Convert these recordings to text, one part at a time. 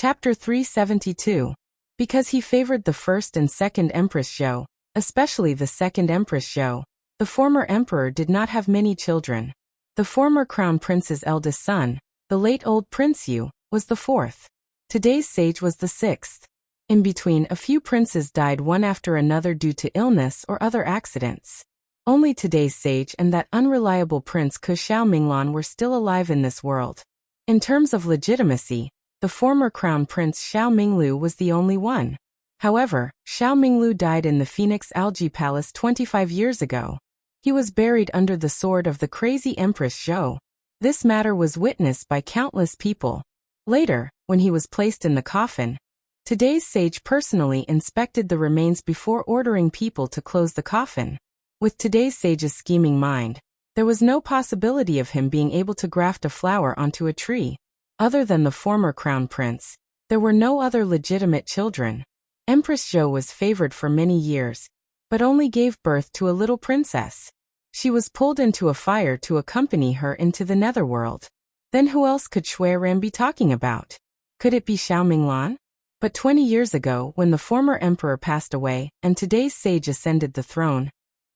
Chapter 372. Because he favored the first and second Empress Zhou, especially the second Empress Zhou, the former emperor did not have many children. The former crown prince's eldest son, the late old Prince Yu, was the fourth. Today's sage was the sixth. In between, a few princes died one after another due to illness or other accidents. Only today's sage and that unreliable prince Ku Xiao Minglan were still alive in this world. In terms of legitimacy, the former crown prince Xiao Minglu was the only one. However, Xiao Minglu died in the Phoenix Algae Palace 25 years ago. He was buried under the sword of the crazy Empress Zhou. This matter was witnessed by countless people. Later, when he was placed in the coffin, today's sage personally inspected the remains before ordering people to close the coffin. With today's sage's scheming mind, there was no possibility of him being able to graft a flower onto a tree. Other than the former crown prince, there were no other legitimate children. Empress Zhou was favored for many years, but only gave birth to a little princess. She was pulled into a fire to accompany her into the netherworld. Then who else could Shui Ran be talking about? Could it be Xiao Minglan? But 20 years ago, when the former emperor passed away and today's sage ascended the throne,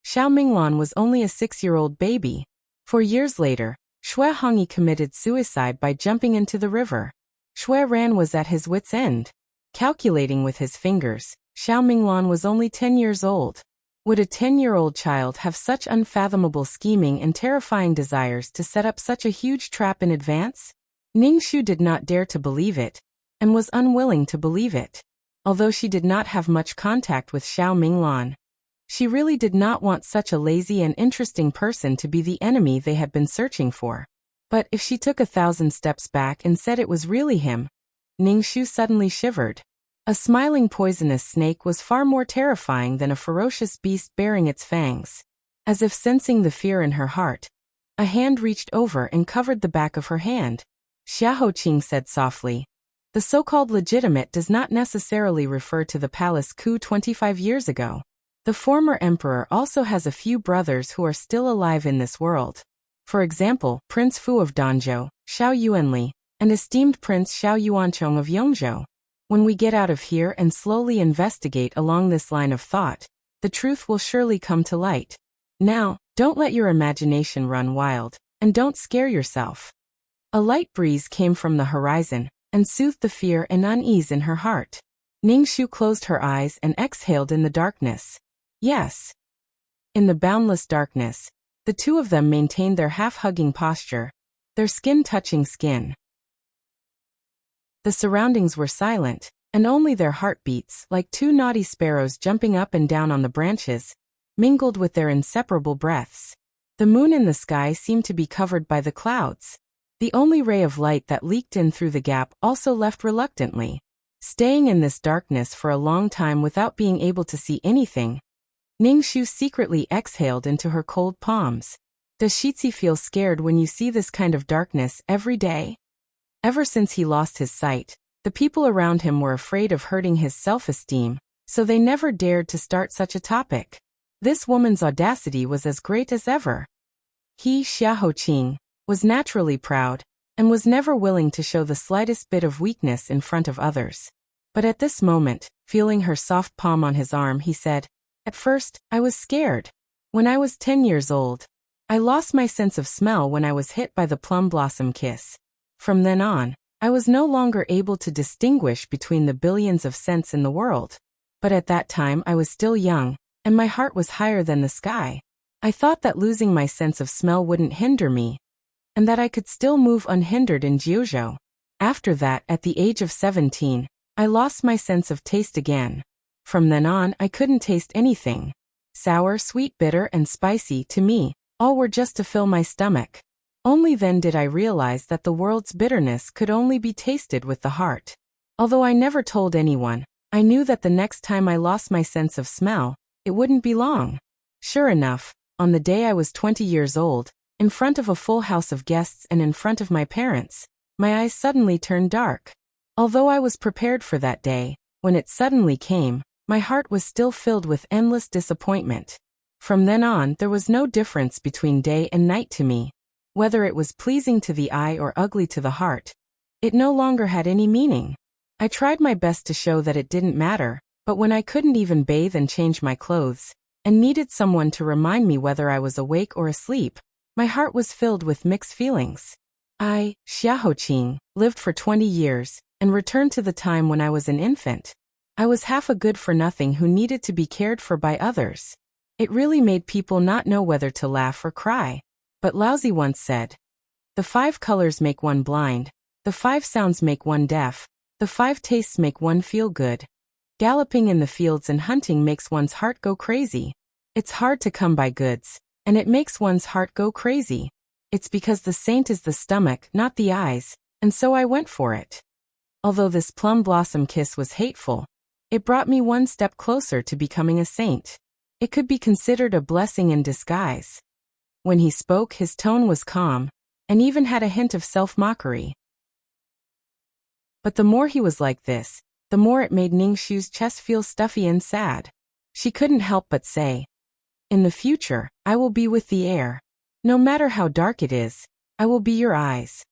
Xiao Minglan was only a 6-year-old baby. 4 years later, Shui Hongyi committed suicide by jumping into the river. Shui Ran was at his wit's end. Calculating with his fingers, Xiao Minglan was only 10 years old. Would a 10-year-old child have such unfathomable scheming and terrifying desires to set up such a huge trap in advance? Ningxu did not dare to believe it, and was unwilling to believe it. Although she did not have much contact with Xiao Minglan, she really did not want such a lazy and interesting person to be the enemy they had been searching for. But if she took 1,000 steps back and said it was really him, Ningxu suddenly shivered. A smiling poisonous snake was far more terrifying than a ferocious beast bearing its fangs. As if sensing the fear in her heart, a hand reached over and covered the back of her hand. Xiahou Qing said softly, "The so-called legitimate does not necessarily refer to the palace coup 25 years ago. The former emperor also has a few brothers who are still alive in this world. For example, Prince Fu of Danzhou, Xiao Yuanli, and esteemed Prince Xiao Yuanchong of Yongzhou. When we get out of here and slowly investigate along this line of thought, the truth will surely come to light. Now, don't let your imagination run wild, and don't scare yourself." A light breeze came from the horizon, and soothed the fear and unease in her heart. Ningxu closed her eyes and exhaled in the darkness. Yes. In the boundless darkness, the two of them maintained their half-hugging posture, their skin touching skin. The surroundings were silent, and only their heartbeats, like two naughty sparrows jumping up and down on the branches, mingled with their inseparable breaths. The moon in the sky seemed to be covered by the clouds. The only ray of light that leaked in through the gap also left reluctantly. Staying in this darkness for a long time without being able to see anything, Ningxu secretly exhaled into her cold palms. Does Shitzi feel scared when you see this kind of darkness every day? Ever since he lost his sight, the people around him were afraid of hurting his self-esteem, so they never dared to start such a topic. This woman's audacity was as great as ever. He, Xiahou Qing, was naturally proud, and was never willing to show the slightest bit of weakness in front of others. But at this moment, feeling her soft palm on his arm, he said, "At first, I was scared. When I was 10 years old, I lost my sense of smell when I was hit by the plum blossom kiss. From then on, I was no longer able to distinguish between the billions of scents in the world. But at that time I was still young, and my heart was higher than the sky. I thought that losing my sense of smell wouldn't hinder me, and that I could still move unhindered in Jiuzhou. After that, at the age of 17, I lost my sense of taste again. From then on, I couldn't taste anything. Sour, sweet, bitter, and spicy, to me, all were just to fill my stomach. Only then did I realize that the world's bitterness could only be tasted with the heart. Although I never told anyone, I knew that the next time I lost my sense of smell, it wouldn't be long. Sure enough, on the day I was 20 years old, in front of a full house of guests and in front of my parents, my eyes suddenly turned dark. Although I was prepared for that day, when it suddenly came, my heart was still filled with endless disappointment. From then on, there was no difference between day and night to me. Whether it was pleasing to the eye or ugly to the heart, it no longer had any meaning. I tried my best to show that it didn't matter, but when I couldn't even bathe and change my clothes, and needed someone to remind me whether I was awake or asleep, my heart was filled with mixed feelings. I, Xiaoqing, lived for 20 years, and returned to the time when I was an infant. I was half a good-for-nothing who needed to be cared for by others. It really made people not know whether to laugh or cry. But Laozi once said, "The 5 colors make one blind, the 5 sounds make one deaf, the 5 tastes make one feel good. Galloping in the fields and hunting makes one's heart go crazy. It's hard to come by goods, and it makes one's heart go crazy. It's because the saint is the stomach, not the eyes, and so I went for it." Although this plum blossom kiss was hateful, it brought me one step closer to becoming a saint. It could be considered a blessing in disguise. When he spoke, his tone was calm, and even had a hint of self-mockery. But the more he was like this, the more it made Ningshu's chest feel stuffy and sad. She couldn't help but say, "In the future, I will be with the air. No matter how dark it is, I will be your eyes."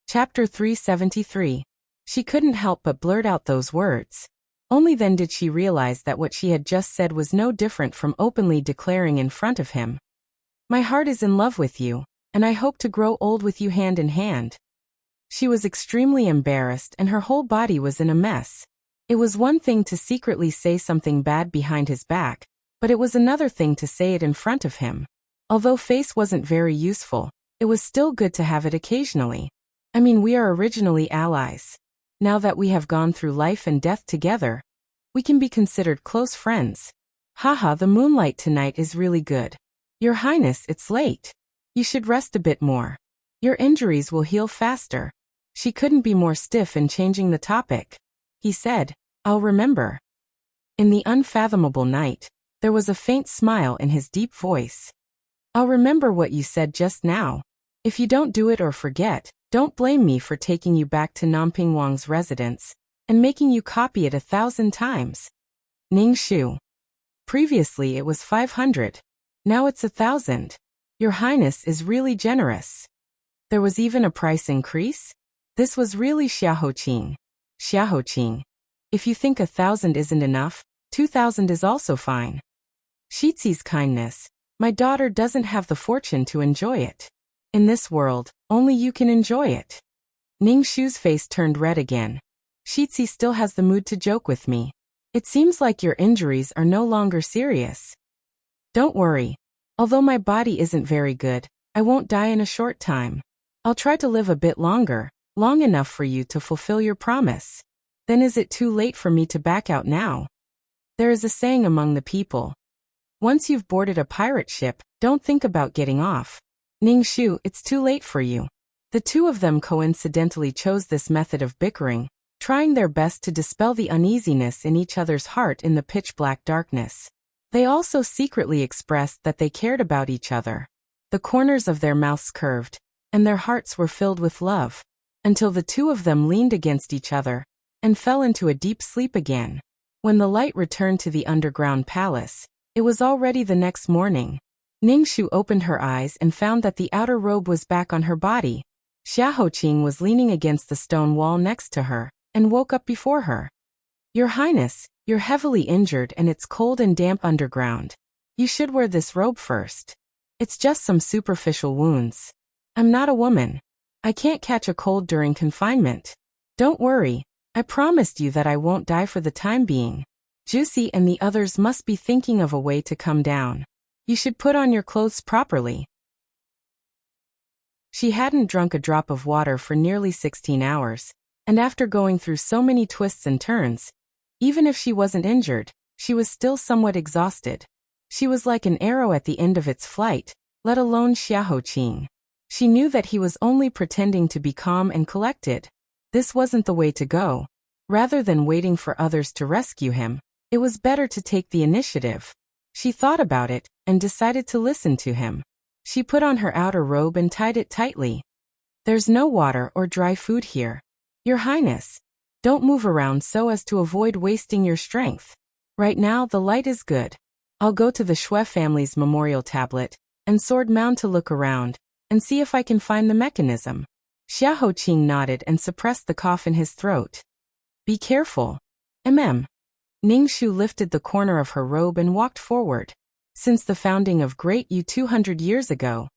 Chapter 373. She couldn't help but blurt out those words. Only then did she realize that what she had just said was no different from openly declaring in front of him, "My heart is in love with you, and I hope to grow old with you hand in hand." She was extremely embarrassed and her whole body was in a mess. It was one thing to secretly say something bad behind his back, but it was another thing to say it in front of him. Although face wasn't very useful, it was still good to have it occasionally. I mean, we are originally allies. Now that we have gone through life and death together, we can be considered close friends. Haha, the moonlight tonight is really good. Your Highness, it's late. You should rest a bit more. Your injuries will heal faster. She couldn't be more stiff in changing the topic. He said, "I'll remember." In the unfathomable night, there was a faint smile in his deep voice. "I'll remember what you said just now. If you don't do it or forget, don't blame me for taking you back to Namping Wang's residence and making you copy it 1,000 times. Ningshu. Previously it was 500. Now it's 1,000. Your Highness is really generous." There was even a price increase? This was really Xiaoqing. Xiaoqing. If you think 1,000 isn't enough, 2,000 is also fine. Shizi's kindness. My daughter doesn't have the fortune to enjoy it. In this world, only you can enjoy it. Ningshu's face turned red again. Shizi still has the mood to joke with me. It seems like your injuries are no longer serious. Don't worry. Although my body isn't very good, I won't die in a short time. I'll try to live a bit longer, long enough for you to fulfill your promise. Then is it too late for me to back out now? There is a saying among the people. Once you've boarded a pirate ship, don't think about getting off. Ningshu, it's too late for you. The two of them coincidentally chose this method of bickering, trying their best to dispel the uneasiness in each other's heart in the pitch-black darkness. They also secretly expressed that they cared about each other. The corners of their mouths curved, and their hearts were filled with love, until the two of them leaned against each other and fell into a deep sleep again. When the light returned to the underground palace, it was already the next morning. Ningshu opened her eyes and found that the outer robe was back on her body. Xiaoqing was leaning against the stone wall next to her, and woke up before her. "Your Highness, you're heavily injured and it's cold and damp underground. You should wear this robe first. It's just some superficial wounds. I'm not a woman. I can't catch a cold during confinement. Don't worry, I promised you that I won't die for the time being. Juicy and the others must be thinking of a way to come down. You should put on your clothes properly." She hadn't drunk a drop of water for nearly 16 hours, and after going through so many twists and turns, even if she wasn't injured, she was still somewhat exhausted. She was like an arrow at the end of its flight, let alone Xiaoqing. She knew that he was only pretending to be calm and collected. This wasn't the way to go. Rather than waiting for others to rescue him, it was better to take the initiative. She thought about it, and decided to listen to him. She put on her outer robe and tied it tightly. "There's no water or dry food here. Your Highness, don't move around so as to avoid wasting your strength. Right now the light is good. I'll go to the Shui family's memorial tablet and sword mound to look around, and see if I can find the mechanism." Xia Hoqing nodded and suppressed the cough in his throat. Be careful. Ning Shu lifted the corner of her robe and walked forward. Since the founding of Great Yu 200 years ago,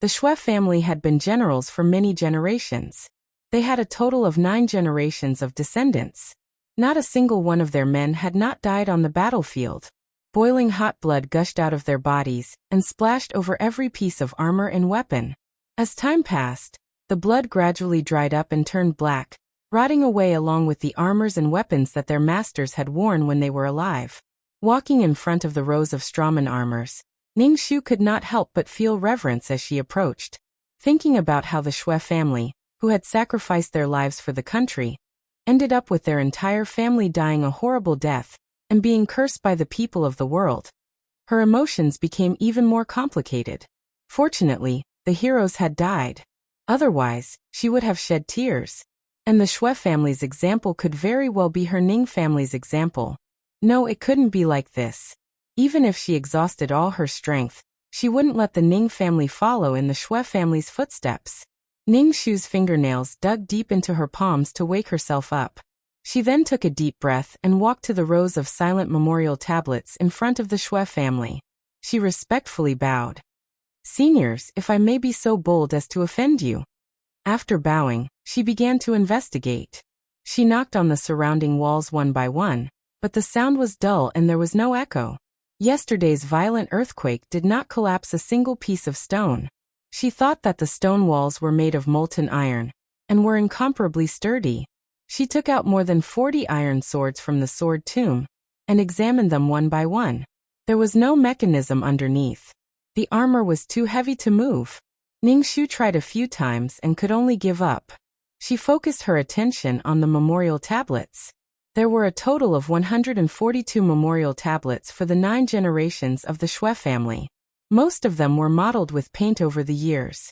the Xue family had been generals for many generations. They had a total of 9 generations of descendants. Not a single one of their men had not died on the battlefield. Boiling hot blood gushed out of their bodies and splashed over every piece of armor and weapon. As time passed, the blood gradually dried up and turned black, rotting away along with the armors and weapons that their masters had worn when they were alive. Walking in front of the rows of strawman armors, Ning Shu could not help but feel reverence as she approached, thinking about how the Xue family, who had sacrificed their lives for the country, ended up with their entire family dying a horrible death and being cursed by the people of the world. Her emotions became even more complicated. Fortunately, the heroes had died. Otherwise, she would have shed tears. And the Xue family's example could very well be her Ning family's example. No, it couldn't be like this. Even if she exhausted all her strength, she wouldn't let the Ning family follow in the Xue family's footsteps. Ning Shu's fingernails dug deep into her palms to wake herself up. She then took a deep breath and walked to the rows of silent memorial tablets in front of the Xue family. She respectfully bowed. Seniors, if I may be so bold as to offend you. After bowing, she began to investigate. She knocked on the surrounding walls one by one, but the sound was dull and there was no echo. Yesterday's violent earthquake did not collapse a single piece of stone. She thought that the stone walls were made of molten iron and were incomparably sturdy. She took out more than 40 iron swords from the sword tomb and examined them one by one. There was no mechanism underneath. The armor was too heavy to move. Ning Shu tried a few times and could only give up. She focused her attention on the memorial tablets. There were a total of 142 memorial tablets for the 9 generations of the Xue family. Most of them were modeled with paint over the years.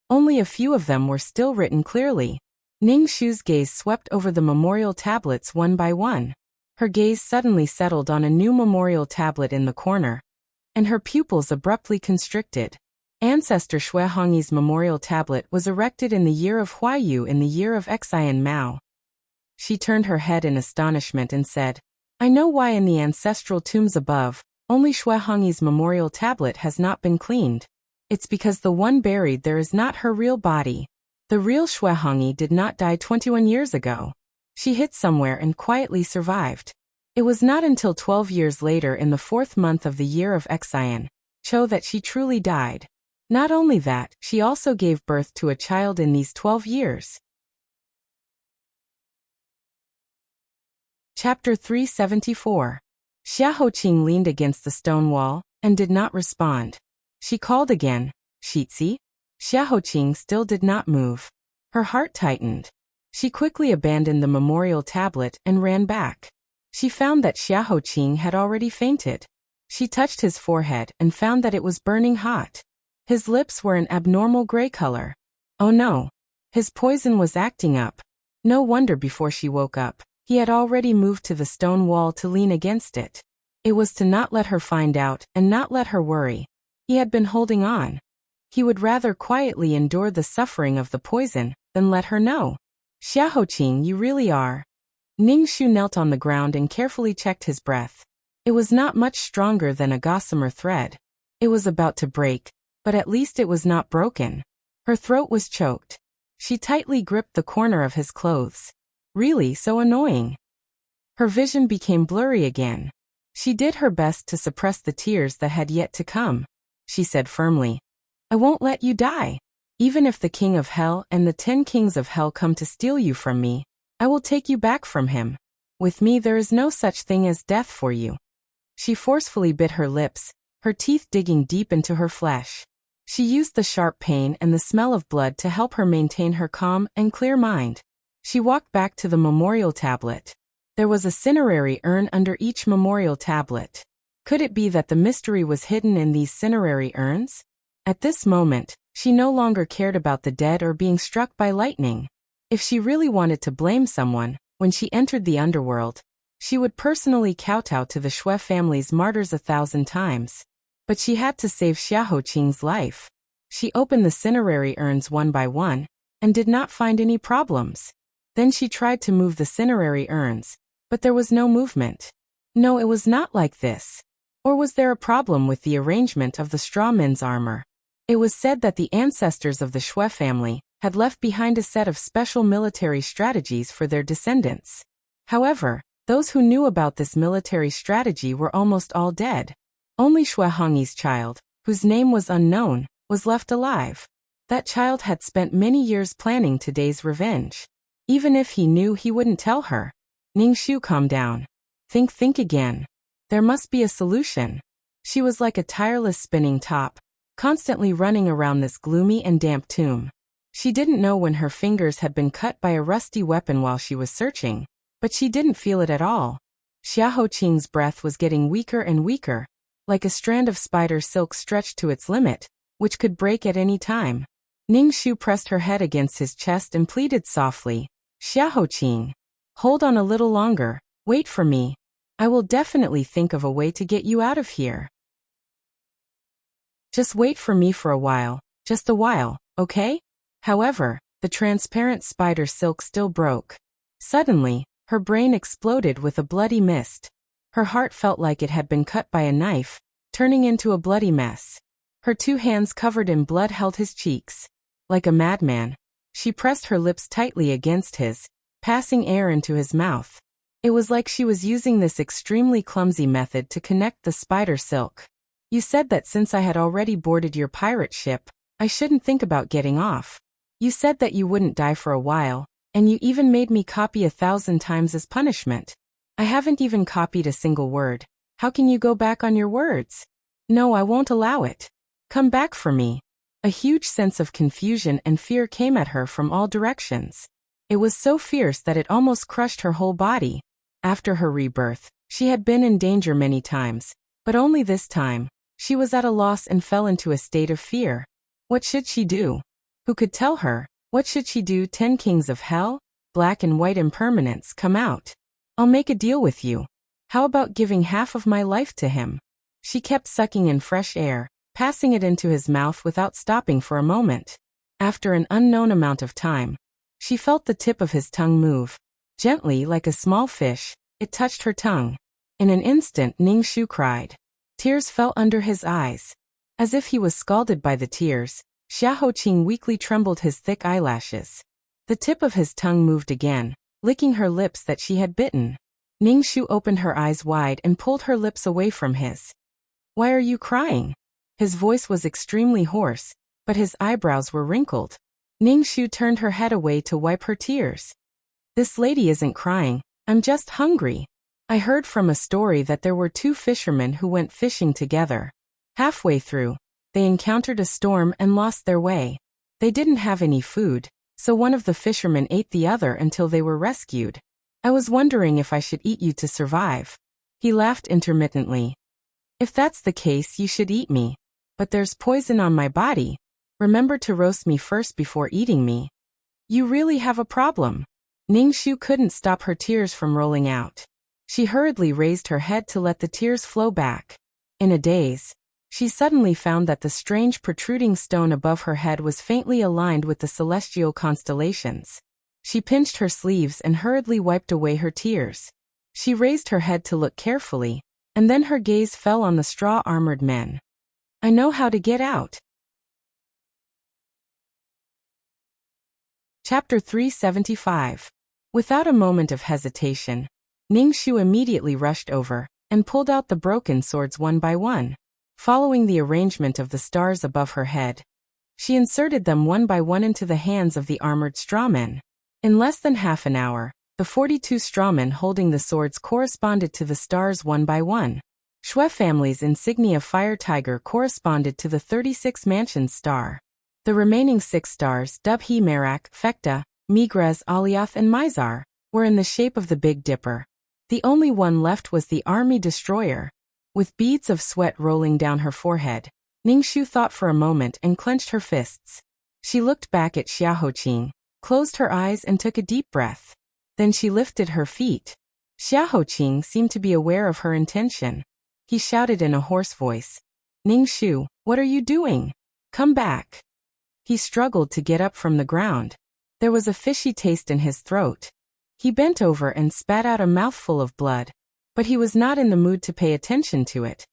Only a few of them were still written clearly. Ning Shu's gaze swept over the memorial tablets one by one. Her gaze suddenly settled on a new memorial tablet in the corner, and her pupils abruptly constricted. Ancestor Xue Hongyi's memorial tablet was erected in the year of Huaiyu in the year of Xian Mao. She turned her head in astonishment and said, I know why in the ancestral tombs above, only Xue Hongyi's memorial tablet has not been cleaned. It's because the one buried there is not her real body. The real Xue Hongyi did not die 21 years ago. She hid somewhere and quietly survived. It was not until 12 years later in the 4th month of the year of Xian Cho that she truly died. Not only that, she also gave birth to a child in these 12 years. Chapter 374. Xia Hoqing leaned against the stone wall and did not respond. She called again, Shitzi? Xia Hoqing still did not move. Her heart tightened. She quickly abandoned the memorial tablet and ran back. She found that Xia Hoqing had already fainted. She touched his forehead and found that it was burning hot. His lips were an abnormal gray color. Oh no! His poison was acting up. No wonder before she woke up, he had already moved to the stone wall to lean against it. It was to not let her find out and not let her worry. He had been holding on. He would rather quietly endure the suffering of the poison than let her know. Xia Hoqing, you really are. Ning Shu knelt on the ground and carefully checked his breath. It was not much stronger than a gossamer thread. It was about to break, but at least it was not broken. Her throat was choked. She tightly gripped the corner of his clothes. Really so annoying. Her vision became blurry again. She did her best to suppress the tears that had yet to come. She said firmly, I won't let you die. Even if the King of Hell and the 10 kings of Hell come to steal you from me, I will take you back from him. With me there is no such thing as death for you. She forcefully bit her lips, her teeth digging deep into her flesh. She used the sharp pain and the smell of blood to help her maintain her calm and clear mind. She walked back to the memorial tablet. There was a cinerary urn under each memorial tablet. Could it be that the mystery was hidden in these cinerary urns? At this moment, she no longer cared about the dead or being struck by lightning. If she really wanted to blame someone, when she entered the underworld, she would personally kowtow to the Xue family's martyrs 1,000 times. But she had to save Xia Hoqing's life. She opened the cinerary urns one by one, and did not find any problems. Then she tried to move the cinerary urns, but there was no movement. No, it was not like this. Or was there a problem with the arrangement of the straw men's armor? It was said that the ancestors of the Shui family had left behind a set of special military strategies for their descendants. However, those who knew about this military strategy were almost all dead. Only Shui Hongyi's child, whose name was unknown, was left alive. That child had spent many years planning today's revenge. Even if he knew, he wouldn't tell her. Ningxu, calm down. Think again. There must be a solution. She was like a tireless spinning top, constantly running around this gloomy and damp tomb. She didn't know when her fingers had been cut by a rusty weapon while she was searching, but she didn't feel it at all. Xiahou Qing's breath was getting weaker and weaker, like a strand of spider silk stretched to its limit, which could break at any time. Ningxu pressed her head against his chest and pleaded softly, Xiahou Qing, hold on a little longer, wait for me. I will definitely think of a way to get you out of here. Just wait for me for a while, just a while, okay? However, the transparent spider silk still broke. Suddenly, her brain exploded with a bloody mist. Her heart felt like it had been cut by a knife, turning into a bloody mess. Her 2 hands covered in blood held his cheeks. Like a madman, she pressed her lips tightly against his, passing air into his mouth. It was like she was using this extremely clumsy method to connect the spider silk. You said that since I had already boarded your pirate ship, I shouldn't think about getting off. You said that you wouldn't die for a while, and you even made me copy 1,000 times as punishment. I haven't even copied a single word. How can you go back on your words? No, I won't allow it. Come back for me. A huge sense of confusion and fear came at her from all directions. It was so fierce that it almost crushed her whole body. After her rebirth, she had been in danger many times, but only this time, she was at a loss and fell into a state of fear. What should she do? Who could tell her? What should she do? 10 kings of hell, black and white impermanence, come out. I'll make a deal with you. How about giving half of my life to him? She kept sucking in fresh air, passing it into his mouth without stopping for a moment. After an unknown amount of time, she felt the tip of his tongue move. Gently, like a small fish, it touched her tongue. In an instant, Ningxu cried. Tears fell under his eyes. As if he was scalded by the tears, Xiahou Qing weakly trembled his thick eyelashes. The tip of his tongue moved again, licking her lips that she had bitten. Ningxu opened her eyes wide and pulled her lips away from his. Why are you crying? His voice was extremely hoarse, but his eyebrows were wrinkled. Ningxu turned her head away to wipe her tears. This lady isn't crying, I'm just hungry. I heard from a story that there were 2 fishermen who went fishing together. Halfway through, they encountered a storm and lost their way. They didn't have any food, so one of the fishermen ate the other until they were rescued. I was wondering if I should eat you to survive. He laughed intermittently. If that's the case, you should eat me. But there's poison on my body. Remember to roast me first before eating me. You really have a problem. Ningxu couldn't stop her tears from rolling out. She hurriedly raised her head to let the tears flow back. In a daze, she suddenly found that the strange protruding stone above her head was faintly aligned with the celestial constellations. She pinched her sleeves and hurriedly wiped away her tears. She raised her head to look carefully, and then her gaze fell on the straw-armored men. I know how to get out. Chapter 375. Without a moment of hesitation, Ningxu immediately rushed over and pulled out the broken swords one by one. Following the arrangement of the stars above her head, she inserted them one by one into the hands of the armored strawmen. In less than half an hour, the 42 strawmen holding the swords corresponded to the stars one by one. Shui family's insignia Fire Tiger corresponded to the 36 Mansions star. The remaining 6 stars, Dubhe Merak, Fekta, Migrez, Alioth and Mizar, were in the shape of the Big Dipper. The only one left was the Army Destroyer. With beads of sweat rolling down her forehead, Ningxu thought for a moment and clenched her fists. She looked back at Xiahou Qing, closed her eyes and took a deep breath. Then she lifted her feet. Xiahou Qing seemed to be aware of her intention. He shouted in a hoarse voice, Ningxu, what are you doing? Come back. He struggled to get up from the ground. There was a fishy taste in his throat. He bent over and spat out a mouthful of blood. But he was not in the mood to pay attention to it.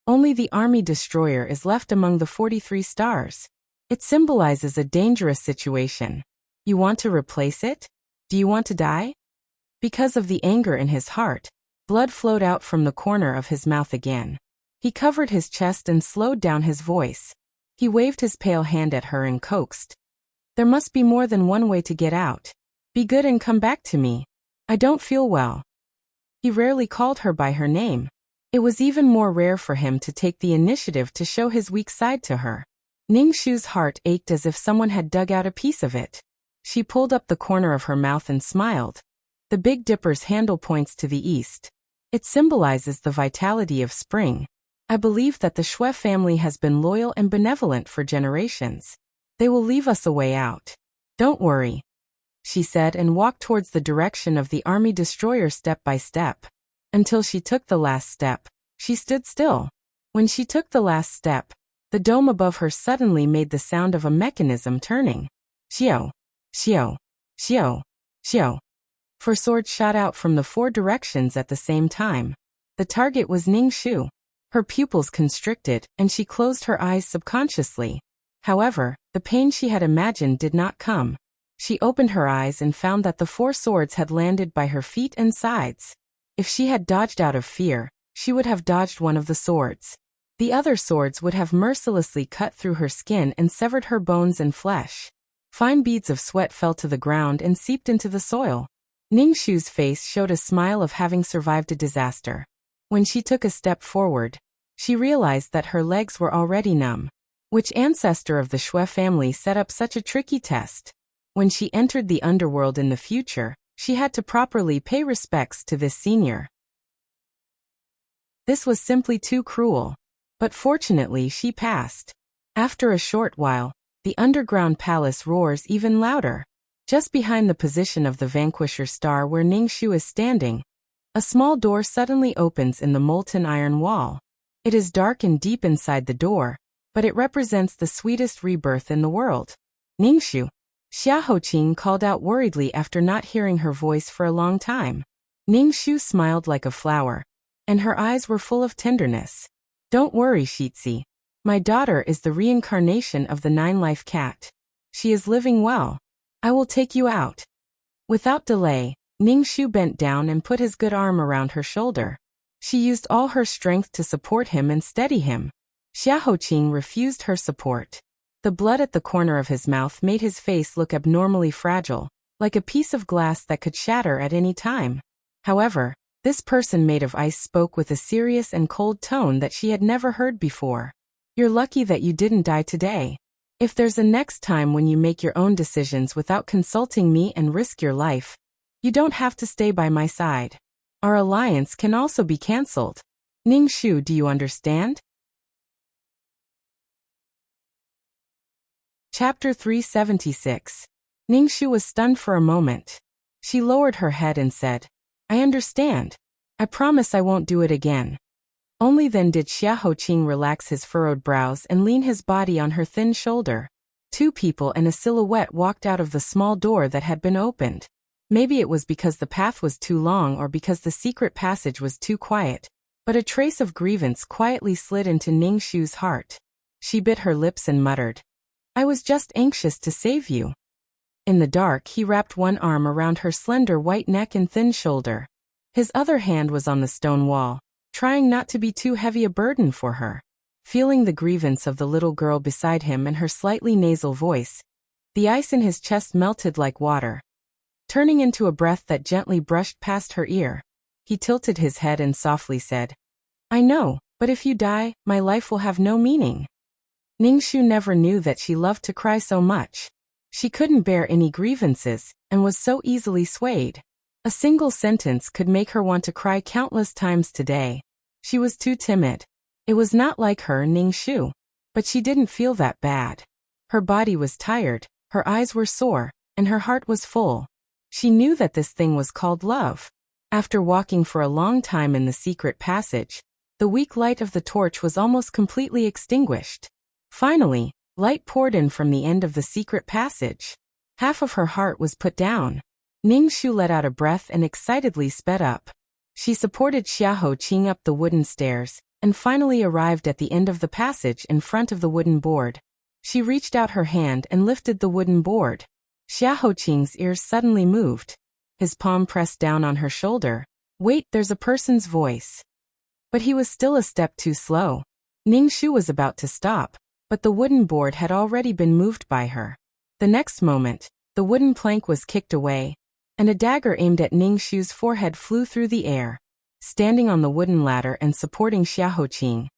Only the army destroyer is left among the 43 stars. It symbolizes a dangerous situation. You want to replace it? Do you want to die? Because of the anger in his heart, blood flowed out from the corner of his mouth again. He covered his chest and slowed down his voice. He waved his pale hand at her and coaxed. There must be more than one way to get out. Be good and come back to me. I don't feel well. He rarely called her by her name. It was even more rare for him to take the initiative to show his weak side to her. Ningshu's heart ached as if someone had dug out a piece of it. She pulled up the corner of her mouth and smiled. The Big Dipper's handle points to the east. It symbolizes the vitality of spring. I believe that the Shui family has been loyal and benevolent for generations. They will leave us a way out. Don't worry, she said and walked towards the direction of the army destroyer step by step. Until she took the last step, she stood still. When she took the last step, the dome above her suddenly made the sound of a mechanism turning. Xiao, xiao, xiao, xiao. Four swords shot out from the 4 directions at the same time. The target was Ningshu. Her pupils constricted, and she closed her eyes subconsciously. However, the pain she had imagined did not come. She opened her eyes and found that the 4 swords had landed by her feet and sides. If she had dodged out of fear, she would have dodged one of the swords. The other swords would have mercilessly cut through her skin and severed her bones and flesh. Fine beads of sweat fell to the ground and seeped into the soil. Ningshu's face showed a smile of having survived a disaster. When she took a step forward, she realized that her legs were already numb. Which ancestor of the Shui family set up such a tricky test? When she entered the underworld in the future, she had to properly pay respects to this senior. This was simply too cruel. But fortunately she passed. After a short while, the underground palace roars even louder. Just behind the position of the Vanquisher star where Ningshu is standing, a small door suddenly opens in the molten iron wall. It is dark and deep inside the door, but it represents the sweetest rebirth in the world. Ningshu. Xia Hoqing called out worriedly after not hearing her voice for a long time. Ningshu smiled like a flower, and her eyes were full of tenderness. Don't worry, Shitzi. My daughter is the reincarnation of the 9-life cat. She is living well. I will take you out. Without delay, Ningshu bent down and put his good arm around her shoulder. She used all her strength to support him and steady him. Xia Hoqing refused her support. The blood at the corner of his mouth made his face look abnormally fragile, like a piece of glass that could shatter at any time. However, this person made of ice spoke with a serious and cold tone that she had never heard before. You're lucky that you didn't die today. If there's a next time when you make your own decisions without consulting me and risk your life, you don't have to stay by my side. Our alliance can also be cancelled. Ningshu, do you understand? Chapter 376. Ningshu was stunned for a moment. She lowered her head and said, I understand. I promise I won't do it again. Only then did Xia Hoqing relax his furrowed brows and lean his body on her thin shoulder. 2 people and a silhouette walked out of the small door that had been opened. Maybe it was because the path was too long or because the secret passage was too quiet, but a trace of grievance quietly slid into Ningshu's heart. She bit her lips and muttered, I was just anxious to save you. In the dark, he wrapped one arm around her slender white neck and thin shoulder. His other hand was on the stone wall, trying not to be too heavy a burden for her. Feeling the grievance of the little girl beside him and her slightly nasal voice, the ice in his chest melted like water. Turning into a breath that gently brushed past her ear, he tilted his head and softly said, I know, but if you die, my life will have no meaning. Ningshu never knew that she loved to cry so much. She couldn't bear any grievances, and was so easily swayed. A single sentence could make her want to cry countless times today. She was too timid. It was not like her, Ningshu. But she didn't feel that bad. Her body was tired, her eyes were sore, and her heart was full. She knew that this thing was called love. After walking for a long time in the secret passage, the weak light of the torch was almost completely extinguished. Finally, Light poured in from the end of the secret passage. Half of her heart was put down. Ning Shu let out a breath and excitedly sped up. She supported Xiahou Qing up the wooden stairs, and finally arrived at the end of the passage in front of the wooden board. She reached out her hand and lifted the wooden board. Xiahou Qing's ears suddenly moved. His palm pressed down on her shoulder. "Wait, there's a person's voice." But he was still a step too slow. Ning Shu was about to stop, but the wooden board had already been moved by her. The next moment, the wooden plank was kicked away, and a dagger aimed at Ning Shu's forehead flew through the air. Standing on the wooden ladder and supporting Xiahou Qing,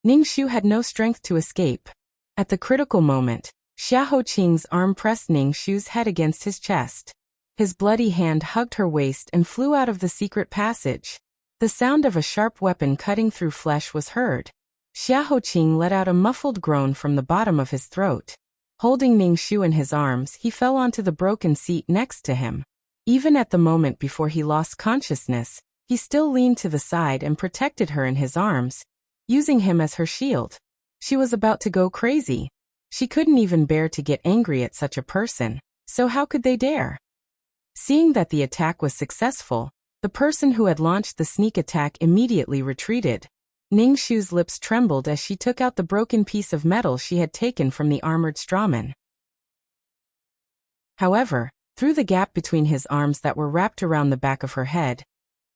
Ning Shu had no strength to escape. At the critical moment, Xiahou Qing's arm pressed Ning Shu's head against his chest. His bloody hand hugged her waist and flew out of the secret passage. The sound of a sharp weapon cutting through flesh was heard. Xiahou Qing let out a muffled groan from the bottom of his throat. Holding Ning Shu in his arms, he fell onto the broken seat next to him. Even at the moment before he lost consciousness, he still leaned to the side and protected her in his arms, using him as her shield. She was about to go crazy. She couldn't even bear to get angry at such a person, so how could they dare? Seeing that the attack was successful, the person who had launched the sneak attack immediately retreated. Ning Shu's lips trembled as she took out the broken piece of metal she had taken from the armored strawman. However, through the gap between his arms that were wrapped around the back of her head,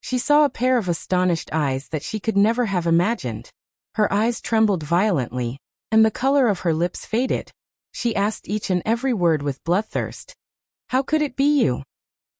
she saw a pair of astonished eyes that she could never have imagined. Her eyes trembled violently, and the color of her lips faded. She asked each and every word with bloodthirst. "How could it be you?"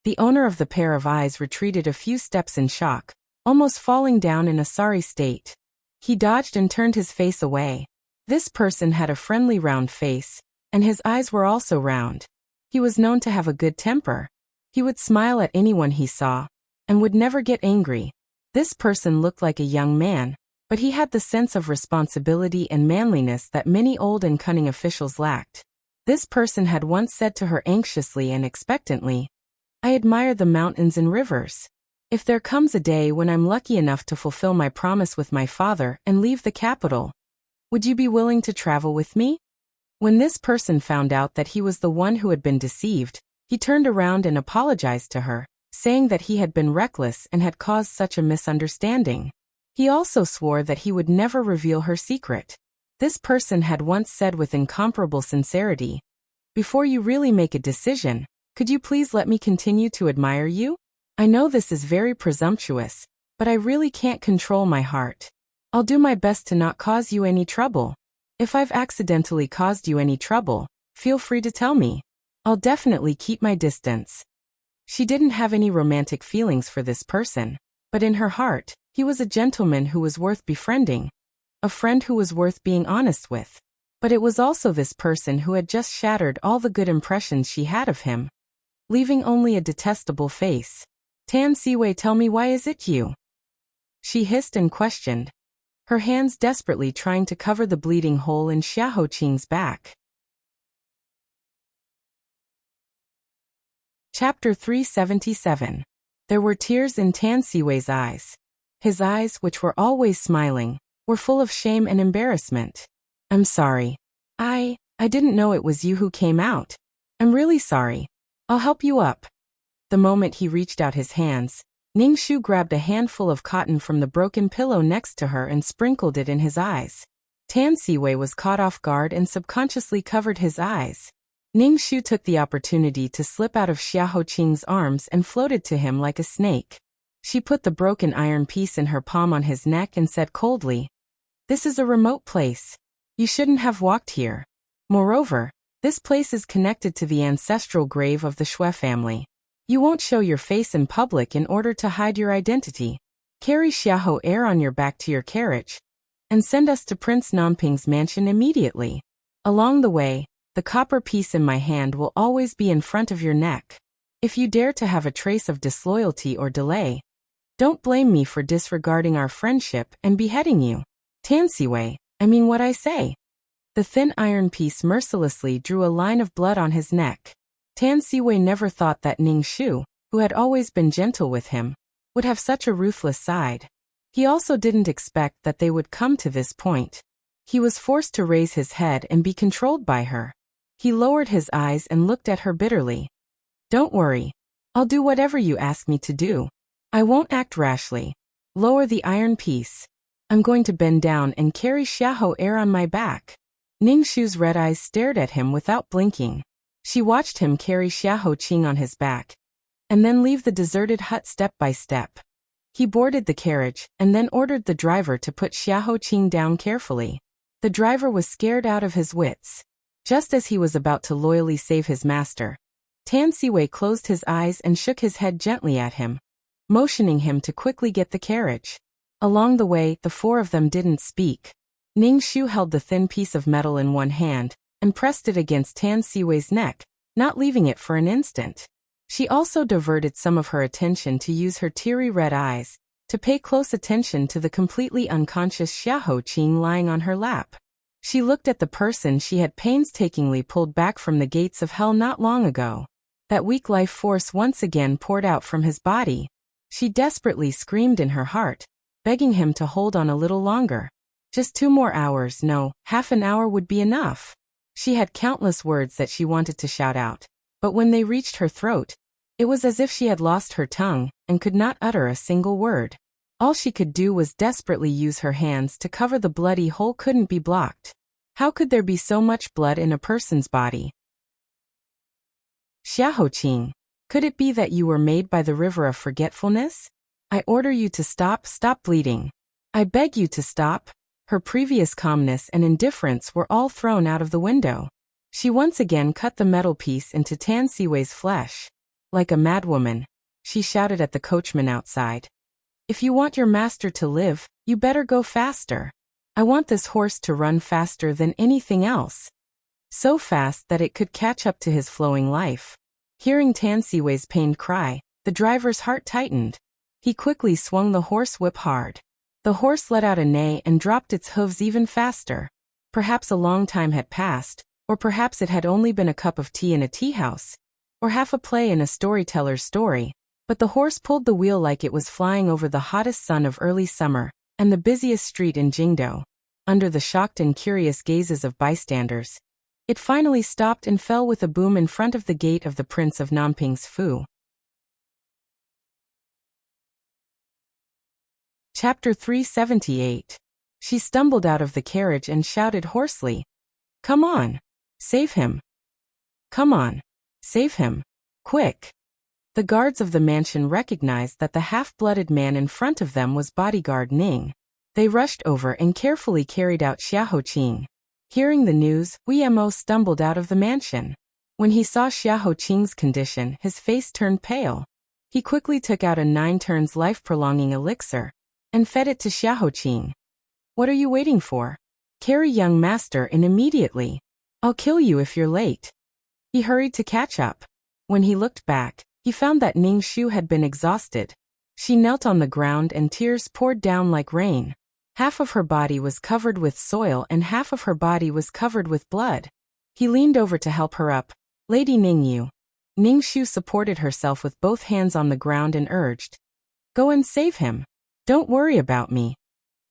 The owner of the pair of eyes retreated a few steps in shock, almost falling down in a sorry state. He dodged and turned his face away. This person had a friendly round face, and his eyes were also round. He was known to have a good temper. He would smile at anyone he saw, and would never get angry. This person looked like a young man, but he had the sense of responsibility and manliness that many old and cunning officials lacked. This person had once said to her anxiously and expectantly, "I admire the mountains and rivers. If there comes a day when I'm lucky enough to fulfill my promise with my father and leave the capital, would you be willing to travel with me?" When this person found out that he was the one who had been deceived, he turned around and apologized to her, saying that he had been reckless and had caused such a misunderstanding. He also swore that he would never reveal her secret. This person had once said with incomparable sincerity, "Before you really make a decision, could you please let me continue to admire you? I know this is very presumptuous, but I really can't control my heart. I'll do my best to not cause you any trouble. If I've accidentally caused you any trouble, feel free to tell me. I'll definitely keep my distance." She didn't have any romantic feelings for this person, but in her heart, he was a gentleman who was worth befriending, a friend who was worth being honest with. But it was also this person who had just shattered all the good impressions she had of him, leaving only a detestable face. "Tan Siwei, tell me, why is it you?" She hissed and questioned, her hands desperately trying to cover the bleeding hole in Xiahou Qing's back. Chapter 377. There were tears in Tan Siwei's eyes. His eyes, which were always smiling, were full of shame and embarrassment. "I'm sorry. I didn't know it was you who came out. I'm really sorry. I'll help you up." The moment he reached out his hands, Ning Shu grabbed a handful of cotton from the broken pillow next to her and sprinkled it in his eyes. Tan Siwei was caught off guard and subconsciously covered his eyes. Ning Shu took the opportunity to slip out of Xiahou Qing's arms and floated to him like a snake. She put the broken iron piece in her palm on his neck and said coldly, "This is a remote place. You shouldn't have walked here. Moreover, this place is connected to the ancestral grave of the Shui family. You won't show your face in public in order to hide your identity. Carry Xiahou Air on your back to your carriage, and send us to Prince Nanping's mansion immediately. Along the way, the copper piece in my hand will always be in front of your neck. If you dare to have a trace of disloyalty or delay, don't blame me for disregarding our friendship and beheading you. Tan Siwei, I mean what I say." The thin iron piece mercilessly drew a line of blood on his neck. Tan Siwei never thought that Ning Shu, who had always been gentle with him, would have such a ruthless side. He also didn't expect that they would come to this point. He was forced to raise his head and be controlled by her. He lowered his eyes and looked at her bitterly. Don't worry. I'll do whatever you ask me to do. I won't act rashly. Lower the iron piece. I'm going to bend down and carry Xiahou Air on my back. Ning Shu's red eyes stared at him without blinking. She watched him carry Xiahou Qing on his back, and then leave the deserted hut step by step. He boarded the carriage, and then ordered the driver to put Xiahou Qing down carefully. The driver was scared out of his wits. Just as he was about to loyally save his master, Tan Siwei closed his eyes and shook his head gently at him, motioning him to quickly get the carriage. Along the way, the four of them didn't speak. Ning Shu held the thin piece of metal in one hand, and pressed it against Tan Siwei's neck, not leaving it for an instant. She also diverted some of her attention to use her teary red eyes, to pay close attention to the completely unconscious Xiahou Qing lying on her lap. She looked at the person she had painstakingly pulled back from the gates of hell not long ago. That weak life force once again poured out from his body. She desperately screamed in her heart, begging him to hold on a little longer. Just 2 more hours, no, half an hour would be enough. She had countless words that she wanted to shout out, but when they reached her throat, it was as if she had lost her tongue and could not utter a single word. All she could do was desperately use her hands to cover the bloody hole couldn't be blocked. How could there be so much blood in a person's body? Xiahou Qing, could it be that you were made by the river of forgetfulness? I order you to stop bleeding. I beg you to stop. Her previous calmness and indifference were all thrown out of the window. She once again cut the metal piece into Tan Siwei's flesh. Like a madwoman, she shouted at the coachman outside. If you want your master to live, you better go faster. I want this horse to run faster than anything else. So fast that it could catch up to his flowing life. Hearing Tan Siwei's pained cry, the driver's heart tightened. He quickly swung the horse whip hard. The horse let out a neigh and dropped its hooves even faster. Perhaps a long time had passed, or perhaps it had only been a cup of tea in a tea house, or half a play in a storyteller's story, but the horse pulled the wheel like it was flying over the hottest sun of early summer, and the busiest street in Jingdou. Under the shocked and curious gazes of bystanders, it finally stopped and fell with a boom in front of the gate of the Prince of Nanping's Fu. Chapter 378. She stumbled out of the carriage and shouted hoarsely, "Come on! Save him! Come on! Save him! Quick!" The guards of the mansion recognized that the half-blooded man in front of them was bodyguard Ning. They rushed over and carefully carried out Xiahou Qing. Hearing the news, Wei Mo stumbled out of the mansion. When he saw Xiahou Qing's condition, his face turned pale. He quickly took out a 9 turns life-prolonging elixir and fed it to Xiahou Qing. "What are you waiting for? Carry young master in immediately. I'll kill you if you're late." He hurried to catch up. When he looked back, he found that Ning Shu had been exhausted. She knelt on the ground and tears poured down like rain. Half of her body was covered with soil and half of her body was covered with blood. He leaned over to help her up. "Lady Ningyu." Ning Shu supported herself with both hands on the ground and urged, "Go and save him. Don't worry about me."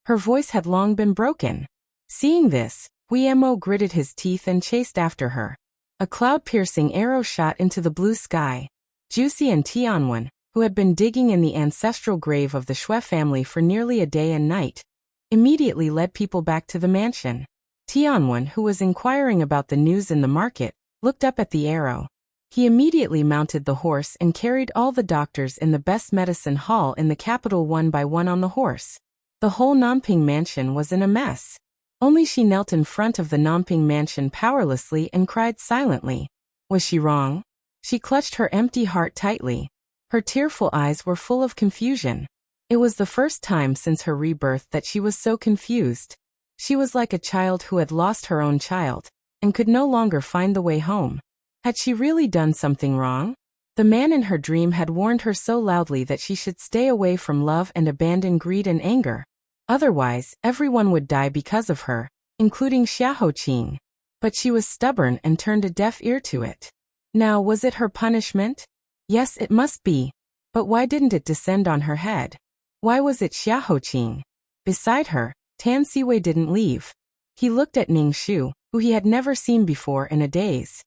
Her voice had long been broken. Seeing this, Wei Mo gritted his teeth and chased after her. A cloud-piercing arrow shot into the blue sky. Juicy and Tianwen, who had been digging in the ancestral grave of the Shui family for nearly a day and night, immediately led people back to the mansion. Tianwen, who was inquiring about the news in the market, looked up at the arrow. He immediately mounted the horse and carried all the doctors in the best medicine hall in the capital one by one on the horse. The whole Nanping mansion was in a mess. Only she knelt in front of the Nanping mansion powerlessly and cried silently. Was she wrong? She clutched her empty heart tightly. Her tearful eyes were full of confusion. It was the first time since her rebirth that she was so confused. She was like a child who had lost her own child, and could no longer find the way home. Had she really done something wrong? The man in her dream had warned her so loudly that she should stay away from love and abandon greed and anger. Otherwise, everyone would die because of her, including Xiahou Qing. But she was stubborn and turned a deaf ear to it. Now, was it her punishment? Yes, it must be. But why didn't it descend on her head? Why was it Xiahou Qing? Beside her, Tan Siwei didn't leave. He looked at Ning Shu, who he had never seen before in a daze.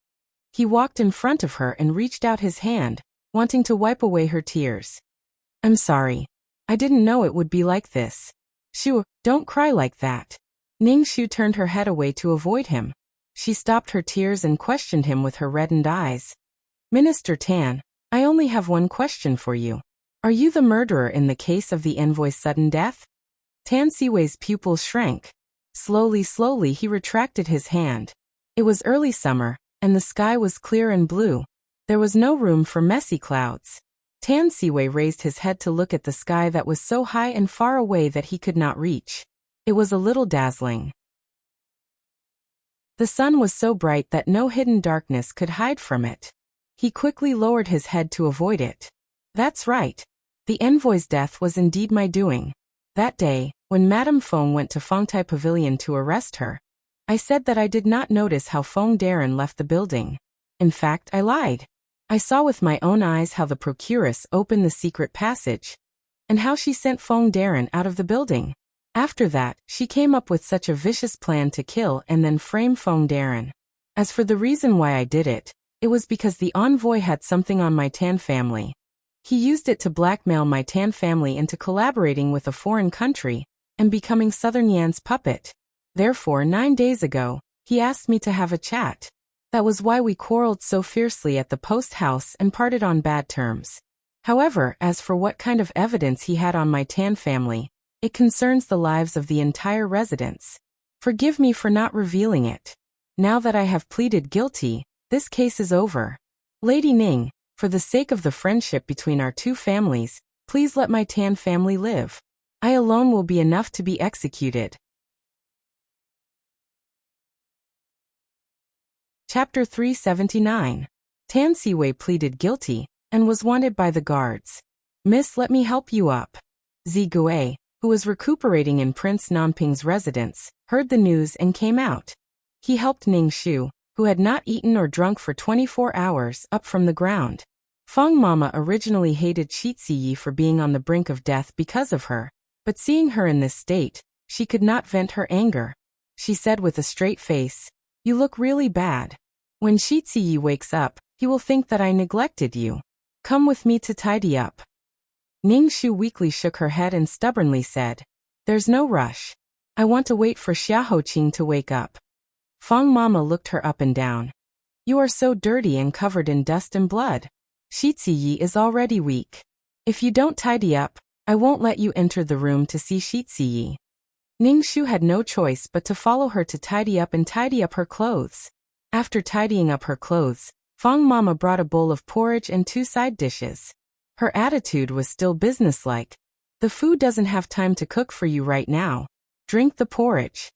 He walked in front of her and reached out his hand, wanting to wipe away her tears. I'm sorry. I didn't know it would be like this. Shu, don't cry like that. Ning Shu turned her head away to avoid him. She stopped her tears and questioned him with her reddened eyes. Minister Tan, I only have one question for you. Are you the murderer in the case of the envoy's sudden death? Tan Siwei's pupils shrank. Slowly he retracted his hand. It was early summer, and the sky was clear and blue. There was no room for messy clouds. Tan Siwei raised his head to look at the sky that was so high and far away that he could not reach. It was a little dazzling. The sun was so bright that no hidden darkness could hide from it. He quickly lowered his head to avoid it. That's right. The envoy's death was indeed my doing. That day, when Madame Feng went to Fengtai Pavilion to arrest her, I said that I did not notice how Feng Darren left the building. In fact, I lied. I saw with my own eyes how the procuress opened the secret passage, and how she sent Feng Darren out of the building. After that, she came up with such a vicious plan to kill and then frame Feng Darren. As for the reason why I did it, it was because the envoy had something on my Tan family. He used it to blackmail my Tan family into collaborating with a foreign country and becoming Southern Yan's puppet. Therefore, 9 days ago, he asked me to have a chat. That was why we quarreled so fiercely at the post house and parted on bad terms. However, as for what kind of evidence he had on my Tan family, it concerns the lives of the entire residence. Forgive me for not revealing it. Now that I have pleaded guilty, this case is over. Lady Ning, for the sake of the friendship between our two families, please let my Tan family live. I alone will be enough to be executed. Chapter 379. Tan Siwei pleaded guilty and was wanted by the guards. Miss, let me help you up. Zi Gui, who was recuperating in Prince Namping's residence, heard the news and came out. He helped Ning Shu, who had not eaten or drunk for 24 hours, up from the ground. Feng Mama originally hated Shi Ziyi for being on the brink of death because of her, but seeing her in this state, she could not vent her anger. She said with a straight face, "You look really bad. When Shi Ziyi wakes up, he will think that I neglected you. Come with me to tidy up." Ning Shu weakly shook her head and stubbornly said, "There's no rush. I want to wait for Xiaohoqing to wake up." Feng Mama looked her up and down. "You are so dirty and covered in dust and blood. Shi Ziyi is already weak. If you don't tidy up, I won't let you enter the room to see Shi Ziyi." Ning Shu had no choice but to follow her to tidy up her clothes. After tidying up her clothes, Feng Mama brought a bowl of porridge and 2 side dishes. Her attitude was still businesslike. "The food doesn't have time to cook for you right now. Drink the porridge."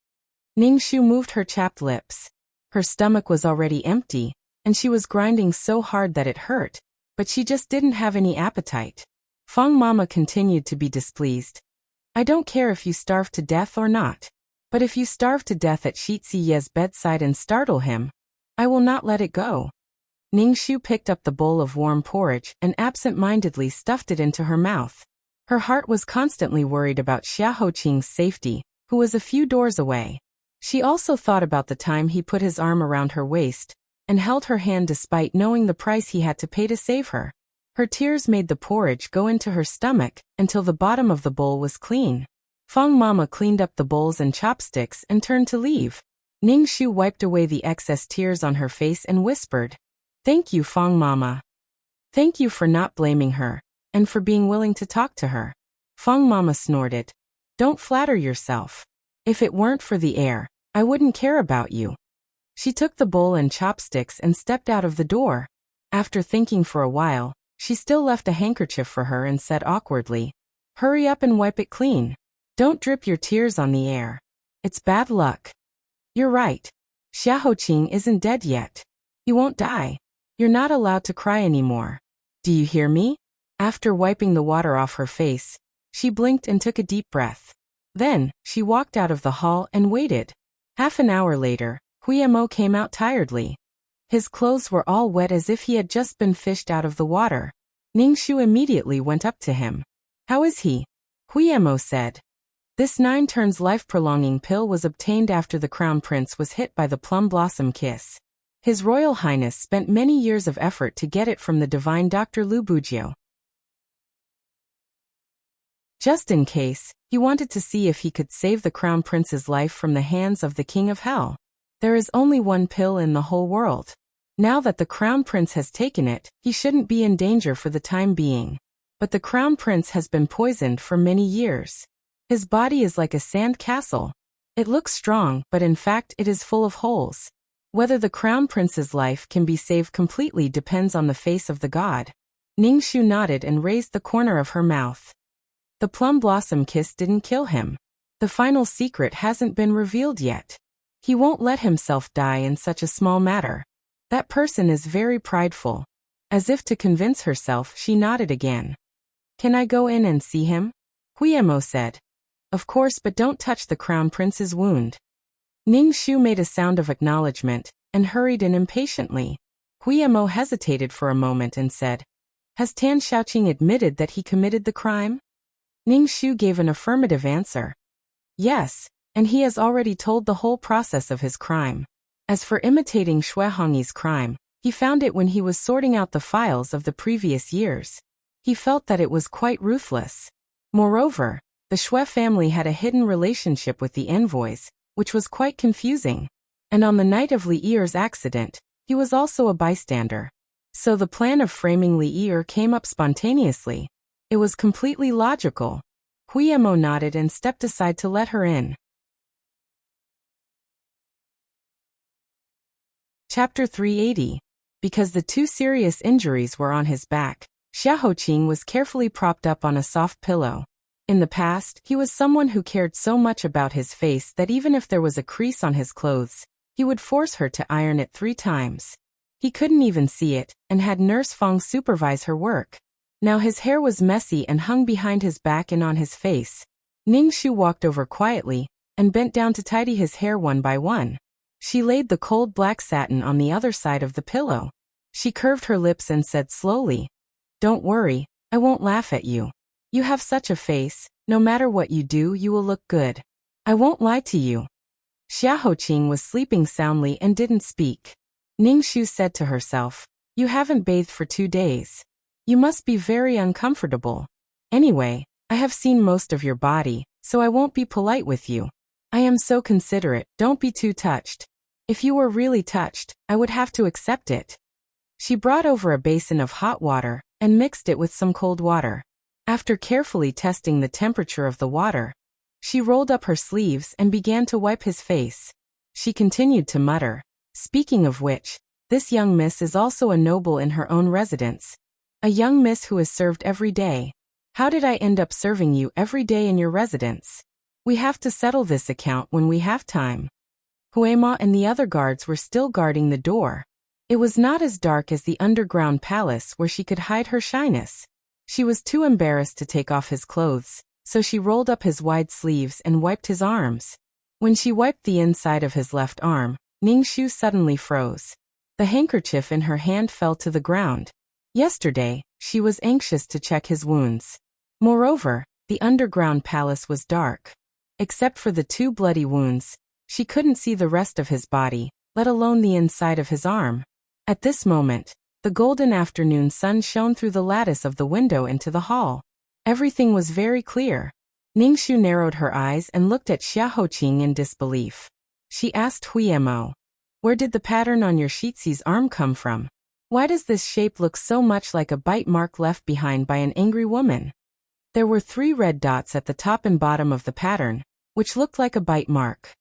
Ning Shu moved her chapped lips. Her stomach was already empty, and she was grinding so hard that it hurt, but she just didn't have any appetite. Feng Mama continued to be displeased. "I don't care if you starve to death or not. But if you starve to death at Shi Ziyi's bedside and startle him, I will not let it go." Ning Shu picked up the bowl of warm porridge and absent-mindedly stuffed it into her mouth. Her heart was constantly worried about Xiaohoqing's safety, who was a few doors away. She also thought about the time he put his arm around her waist and held her hand despite knowing the price he had to pay to save her. Her tears made the porridge go into her stomach until the bottom of the bowl was clean. Feng Mama cleaned up the bowls and chopsticks and turned to leave. Ning Shu wiped away the excess tears on her face and whispered, "Thank you, Feng Mama. Thank you for not blaming her, and for being willing to talk to her." Feng Mama snorted, "Don't flatter yourself. If it weren't for the air, I wouldn't care about you." She took the bowl and chopsticks and stepped out of the door. After thinking for a while, she still left a handkerchief for her and said awkwardly, "Hurry up and wipe it clean. Don't drip your tears on the air. It's bad luck." "You're right. Xiaohoqing isn't dead yet. He won't die. You're not allowed to cry anymore. Do you hear me?" After wiping the water off her face, she blinked and took a deep breath. Then, she walked out of the hall and waited. Half an hour later, Huimo came out tiredly. His clothes were all wet as if he had just been fished out of the water. Ning Shu immediately went up to him. "How is he?" Huimo said. This 9 turns life-prolonging pill was obtained after the Crown Prince was hit by the plum blossom kiss. His Royal Highness spent many years of effort to get it from the divine Dr. Lu Bujio. Just in case, he wanted to see if he could save the Crown Prince's life from the hands of the King of Hell. There is only one pill in the whole world. Now that the Crown Prince has taken it, he shouldn't be in danger for the time being. But the Crown Prince has been poisoned for many years. His body is like a sand castle. It looks strong, but in fact it is full of holes. Whether the Crown Prince's life can be saved completely depends on the face of the god. Ningxu nodded and raised the corner of her mouth. The plum blossom kiss didn't kill him. The final secret hasn't been revealed yet. He won't let himself die in such a small matter. That person is very prideful. As if to convince herself, she nodded again. Can I go in and see him? Guillermo said. Of course, but don't touch the Crown Prince's wound. Ningxu made a sound of acknowledgement, and hurried in impatiently. Guillermo hesitated for a moment and said, Has Tan Xiaoqing admitted that he committed the crime? Ningxu gave an affirmative answer. Yes, and he has already told the whole process of his crime. As for imitating Xue Hongyi's crime, he found it when he was sorting out the files of the previous years. He felt that it was quite ruthless. Moreover, the Xue family had a hidden relationship with the envoys, which was quite confusing. And on the night of Li Yi's accident, he was also a bystander. So the plan of framing Li Yi came up spontaneously. It was completely logical. Guillermo nodded and stepped aside to let her in. Chapter 380. Because the 2 serious injuries were on his back, Xiaoqing was carefully propped up on a soft pillow. In the past, he was someone who cared so much about his face that even if there was a crease on his clothes, he would force her to iron it 3 times. He couldn't even see it, and had Nurse Feng supervise her work. Now his hair was messy and hung behind his back and on his face. Ningxu walked over quietly, and bent down to tidy his hair one by one. She laid the cold black satin on the other side of the pillow. She curved her lips and said slowly, Don't worry, I won't laugh at you. You have such a face, no matter what you do you will look good. I won't lie to you. Xiaoqing was sleeping soundly and didn't speak. Ningxu said to herself, You haven't bathed for 2 days. You must be very uncomfortable. Anyway, I have seen most of your body, so I won't be polite with you. I am so considerate, don't be too touched. If you were really touched, I would have to accept it. She brought over a basin of hot water, and mixed it with some cold water. After carefully testing the temperature of the water, she rolled up her sleeves and began to wipe his face. She continued to mutter, Speaking of which, this young miss is also a noble in her own residence. A young miss who is served every day. How did I end up serving you every day in your residence? We have to settle this account when we have time. Huema and the other guards were still guarding the door. It was not as dark as the underground palace where she could hide her shyness. She was too embarrassed to take off his clothes, so she rolled up his wide sleeves and wiped his arms. When she wiped the inside of his left arm, Ningxu suddenly froze. The handkerchief in her hand fell to the ground. Yesterday, she was anxious to check his wounds. Moreover, the underground palace was dark. Except for the 2 bloody wounds, she couldn't see the rest of his body, let alone the inside of his arm. At this moment, the golden afternoon sun shone through the lattice of the window into the hall. Everything was very clear. Ningxu narrowed her eyes and looked at Xiaoqing in disbelief. She asked Huiyemo, Where did the pattern on your Shixi's arm come from? Why does this shape look so much like a bite mark left behind by an angry woman? There were 3 red dots at the top and bottom of the pattern, which looked like a bite mark.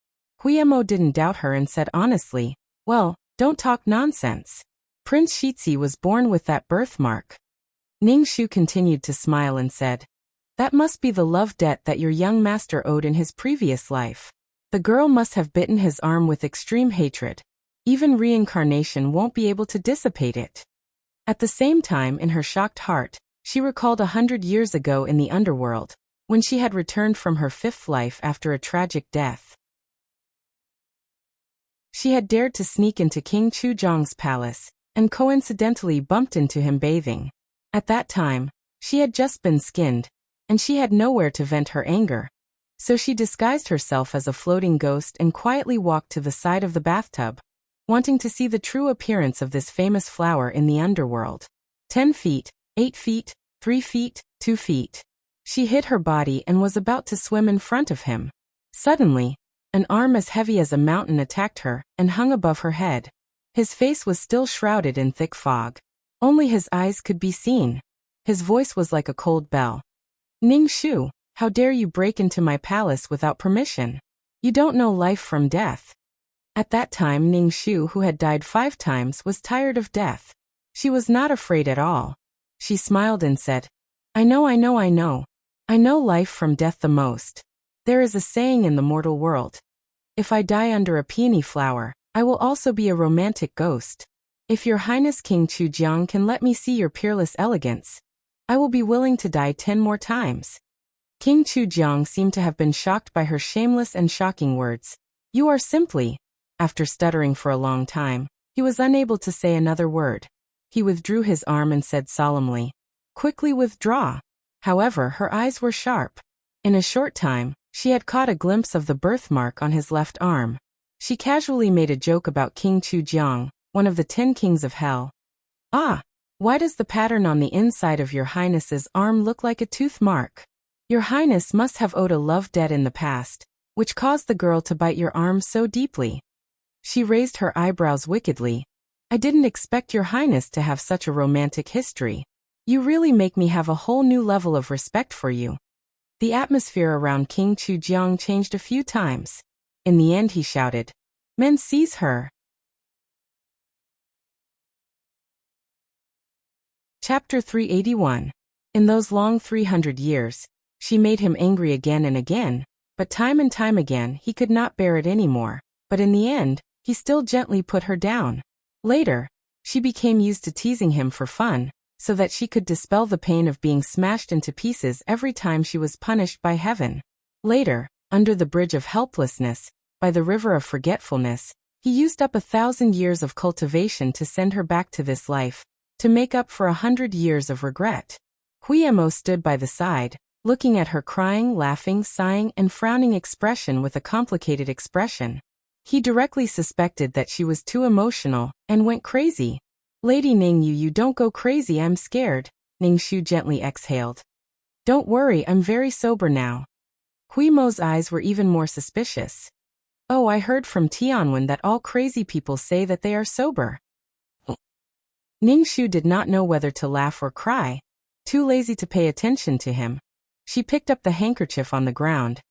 Huiyemo didn't doubt her and said honestly, Well, don't talk nonsense. Prince Shixi was born with that birthmark. Ningxu continued to smile and said, That must be the love debt that your young master owed in his previous life. The girl must have bitten his arm with extreme hatred. Even reincarnation won't be able to dissipate it. At the same time, in her shocked heart, she recalled 100 years ago in the underworld, when she had returned from her 5th life after a tragic death. She had dared to sneak into King Chuzhong's palace, and coincidentally bumped into him bathing. At that time, she had just been skinned, and she had nowhere to vent her anger. So she disguised herself as a floating ghost and quietly walked to the side of the bathtub, wanting to see the true appearance of this famous flower in the underworld. 10 feet, 8 feet, 3 feet, 2 feet. She hid her body and was about to swim in front of him. Suddenly, an arm as heavy as a mountain attacked her and hung above her head. His face was still shrouded in thick fog. Only his eyes could be seen. His voice was like a cold bell. Ning Shu, how dare you break into my palace without permission? You don't know life from death. At that time Ning Shu, who had died 5 times, was tired of death. She was not afraid at all. She smiled and said, I know. I know life from death the most. There is a saying in the mortal world. If I die under a peony flower, I will also be a romantic ghost. If your Highness King Chujiang can let me see your peerless elegance, I will be willing to die 10 more times. King Chujiang seemed to have been shocked by her shameless and shocking words. You are simply. After stuttering for a long time, he was unable to say another word. He withdrew his arm and said solemnly, Quickly withdraw. However, her eyes were sharp. In a short time, she had caught a glimpse of the birthmark on his left arm. She casually made a joke about King Chujiang, one of the 10 kings of hell. Ah, why does the pattern on the inside of your Highness's arm look like a tooth mark? Your Highness must have owed a love debt in the past, which caused the girl to bite your arm so deeply. She raised her eyebrows wickedly. I didn't expect your Highness to have such a romantic history. You really make me have a whole new level of respect for you. The atmosphere around King Chujiang changed a few times. In the end he shouted, Men, seize her. Chapter 381. In those long 300 years, she made him angry again and again, but time and time again he could not bear it anymore. But in the end, he still gently put her down. Later, she became used to teasing him for fun, so that she could dispel the pain of being smashed into pieces every time she was punished by heaven. Later, under the bridge of helplessness, by the river of forgetfulness, he used up 1,000 years of cultivation to send her back to this life, to make up for 100 years of regret. Guillermo stood by the side, looking at her crying, laughing, sighing, and frowning expression with a complicated expression. He directly suspected that she was too emotional, and went crazy. Lady Ning Yu, you don't go crazy, I'm scared, Ning Shu gently exhaled. Don't worry, I'm very sober now. Guillermo's eyes were even more suspicious. Oh, I heard from Tianwen that all crazy people say that they are sober. Ning Shu did not know whether to laugh or cry, too lazy to pay attention to him. She picked up the handkerchief on the ground,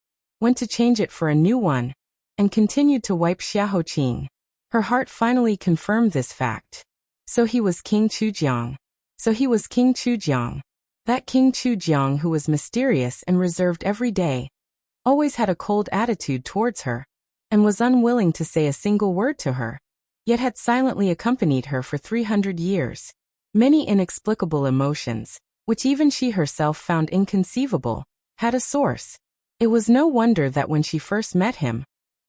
went to change it for a new one, and continued to wipe Xiaoqing. Her heart finally confirmed this fact. So he was King Chujiang. That King Chujiang who was mysterious and reserved every day, always had a cold attitude towards her, and was unwilling to say a single word to her, yet had silently accompanied her for 300 years. Many inexplicable emotions, which even she herself found inconceivable, had a source. It was no wonder that when she first met him,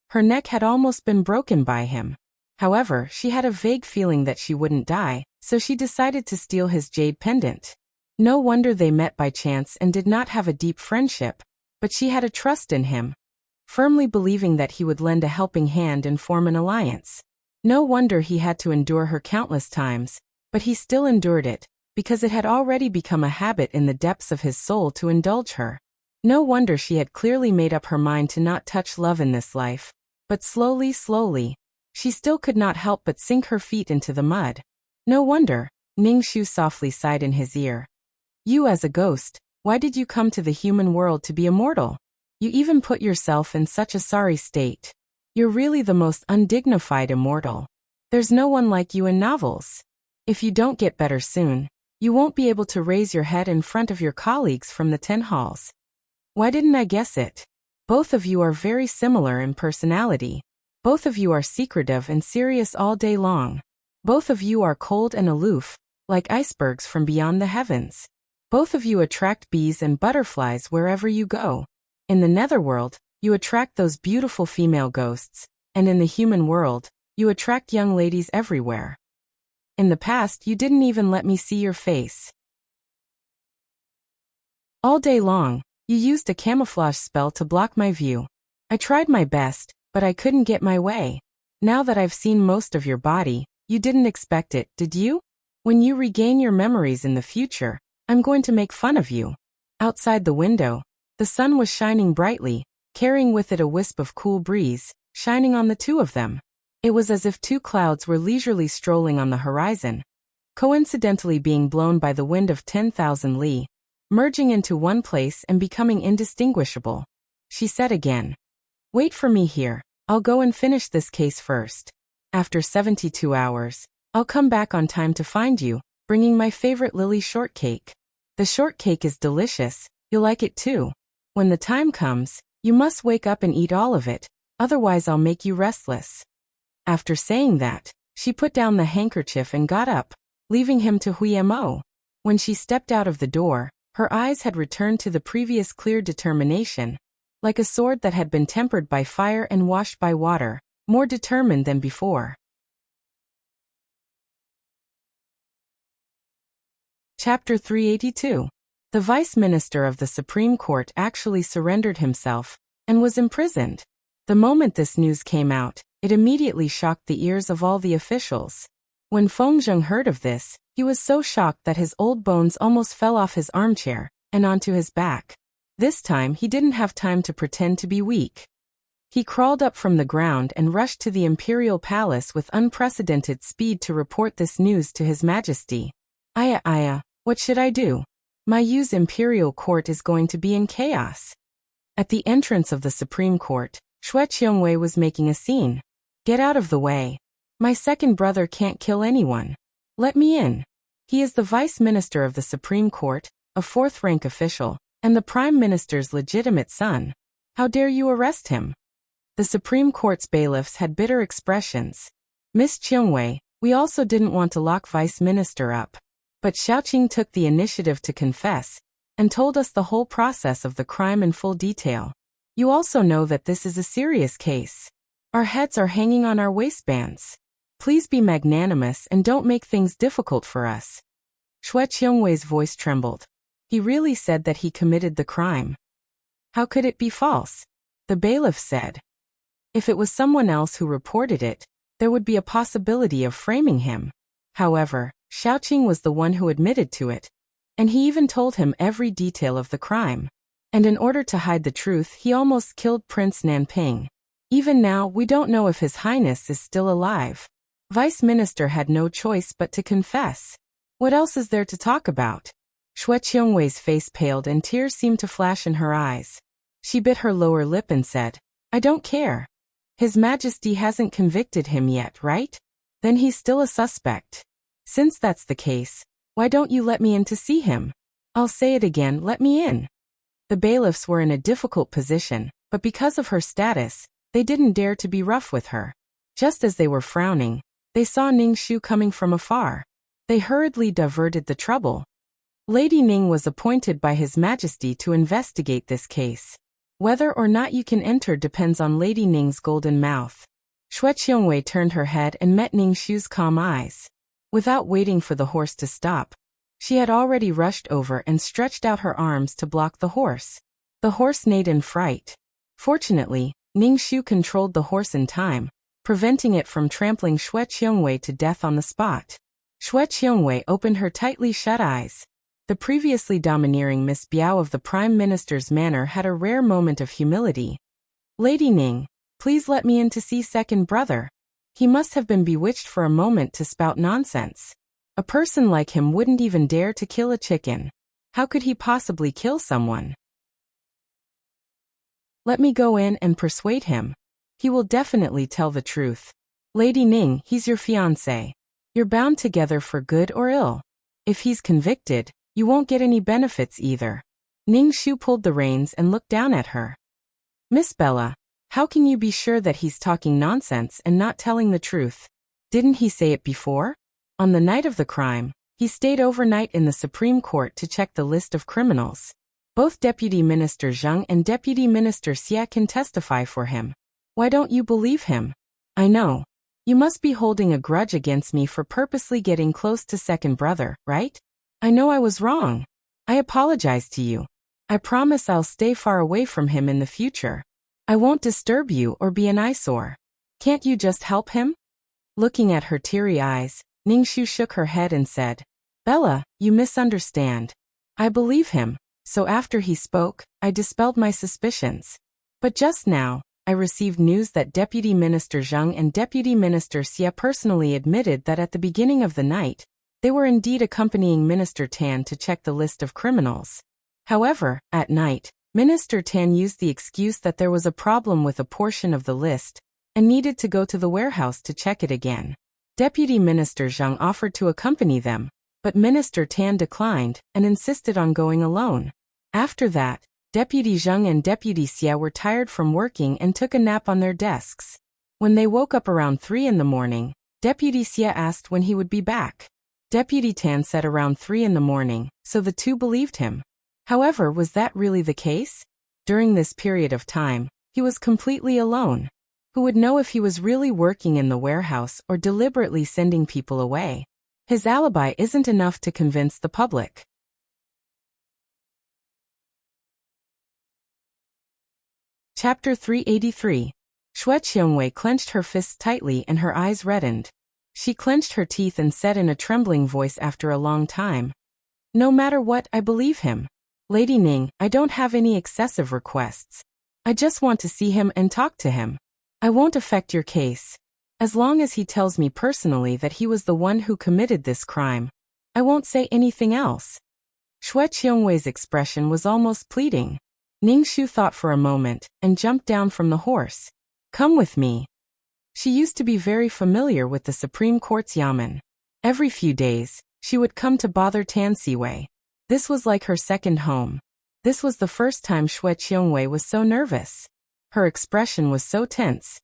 her neck had almost been broken by him. However, she had a vague feeling that she wouldn't die, so she decided to steal his jade pendant. No wonder they met by chance and did not have a deep friendship, but she had a trust in him, firmly believing that he would lend a helping hand and form an alliance. No wonder he had to endure her countless times, but he still endured it, because it had already become a habit in the depths of his soul to indulge her. No wonder she had clearly made up her mind to not touch love in this life. But slowly, she still could not help but sink her feet into the mud. No wonder, Ning Shu softly sighed in his ear. You as a ghost, why did you come to the human world to be immortal? You even put yourself in such a sorry state. You're really the most undignified immortal. There's no one like you in novels. If you don't get better soon, you won't be able to raise your head in front of your colleagues from the 10 halls. Why didn't I guess it? Both of you are very similar in personality. Both of you are secretive and serious all day long. Both of you are cold and aloof, like icebergs from beyond the heavens. Both of you attract bees and butterflies wherever you go. In the netherworld, you attract those beautiful female ghosts, and in the human world, you attract young ladies everywhere. In the past, you didn't even let me see your face. All day long, You used a camouflage spell to block my view. I tried my best, but I couldn't get my way. Now that I've seen most of your body, you didn't expect it, did you? When you regain your memories in the future, I'm going to make fun of you. Outside the window, the sun was shining brightly, carrying with it a wisp of cool breeze, shining on the two of them. It was as if two clouds were leisurely strolling on the horizon, coincidentally being blown by the wind of 10,000 li, merging into one place and becoming indistinguishable. She said again, "Wait for me here, I'll go and finish this case first. After 72 hours, I'll come back on time to find you, bringing my favorite lily shortcake. The shortcake is delicious, you'll like it too. When the time comes, you must wake up and eat all of it, otherwise I'll make you restless." After saying that, she put down the handkerchief and got up, leaving him to Huimo. When she stepped out of the door, her eyes had returned to the previous clear determination, like a sword that had been tempered by fire and washed by water, more determined than before. Chapter 382. The Vice Minister of the Supreme Court actually surrendered himself, and was imprisoned. The moment this news came out, it immediately shocked the ears of all the officials. When Feng Zheng heard of this, he was so shocked that his old bones almost fell off his armchair, and onto his back. This time he didn't have time to pretend to be weak. He crawled up from the ground and rushed to the imperial palace with unprecedented speed to report this news to His Majesty. Aya, what should I do? My Yu's imperial court is going to be in chaos." At the entrance of the Supreme Court, Xue Qiongwei was making a scene. "Get out of the way. My second brother can't kill anyone. Let me in. He is the Vice Minister of the Supreme Court, a fourth-rank official, and the Prime Minister's legitimate son. How dare you arrest him?" The Supreme Court's bailiffs had bitter expressions. "Miss Qiongwei, we also didn't want to lock Vice Minister up. But Xiaoqing took the initiative to confess, and told us the whole process of the crime in full detail. You also know that this is a serious case. Our heads are hanging on our waistbands. Please be magnanimous and don't make things difficult for us." Xue Qiongwei's voice trembled. He really said that he committed the crime. How could it be false? The bailiff said. If it was someone else who reported it, there would be a possibility of framing him. However, Xiaoqing was the one who admitted to it, and he even told him every detail of the crime. And in order to hide the truth, he almost killed Prince Nanping. Even now, we don't know if His Highness is still alive. Vice Minister had no choice but to confess. What else is there to talk about? Xue Qiongwei's face paled and tears seemed to flash in her eyes. She bit her lower lip and said, "I don't care. His Majesty hasn't convicted him yet, right? Then he's still a suspect. Since that's the case, why don't you let me in to see him? I'll say it again, let me in." The bailiffs were in a difficult position, but because of her status, they didn't dare to be rough with her. Just as they were frowning, they saw Ning Shu coming from afar. They hurriedly diverted the trouble. Lady Ning was appointed by His Majesty to investigate this case. Whether or not you can enter depends on Lady Ning's golden mouth. Xue Qiongwei turned her head and met Ning Shu's calm eyes. Without waiting for the horse to stop, she had already rushed over and stretched out her arms to block the horse. The horse neighed in fright. Fortunately, Ning Shu controlled the horse in time, preventing it from trampling Xue Qiongwei to death on the spot. Xue Qiongwei opened her tightly shut eyes. The previously domineering Miss Biao of the Prime Minister's manor had a rare moment of humility. "Lady Ning, please let me in to see second brother. He must have been bewitched for a moment to spout nonsense. A person like him wouldn't even dare to kill a chicken. How could he possibly kill someone? Let me go in and persuade him. He will definitely tell the truth. Lady Ning, he's your fiancé. You're bound together for good or ill. If he's convicted, you won't get any benefits either." Ning Shu pulled the reins and looked down at her. "Miss Bella, how can you be sure that he's talking nonsense and not telling the truth? Didn't he say it before? On the night of the crime, he stayed overnight in the Supreme Court to check the list of criminals. Both Deputy Minister Zhang and Deputy Minister Xie can testify for him. Why don't you believe him? I know. You must be holding a grudge against me for purposely getting close to second brother, right? I know I was wrong. I apologize to you. I promise I'll stay far away from him in the future. I won't disturb you or be an eyesore. Can't you just help him? Looking at her teary eyes, Ningxu shook her head and said, Bella, you misunderstand. I believe him, so after he spoke, I dispelled my suspicions. But just now, I received news that Deputy Minister Zheng and Deputy Minister Xie personally admitted that at the beginning of the night, they were indeed accompanying Minister Tan to check the list of criminals. However, at night, Minister Tan used the excuse that there was a problem with a portion of the list and needed to go to the warehouse to check it again. Deputy Minister Zheng offered to accompany them, but Minister Tan declined and insisted on going alone. After that, Deputy Zheng and Deputy Xie were tired from working and took a nap on their desks. When they woke up around 3 in the morning, Deputy Xie asked when he would be back. Deputy Tan said around 3 in the morning, so the two believed him. However, was that really the case? During this period of time, he was completely alone. Who would know if he was really working in the warehouse or deliberately sending people away? His alibi isn't enough to convince the public. Chapter 383. Xue Qiongwei clenched her fists tightly and her eyes reddened. She clenched her teeth and said in a trembling voice after a long time, No matter what, I believe him. Lady Ning, I don't have any excessive requests. I just want to see him and talk to him. I won't affect your case. As long as he tells me personally that he was the one who committed this crime, I won't say anything else. Xue Qiongwei's expression was almost pleading. Ningxu thought for a moment and jumped down from the horse. Come with me. She used to be very familiar with the Supreme Court's yamen. Every few days, she would come to bother Tan Siwei. This was like her second home. This was the first time Xue Qiongwei was so nervous. Her expression was so tense,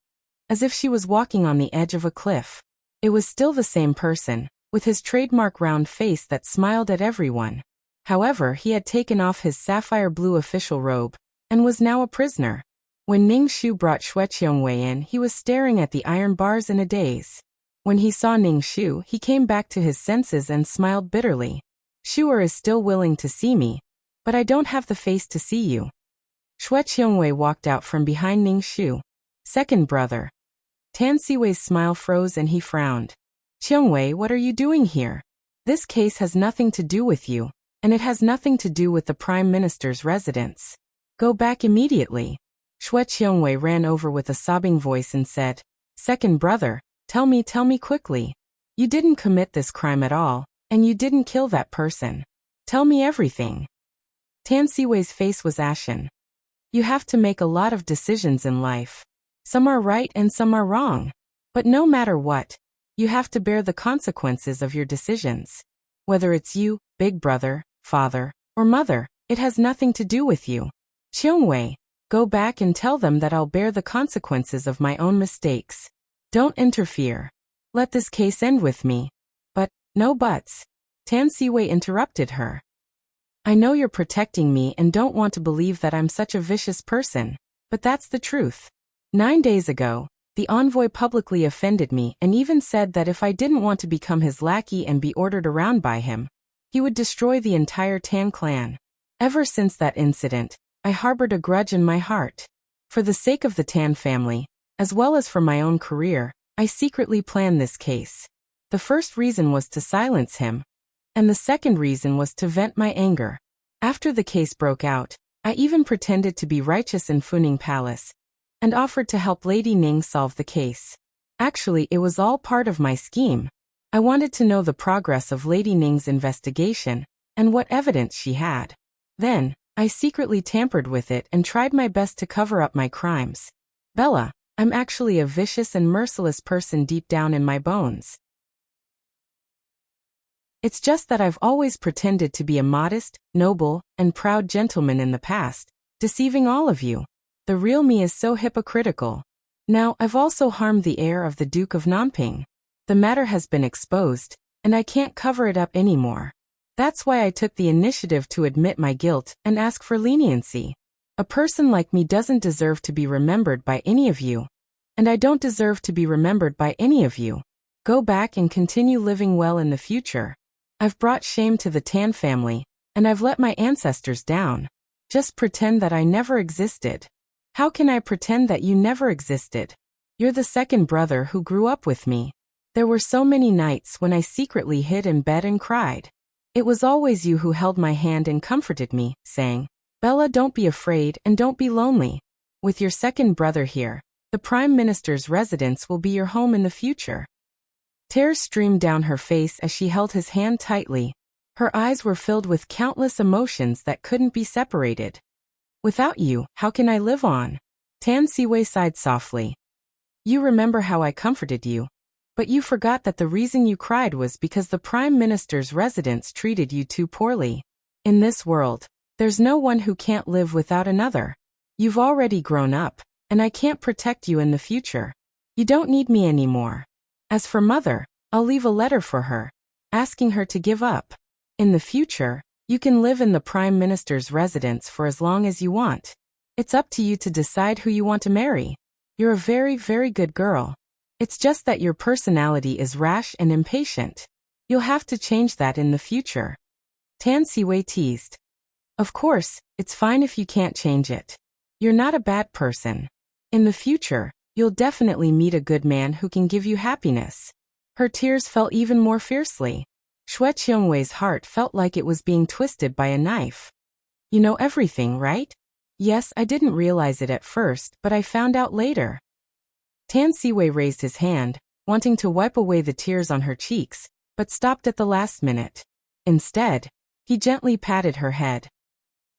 as if she was walking on the edge of a cliff. It was still the same person, with his trademark round face that smiled at everyone. However, he had taken off his sapphire blue official robe, and was now a prisoner. When Ningxu brought Xue Qiongwei in, he was staring at the iron bars in a daze. When he saw Ningxu, he came back to his senses and smiled bitterly. Shuer is still willing to see me, but I don't have the face to see you. Xue Qiongwei walked out from behind Ningxu. Second brother. Tan Siwei's smile froze and he frowned. Qiongwei, what are you doing here? This case has nothing to do with you, and it has nothing to do with the Prime Minister's residence. Go back immediately. Xue Qiongwei ran over with a sobbing voice and said, Second brother, tell me quickly. You didn't commit this crime at all, and you didn't kill that person. Tell me everything. Tan Siwei's face was ashen. You have to make a lot of decisions in life. Some are right and some are wrong. But no matter what, you have to bear the consequences of your decisions. Whether it's you, big brother, father, or mother, it has nothing to do with you. Qiongwei, go back and tell them that I'll bear the consequences of my own mistakes. Don't interfere. Let this case end with me. But, no buts. Tan Siwei interrupted her. I know you're protecting me and don't want to believe that I'm such a vicious person, but that's the truth. 9 days ago, the envoy publicly offended me and even said that if I didn't want to become his lackey and be ordered around by him, he would destroy the entire Tan clan. Ever since that incident, I harbored a grudge in my heart. For the sake of the Tan family, as well as for my own career, I secretly planned this case. The first reason was to silence him, and the second reason was to vent my anger. After the case broke out, I even pretended to be righteous in Funing Palace, and offered to help Lady Ning solve the case. Actually, it was all part of my scheme. I wanted to know the progress of Lady Ning's investigation, and what evidence she had. Then, I secretly tampered with it and tried my best to cover up my crimes. Bella, I'm actually a vicious and merciless person deep down in my bones. It's just that I've always pretended to be a modest, noble, and proud gentleman in the past, deceiving all of you. The real me is so hypocritical. Now, I've also harmed the heir of the Duke of Nanping. The matter has been exposed, and I can't cover it up anymore. That's why I took the initiative to admit my guilt and ask for leniency. A person like me doesn't deserve to be remembered by any of you. And I don't deserve to be remembered by any of you. Go back and continue living well in the future. I've brought shame to the Tan family, and I've let my ancestors down. Just pretend that I never existed. How can I pretend that you never existed? You're the second brother who grew up with me. There were so many nights when I secretly hid in bed and cried. It was always you who held my hand and comforted me, saying, Bella, don't be afraid and don't be lonely. With your second brother here, the Prime Minister's residence will be your home in the future. Tears streamed down her face as she held his hand tightly. Her eyes were filled with countless emotions that couldn't be separated. Without you, how can I live on? Tan Siwei sighed softly. You remember how I comforted you. But you forgot that the reason you cried was because the Prime Minister's residence treated you too poorly. In this world, there's no one who can't live without another. You've already grown up, and I can't protect you in the future. You don't need me anymore. As for Mother, I'll leave a letter for her, asking her to give up. In the future, you can live in the Prime Minister's residence for as long as you want. It's up to you to decide who you want to marry. You're a very, very good girl. It's just that your personality is rash and impatient. You'll have to change that in the future. Tan Siwei teased. Of course, it's fine if you can't change it. You're not a bad person. In the future, you'll definitely meet a good man who can give you happiness. Her tears fell even more fiercely. Xue Qiongwei's heart felt like it was being twisted by a knife. You know everything, right? Yes, I didn't realize it at first, but I found out later. Tan Siwei raised his hand, wanting to wipe away the tears on her cheeks, but stopped at the last minute. Instead, he gently patted her head.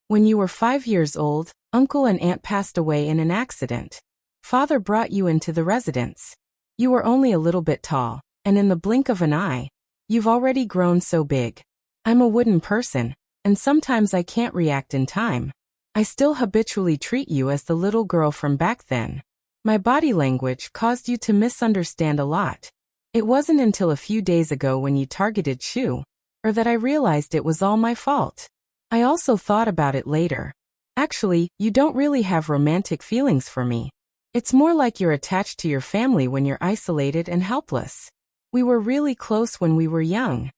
When you were 5 years old, Uncle and Aunt passed away in an accident. Father brought you into the residence. You were only a little bit tall, and in the blink of an eye, you've already grown so big. I'm a wooden person, and sometimes I can't react in time. I still habitually treat you as the little girl from back then. My body language caused you to misunderstand a lot. It wasn't until a few days ago when you targeted Shu, or that I realized it was all my fault. I also thought about it later. Actually, you don't really have romantic feelings for me. It's more like you're attached to your family when you're isolated and helpless. We were really close when we were young.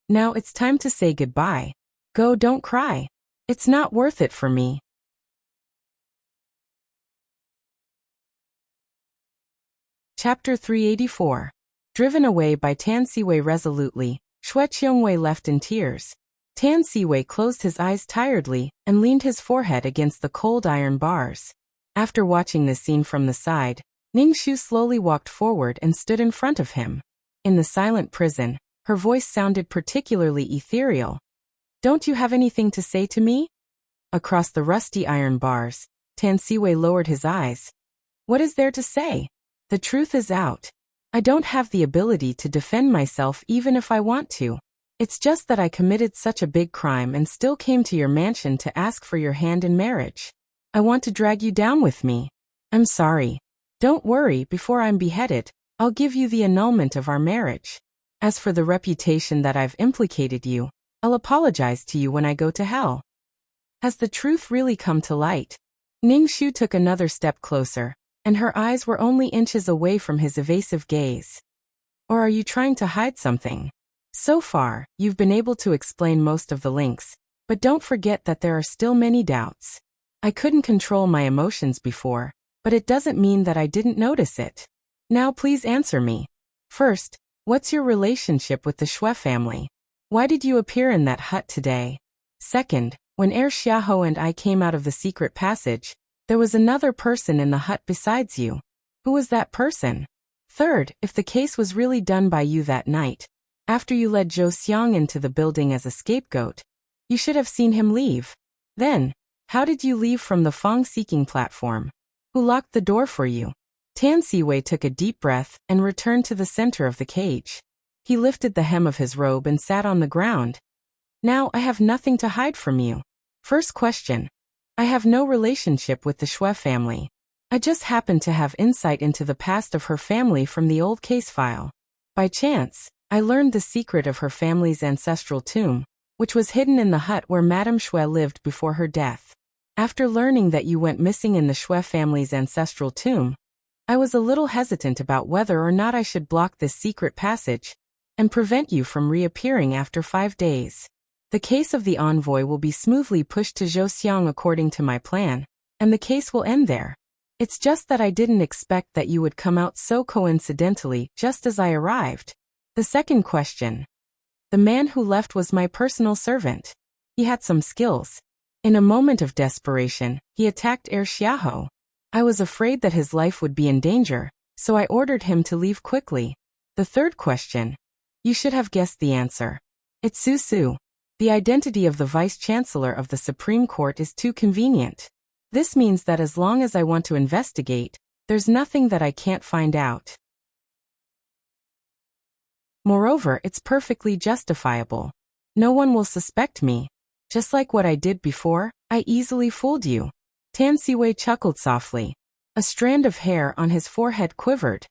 Now it's time to say goodbye. Go, don't cry. It's not worth it for me. Chapter 384. Driven away by Tan Siwei resolutely, Xue Qiongwei left in tears. Tan Siwei closed his eyes tiredly and leaned his forehead against the cold iron bars. After watching this scene from the side, Ning Shu slowly walked forward and stood in front of him. In the silent prison, her voice sounded particularly ethereal. Don't you have anything to say to me? Across the rusty iron bars, Tan Siwei lowered his eyes. What is there to say? The truth is out. I don't have the ability to defend myself even if I want to. It's just that I committed such a big crime and still came to your mansion to ask for your hand in marriage. I want to drag you down with me. I'm sorry. Don't worry, before I'm beheaded, I'll give you the annulment of our marriage. As for the reputation that I've implicated you, I'll apologize to you when I go to hell. Has the truth really come to light? Ning Shu took another step closer, and her eyes were only inches away from his evasive gaze. Or are you trying to hide something? So far, you've been able to explain most of the links, but don't forget that there are still many doubts. I couldn't control my emotions before, but it doesn't mean that I didn't notice it. Now please answer me. First, what's your relationship with the Xue family? Why did you appear in that hut today? Second, when Xiaohou and I came out of the secret passage, there was another person in the hut besides you. Who was that person? Third, if the case was really done by you that night, after you led Zhou Xiang into the building as a scapegoat, you should have seen him leave. Then, how did you leave from the Fong-seeking platform? Who locked the door for you? Tan Siwei took a deep breath and returned to the center of the cage. He lifted the hem of his robe and sat on the ground. Now I have nothing to hide from you. First question. I have no relationship with the Xue family. I just happen to have insight into the past of her family from the old case file. By chance, I learned the secret of her family's ancestral tomb, which was hidden in the hut where Madame Xue lived before her death. After learning that you went missing in the Xue family's ancestral tomb, I was a little hesitant about whether or not I should block this secret passage and prevent you from reappearing after 5 days. The case of the envoy will be smoothly pushed to Zhou according to my plan, and the case will end there. It's just that I didn't expect that you would come out so coincidentally just as I arrived. The second question. The man who left was my personal servant. He had some skills. In a moment of desperation, he attacked Xiaho. I was afraid that his life would be in danger, so I ordered him to leave quickly. The third question. You should have guessed the answer. It's Su. The identity of the Vice-Chancellor of the Supreme Court is too convenient. This means that as long as I want to investigate, there's nothing that I can't find out. Moreover, it's perfectly justifiable. No one will suspect me. Just like what I did before, I easily fooled you. Tan Siwei chuckled softly. A strand of hair on his forehead quivered.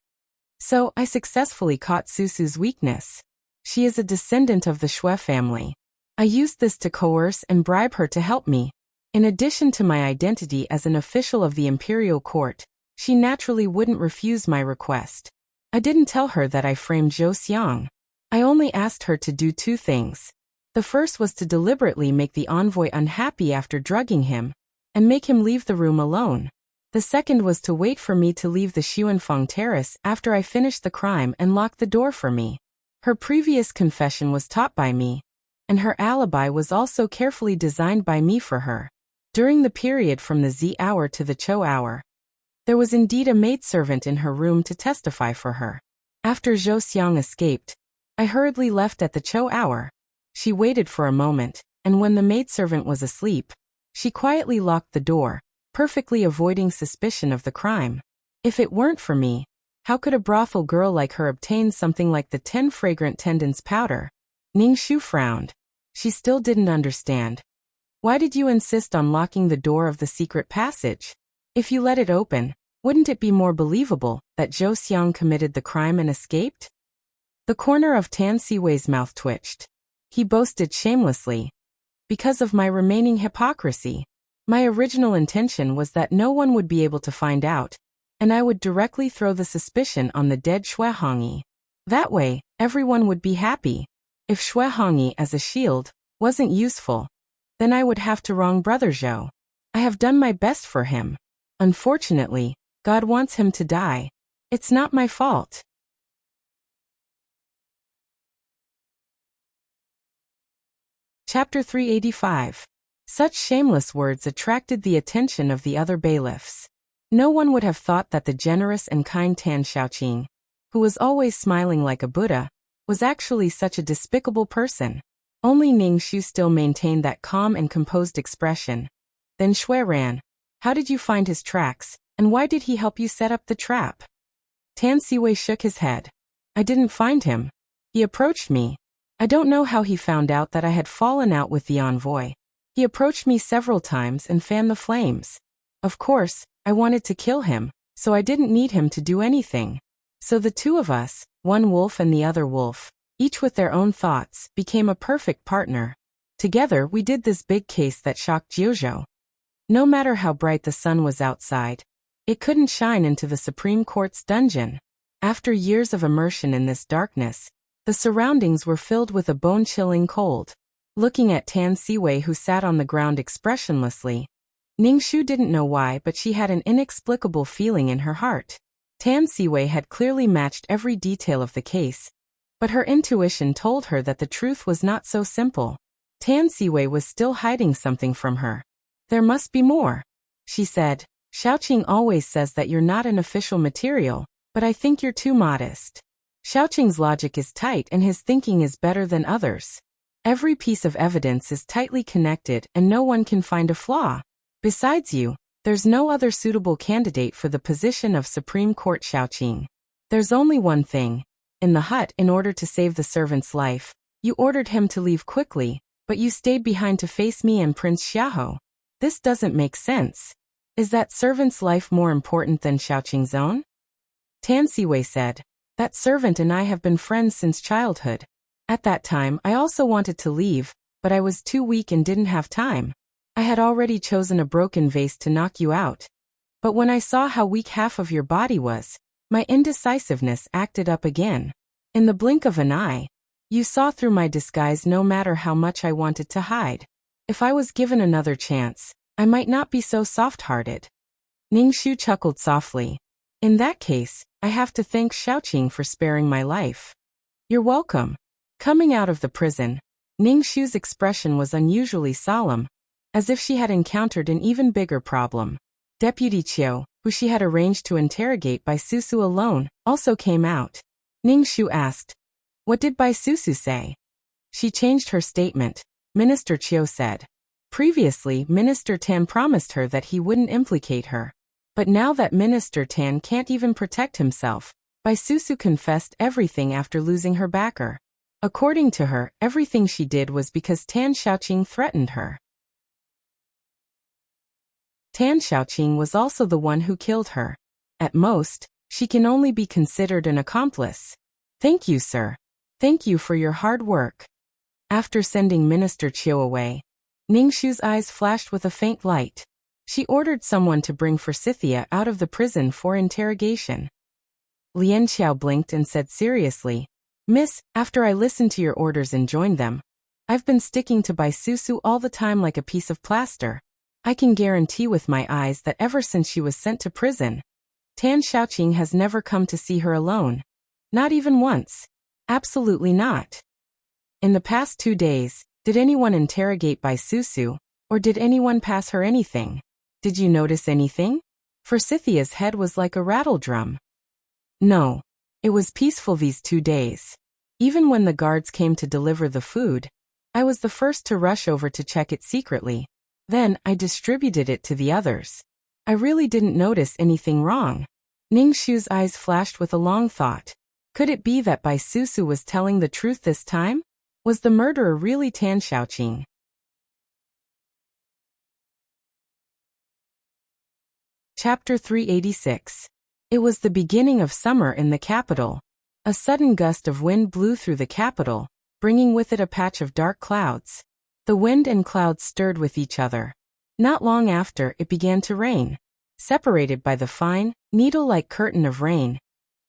So, I successfully caught Susu's weakness. She is a descendant of the Shui family. I used this to coerce and bribe her to help me. In addition to my identity as an official of the imperial court, she naturally wouldn't refuse my request. I didn't tell her that I framed Zhou Xiang. I only asked her to do two things. The first was to deliberately make the envoy unhappy after drugging him, and make him leave the room alone. The second was to wait for me to leave the Xuanfeng terrace after I finished the crime and lock the door for me. Her previous confession was taught by me, and her alibi was also carefully designed by me for her. During the period from the Z hour to the Chou hour, there was indeed a maidservant in her room to testify for her. After Zhou Xiang escaped, I hurriedly left at the Chou hour. She waited for a moment, and when the maidservant was asleep, she quietly locked the door, perfectly avoiding suspicion of the crime. If it weren't for me, how could a brothel girl like her obtain something like the 10 fragrant tendons powder? Ning Shu frowned. She still didn't understand. Why did you insist on locking the door of the secret passage? If you let it open, wouldn't it be more believable that Zhou Xiang committed the crime and escaped? The corner of Tan Siwei's mouth twitched. He boasted shamelessly. Because of my remaining hypocrisy. My original intention was that no one would be able to find out, and I would directly throw the suspicion on the dead Shui Hongyi. That way, everyone would be happy. If Shui Hongyi as a shield wasn't useful, then I would have to wrong Brother Zhou. I have done my best for him. Unfortunately, God wants him to die. It's not my fault. Chapter 385. Such shameless words attracted the attention of the other bailiffs. No one would have thought that the generous and kind Tan Xiaoqing, who was always smiling like a Buddha, was actually such a despicable person. Only Ning Shu still maintained that calm and composed expression. Then Shui ran. How did you find his tracks, and why did he help you set up the trap? Tan Siwei shook his head. I didn't find him. He approached me. I don't know how he found out that I had fallen out with the envoy. He approached me several times and fanned the flames. Of course, I wanted to kill him, so I didn't need him to do anything. So the two of us, one wolf and the other wolf, each with their own thoughts, became a perfect partner. Together we did this big case that shocked Jiuzhou. No matter how bright the sun was outside, it couldn't shine into the Supreme Court's dungeon. After years of immersion in this darkness, the surroundings were filled with a bone-chilling cold. Looking at Tan Siwei who sat on the ground expressionlessly, Ning Shu didn't know why but she had an inexplicable feeling in her heart. Tan Siwei had clearly matched every detail of the case, but her intuition told her that the truth was not so simple. Tan Siwei was still hiding something from her. There must be more, she said. Xiaoqing always says that you're not an official material, but I think you're too modest. Xiaoqing's logic is tight and his thinking is better than others. Every piece of evidence is tightly connected and no one can find a flaw. Besides you, there's no other suitable candidate for the position of Supreme Court Xiaoqing. There's only one thing. In the hut, in order to save the servant's life, you ordered him to leave quickly, but you stayed behind to face me and Prince Xiahou. This doesn't make sense. Is that servant's life more important than Xiaoqing's own? Tan Siwei said. That servant and I have been friends since childhood. At that time, I also wanted to leave, but I was too weak and didn't have time. I had already chosen a broken vase to knock you out. But when I saw how weak half of your body was, my indecisiveness acted up again. In the blink of an eye, You saw through my disguise no matter how much I wanted to hide. If I was given another chance, I might not be so soft-hearted. Ningxu chuckled softly. In that case, I have to thank Xiaoqing for sparing my life. You're welcome. Coming out of the prison, Ningxu's expression was unusually solemn, as if she had encountered an even bigger problem. Deputy Qiu, who she had arranged to interrogate Bai Susu alone, also came out. Ningxu asked, "What did Bai Susu say?" She changed her statement. Minister Qiu said. Previously, Minister Tan promised her that he wouldn't implicate her. But now that Minister Tan can't even protect himself, Bai Susu confessed everything after losing her backer. According to her, everything she did was because Tan Xiaoqing threatened her. Tan Xiaoqing was also the one who killed her. At most, she can only be considered an accomplice. Thank you, sir. Thank you for your hard work. After sending Minister Qiu away, Ningxu's eyes flashed with a faint light. She ordered someone to bring Forsythia out of the prison for interrogation. Lian Xiao blinked and said seriously, "Miss, after I listened to your orders and joined them, I've been sticking to Bai Susu all the time like a piece of plaster. I can guarantee with my eyes that ever since she was sent to prison, Tan Xiaoqing has never come to see her alone. Not even once. Absolutely not. In the past 2 days, did anyone interrogate Bai Susu, or did anyone pass her anything? Did you notice anything?" Forsythia's head was like a rattle drum. No. It was peaceful these 2 days. Even when the guards came to deliver the food, I was the first to rush over to check it secretly. Then, I distributed it to the others. I really didn't notice anything wrong. Ningxu's eyes flashed with a long thought. Could it be that Bai Susu was telling the truth this time? Was the murderer really Tan Xiaoqing? Chapter 386. It was the beginning of summer in the capital. A sudden gust of wind blew through the capital, bringing with it a patch of dark clouds. The wind and clouds stirred with each other. Not long after, it began to rain. Separated by the fine, needle-like curtain of rain,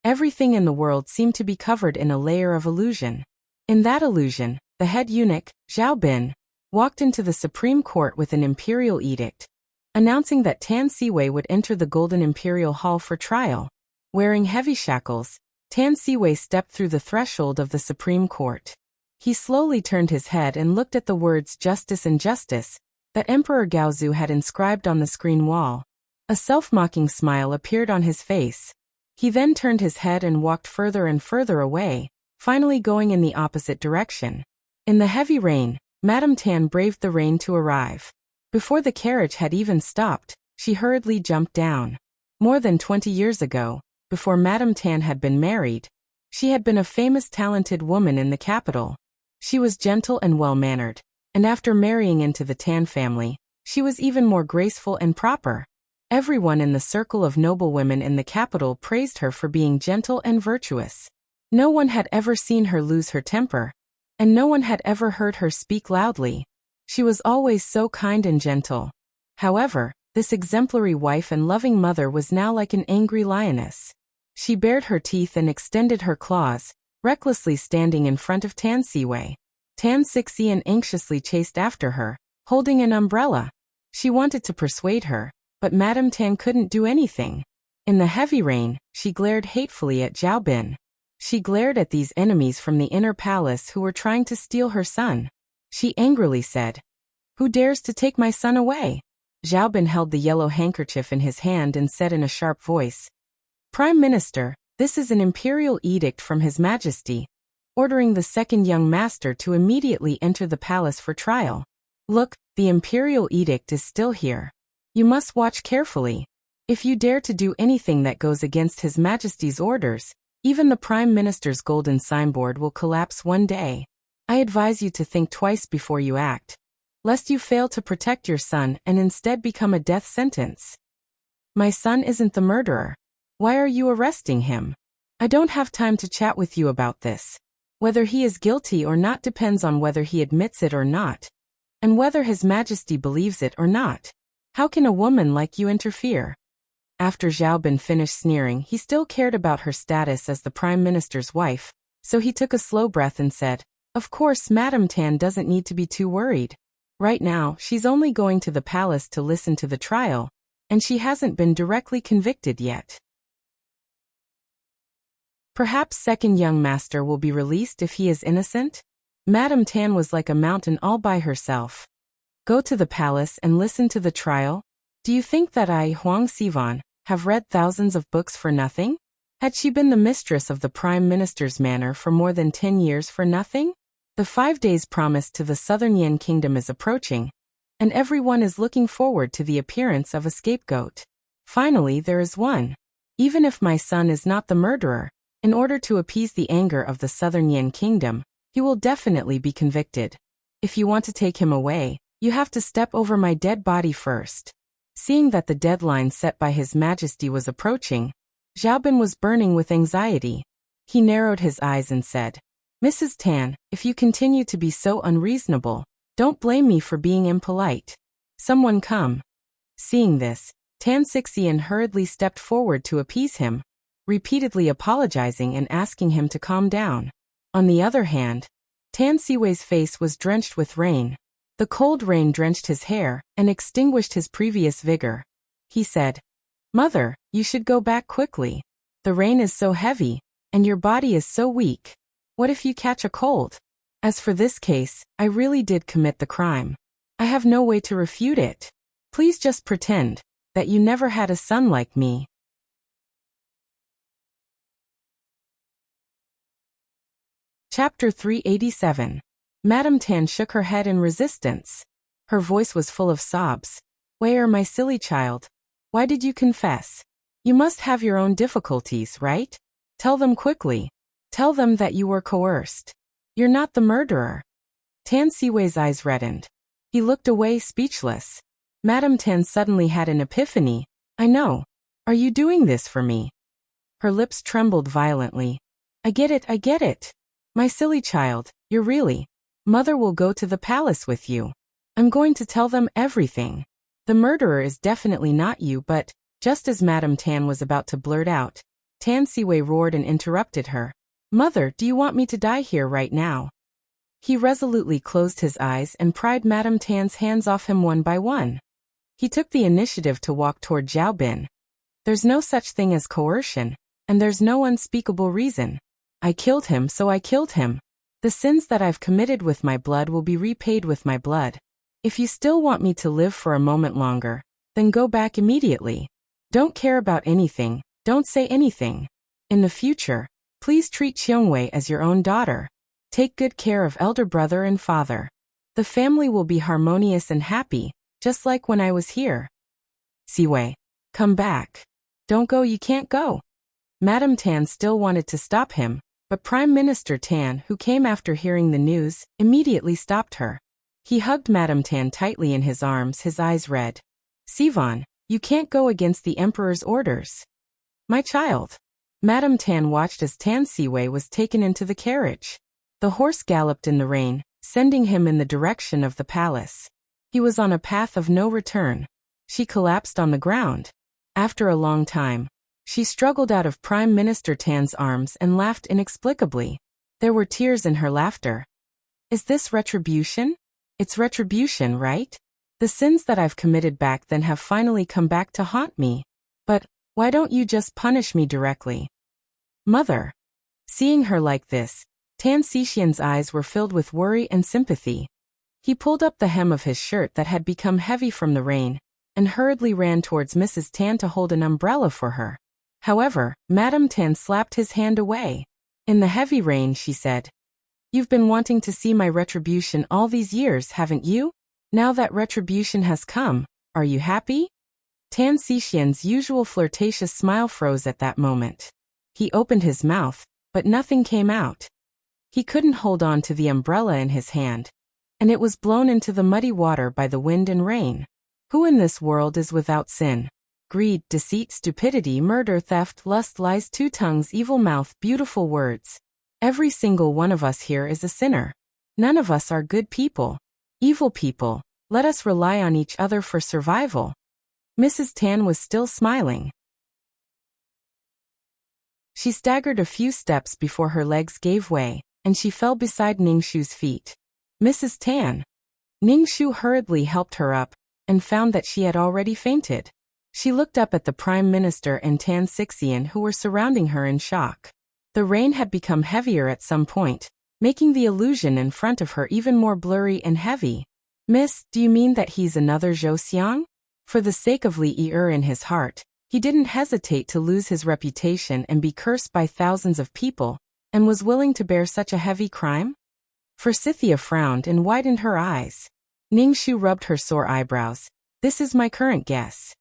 everything in the world seemed to be covered in a layer of illusion. In that illusion, the head eunuch, Zhao Bin, walked into the Supreme Court with an imperial edict, announcing that Tan Siwei would enter the Golden Imperial Hall for trial. Wearing heavy shackles, Tan Siwei stepped through the threshold of the Supreme Court. He slowly turned his head and looked at the words "Justice and Justice" that Emperor Gaozu had inscribed on the screen wall. A self-mocking smile appeared on his face. He then turned his head and walked further and further away, finally going in the opposite direction. In the heavy rain, Madame Tan braved the rain to arrive. Before the carriage had even stopped, she hurriedly jumped down. More than 20 years ago, before Madame Tan had been married, she had been a famous talented woman in the capital. She was gentle and well-mannered, and after marrying into the Tan family, she was even more graceful and proper. Everyone in the circle of noble women in the capital praised her for being gentle and virtuous. No one had ever seen her lose her temper, and no one had ever heard her speak loudly. She was always so kind and gentle. However, this exemplary wife and loving mother was now like an angry lioness. She bared her teeth and extended her claws, recklessly standing in front of Tan Siwei. Tan Sixian anxiously chased after her, holding an umbrella. She wanted to persuade her, but Madame Tan couldn't do anything. In the heavy rain, she glared hatefully at Zhao Bin. She glared at these enemies from the inner palace who were trying to steal her son. She angrily said, "Who dares to take my son away?" Zhao Bin held the yellow handkerchief in his hand and said in a sharp voice, "Prime Minister, this is an imperial edict from His Majesty, ordering the second young master to immediately enter the palace for trial. Look, the imperial edict is still here. You must watch carefully. If you dare to do anything that goes against His Majesty's orders, even the Prime Minister's golden signboard will collapse one day. I advise you to think twice before you act, lest you fail to protect your son and instead become a death sentence." "My son isn't the murderer. Why are you arresting him? I don't have time to chat with you about this. Whether he is guilty or not depends on whether he admits it or not, and whether His Majesty believes it or not. How can a woman like you interfere?" After Zhao Bin finished sneering, he still cared about her status as the Prime Minister's wife, so he took a slow breath and said, Of course, Madame Tan doesn't need to be too worried. Right now, she's only going to the palace to listen to the trial, and she hasn't been directly convicted yet. Perhaps second young master will be released if he is innocent? Madame Tan was like a mountain all by herself. Go to the palace and listen to the trial? Do you think that I, Huang Sivan, have read thousands of books for nothing? Had she been the mistress of the Prime Minister's manor for more than 10 years for nothing? The 5 days promised to the Southern Yan Kingdom is approaching, and everyone is looking forward to the appearance of a scapegoat. Finally, there is one. Even if my son is not the murderer, in order to appease the anger of the Southern Yan Kingdom, he will definitely be convicted. If you want to take him away, you have to step over my dead body first. Seeing that the deadline set by His Majesty was approaching, Xiaobin was burning with anxiety. He narrowed his eyes and said, Mrs. Tan, if you continue to be so unreasonable, don't blame me for being impolite. Someone come. Seeing this, Tan Xixian hurriedly stepped forward to appease him, repeatedly apologizing and asking him to calm down. On the other hand, Tan Siwei's face was drenched with rain. The cold rain drenched his hair and extinguished his previous vigor. He said, Mother, you should go back quickly. The rain is so heavy, and your body is so weak. What if you catch a cold? As for this case, I really did commit the crime. I have no way to refute it. Please just pretend that you never had a son like me. Chapter 387. Madame Tan shook her head in resistance. Her voice was full of sobs. Where, my silly child? Why did you confess? You must have your own difficulties, right? Tell them quickly. Tell them that you were coerced. You're not the murderer. Tan Siwei's eyes reddened. He looked away speechless. Madame Tan suddenly had an epiphany. I know. Are you doing this for me? Her lips trembled violently. I get it. My silly child, you're really. Mother will go to the palace with you. I'm going to tell them everything. The murderer is definitely not you, but, just as Madame Tan was about to blurt out, Tan Siwei roared and interrupted her. Mother, do you want me to die here right now? He resolutely closed his eyes and pried Madame Tan's hands off him one by one. He took the initiative to walk toward Xiaobin. There's no such thing as coercion, and there's no unspeakable reason. I killed him, so I killed him. The sins that I've committed with my blood will be repaid with my blood. If you still want me to live for a moment longer, then go back immediately. Don't care about anything, don't say anything. In the future, please treat Xiongwei as your own daughter. Take good care of elder brother and father. The family will be harmonious and happy, just like when I was here. Siwei, come back. Don't go, you can't go. Madame Tan still wanted to stop him, but Prime Minister Tan, who came after hearing the news, immediately stopped her. He hugged Madame Tan tightly in his arms, his eyes red. Sivan, you can't go against the Emperor's orders. My child. Madame Tan watched as Tan Siwei was taken into the carriage. The horse galloped in the rain, sending him in the direction of the palace. He was on a path of no return. She collapsed on the ground. After a long time, she struggled out of Prime Minister Tan's arms and laughed inexplicably. There were tears in her laughter. Is this retribution? It's retribution, right? The sins that I've committed back then have finally come back to haunt me. But, why don't you just punish me directly? Mother. Seeing her like this, Tan Xixian's eyes were filled with worry and sympathy. He pulled up the hem of his shirt that had become heavy from the rain, and hurriedly ran towards Mrs. Tan to hold an umbrella for her. However, Madame Tan slapped his hand away. In the heavy rain, she said, You've been wanting to see my retribution all these years, haven't you? Now that retribution has come, are you happy? Tan Xixian's usual flirtatious smile froze at that moment. He opened his mouth, but nothing came out. He couldn't hold on to the umbrella in his hand, and it was blown into the muddy water by the wind and rain. Who in this world is without sin? Greed, deceit, stupidity, murder, theft, lust, lies, two tongues, evil mouth, beautiful words. Every single one of us here is a sinner. None of us are good people. Evil people, let us rely on each other for survival. Mrs. Tan was still smiling. She staggered a few steps before her legs gave way. and she fell beside Ningshu's feet. "Mrs. Tan." Ningshu hurriedly helped her up, and found that she had already fainted. She looked up at the Prime Minister and Tan Xixian who were surrounding her in shock. The rain had become heavier at some point, making the illusion in front of her even more blurry and heavy. "Miss, do you mean that he's another Zhou Xiang?" For the sake of Li Yi in his heart, he didn't hesitate to lose his reputation and be cursed by thousands of people, and was willing to bear such a heavy crime? Forsythia frowned and widened her eyes. Ningshu rubbed her sore eyebrows. "This is my current guess."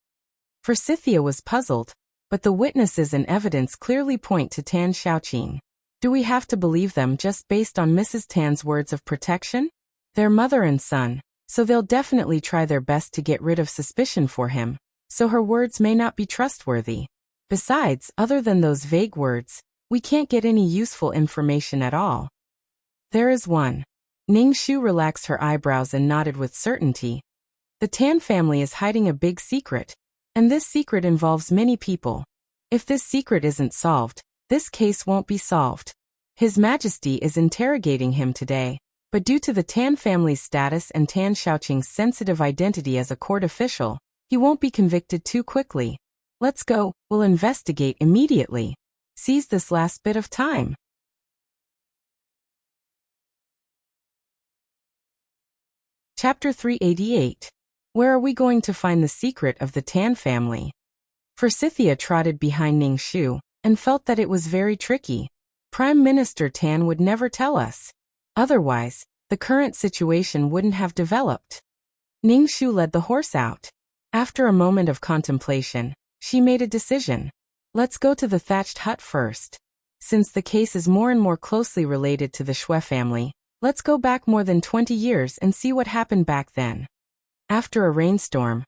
Forsythia was puzzled, but the witnesses and evidence clearly point to Tan Xiaoqing. Do we have to believe them just based on Mrs. Tan's words of protection? They're mother and son, so they'll definitely try their best to get rid of suspicion for him, so her words may not be trustworthy. Besides, other than those vague words, we can't get any useful information at all. There is one. Ningshu relaxed her eyebrows and nodded with certainty. The Tan family is hiding a big secret, and this secret involves many people. If this secret isn't solved, this case won't be solved. His Majesty is interrogating him today, but due to the Tan family's status and Tan Xiaoqing's sensitive identity as a court official, he won't be convicted too quickly. Let's go, we'll investigate immediately. Seize this last bit of time. Chapter 388. Where are we going to find the secret of the Tan family? Forsythia trotted behind Ningshu, and felt that it was very tricky. Prime Minister Tan would never tell us. Otherwise, the current situation wouldn't have developed. Ningshu led the horse out. After a moment of contemplation, she made a decision. Let's go to the thatched hut first. Since the case is more and more closely related to the Xue family, let's go back more than 20 years and see what happened back then. After a rainstorm,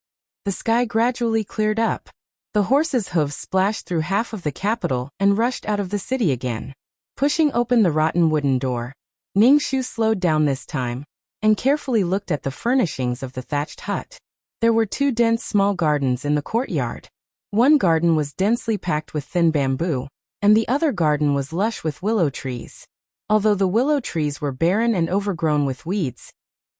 the sky gradually cleared up. The horse's hooves splashed through half of the capital and rushed out of the city again. Pushing open the rotten wooden door, Ningshu slowed down this time, and carefully looked at the furnishings of the thatched hut. There were two dense small gardens in the courtyard. One garden was densely packed with thin bamboo, and the other garden was lush with willow trees. Although the willow trees were barren and overgrown with weeds,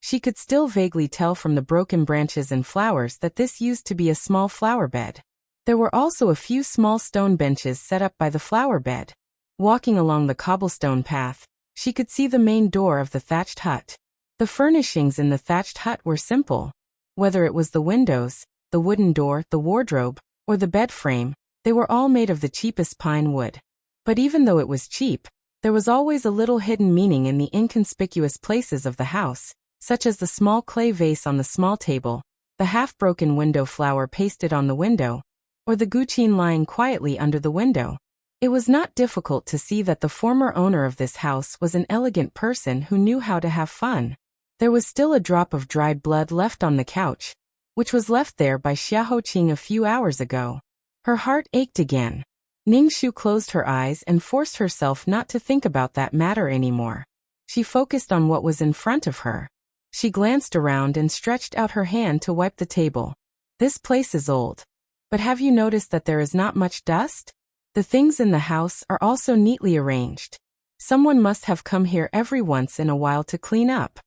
she could still vaguely tell from the broken branches and flowers that this used to be a small flower bed. There were also a few small stone benches set up by the flower bed. Walking along the cobblestone path, she could see the main door of the thatched hut. The furnishings in the thatched hut were simple. Whether it was the windows, the wooden door, the wardrobe, or the bed frame, they were all made of the cheapest pine wood. But even though it was cheap, there was always a little hidden meaning in the inconspicuous places of the house, such as the small clay vase on the small table, the half-broken window flower pasted on the window, or the guqin lying quietly under the window. It was not difficult to see that the former owner of this house was an elegant person who knew how to have fun. There was still a drop of dried blood left on the couch, which was left there by Xiaoqing a few hours ago. Her heart ached again. Ningshu closed her eyes and forced herself not to think about that matter anymore. She focused on what was in front of her. She glanced around and stretched out her hand to wipe the table. This place is old. But have you noticed that there is not much dust? The things in the house are also neatly arranged. Someone must have come here every once in a while to clean up.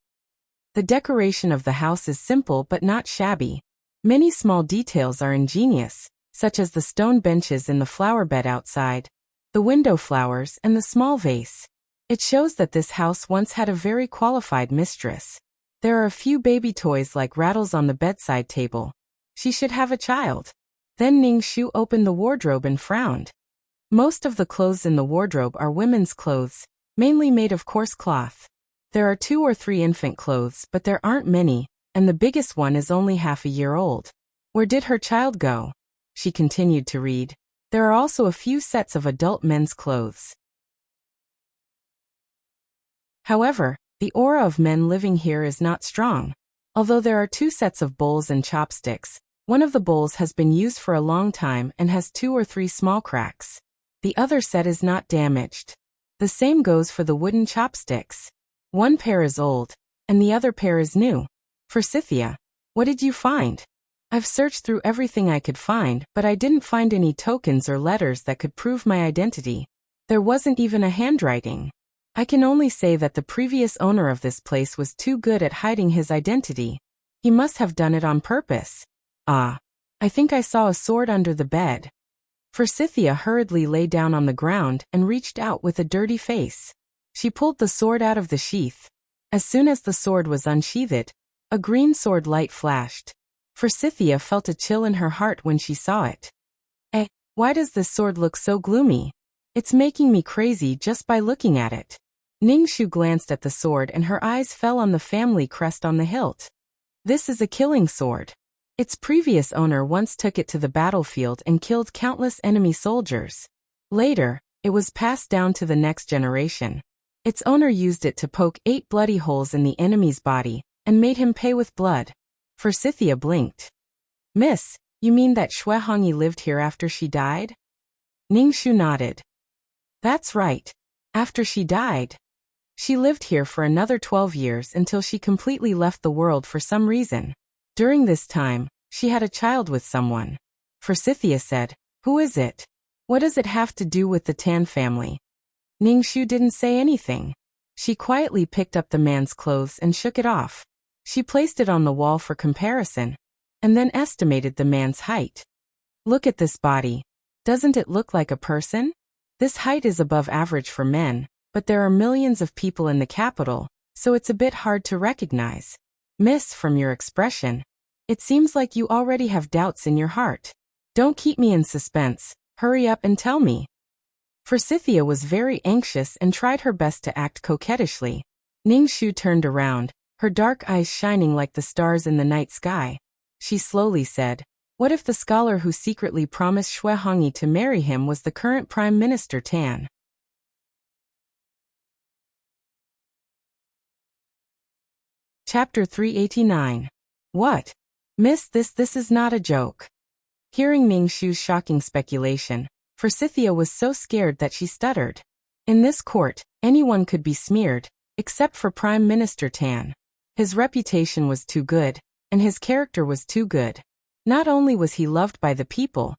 The decoration of the house is simple but not shabby. Many small details are ingenious, such as the stone benches in the flower bed outside, the window flowers, and the small vase. It shows that this house once had a very qualified mistress. There are a few baby toys like rattles on the bedside table. She should have a child. Then Ningshu opened the wardrobe and frowned. Most of the clothes in the wardrobe are women's clothes, mainly made of coarse cloth. There are 2 or 3 infant clothes, but there aren't many, and the biggest one is only half a year old. Where did her child go? She continued to read. There are also a few sets of adult men's clothes. However, the aura of men living here is not strong. Although there are 2 sets of bowls and chopsticks, one of the bowls has been used for a long time and has 2 or 3 small cracks. The other set is not damaged. The same goes for the wooden chopsticks. One pair is old, and the other pair is new. Forsythia, what did you find? I've searched through everything I could find, but I didn't find any tokens or letters that could prove my identity. There wasn't even a handwriting. I can only say that the previous owner of this place was too good at hiding his identity. He must have done it on purpose. Ah. I think I saw a sword under the bed. Forsythia hurriedly lay down on the ground and reached out with a dirty face. She pulled the sword out of the sheath. As soon as the sword was unsheathed, a green sword light flashed. Forsythia felt a chill in her heart when she saw it. Why does this sword look so gloomy? It's making me crazy just by looking at it. Ningshu glanced at the sword and her eyes fell on the family crest on the hilt. This is a killing sword. Its previous owner once took it to the battlefield and killed countless enemy soldiers. Later, it was passed down to the next generation. Its owner used it to poke 8 bloody holes in the enemy's body and made him pay with blood. Forsythia blinked. Miss, you mean that Xue Hongyi lived here after she died? Ningshu nodded. That's right. After she died. She lived here for another 12 years until she completely left the world for some reason. During this time, she had a child with someone. Forsythia said, Who is it? What does it have to do with the Tan family? Ningshu didn't say anything. She quietly picked up the man's clothes and shook it off. She placed it on the wall for comparison, and then estimated the man's height. Look at this body. Doesn't it look like a person? This height is above average for men, but there are millions of people in the capital, so it's a bit hard to recognize. Miss, from your expression, it seems like you already have doubts in your heart. Don't keep me in suspense, hurry up and tell me. Forsythia was very anxious and tried her best to act coquettishly. Ningshu turned around, her dark eyes shining like the stars in the night sky. She slowly said, What if the scholar who secretly promised Xue Hongyi to marry him was the current Prime Minister Tan? Chapter 389. What? Miss, this is not a joke. Hearing Ningshu's shocking speculation, Forsythia was so scared that she stuttered. In this court, anyone could be smeared, except for Prime Minister Tan. His reputation was too good, and his character was too good. Not only was he loved by the people,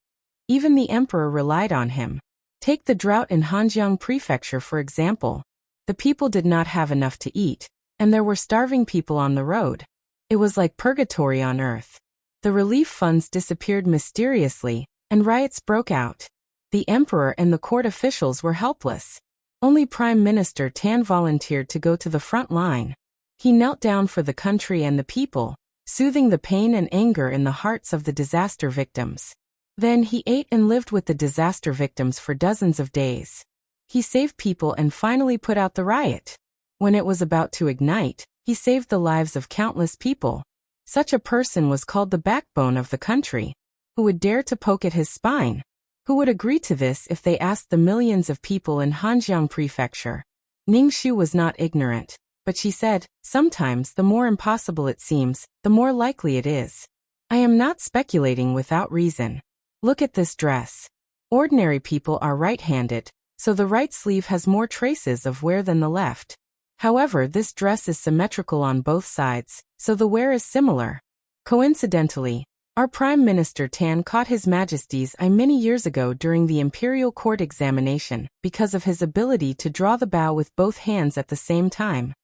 even the emperor relied on him. Take the drought in Hanjiang Prefecture for example. The people did not have enough to eat, and there were starving people on the road. It was like purgatory on earth. The relief funds disappeared mysteriously, and riots broke out. The emperor and the court officials were helpless. Only Prime Minister Tan volunteered to go to the front line. He knelt down for the country and the people, soothing the pain and anger in the hearts of the disaster victims. Then he ate and lived with the disaster victims for dozens of days. He saved people and finally put out the riot. When it was about to ignite, he saved the lives of countless people. Such a person was called the backbone of the country. Who would dare to poke at his spine? Who would agree to this if they asked the millions of people in Hanjiang Prefecture? Ningshu was not ignorant, but she said, Sometimes the more impossible it seems, the more likely it is. I am not speculating without reason. Look at this dress. Ordinary people are right-handed, so the right sleeve has more traces of wear than the left. However, this dress is symmetrical on both sides, so the wear is similar. Coincidentally, our Prime Minister Tan caught His Majesty's eye many years ago during the imperial court examination because of his ability to draw the bow with both hands at the same time.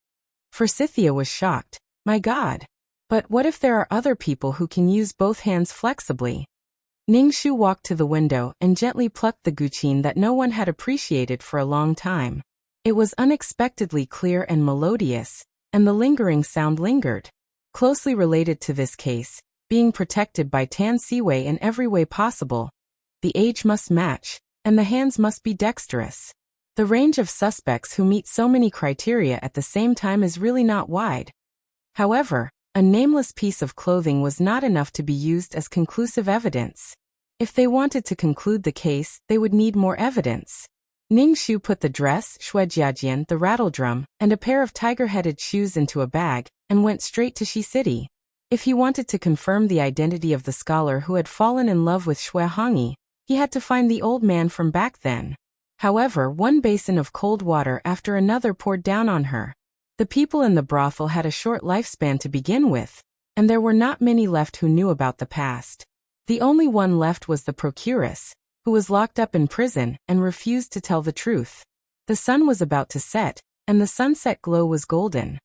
Forsythia was shocked. My God! But what if there are other people who can use both hands flexibly? Ningshu walked to the window and gently plucked the guqin that no one had appreciated for a long time. It was unexpectedly clear and melodious, and the lingering sound lingered. Closely related to this case, being protected by Tan Siwei in every way possible, the age must match, and the hands must be dexterous. The range of suspects who meet so many criteria at the same time is really not wide. However, a nameless piece of clothing was not enough to be used as conclusive evidence. If they wanted to conclude the case, they would need more evidence. Ningshu put the dress, shuejiajian, the rattledrum, and a pair of tiger-headed shoes into a bag, and went straight to Shi City. If he wanted to confirm the identity of the scholar who had fallen in love with Xue Hongyi, he had to find the old man from back then. However, one basin of cold water after another poured down on her. The people in the brothel had a short lifespan to begin with, and there were not many left who knew about the past. The only one left was the procuress, who was locked up in prison and refused to tell the truth. The sun was about to set, and the sunset glow was golden.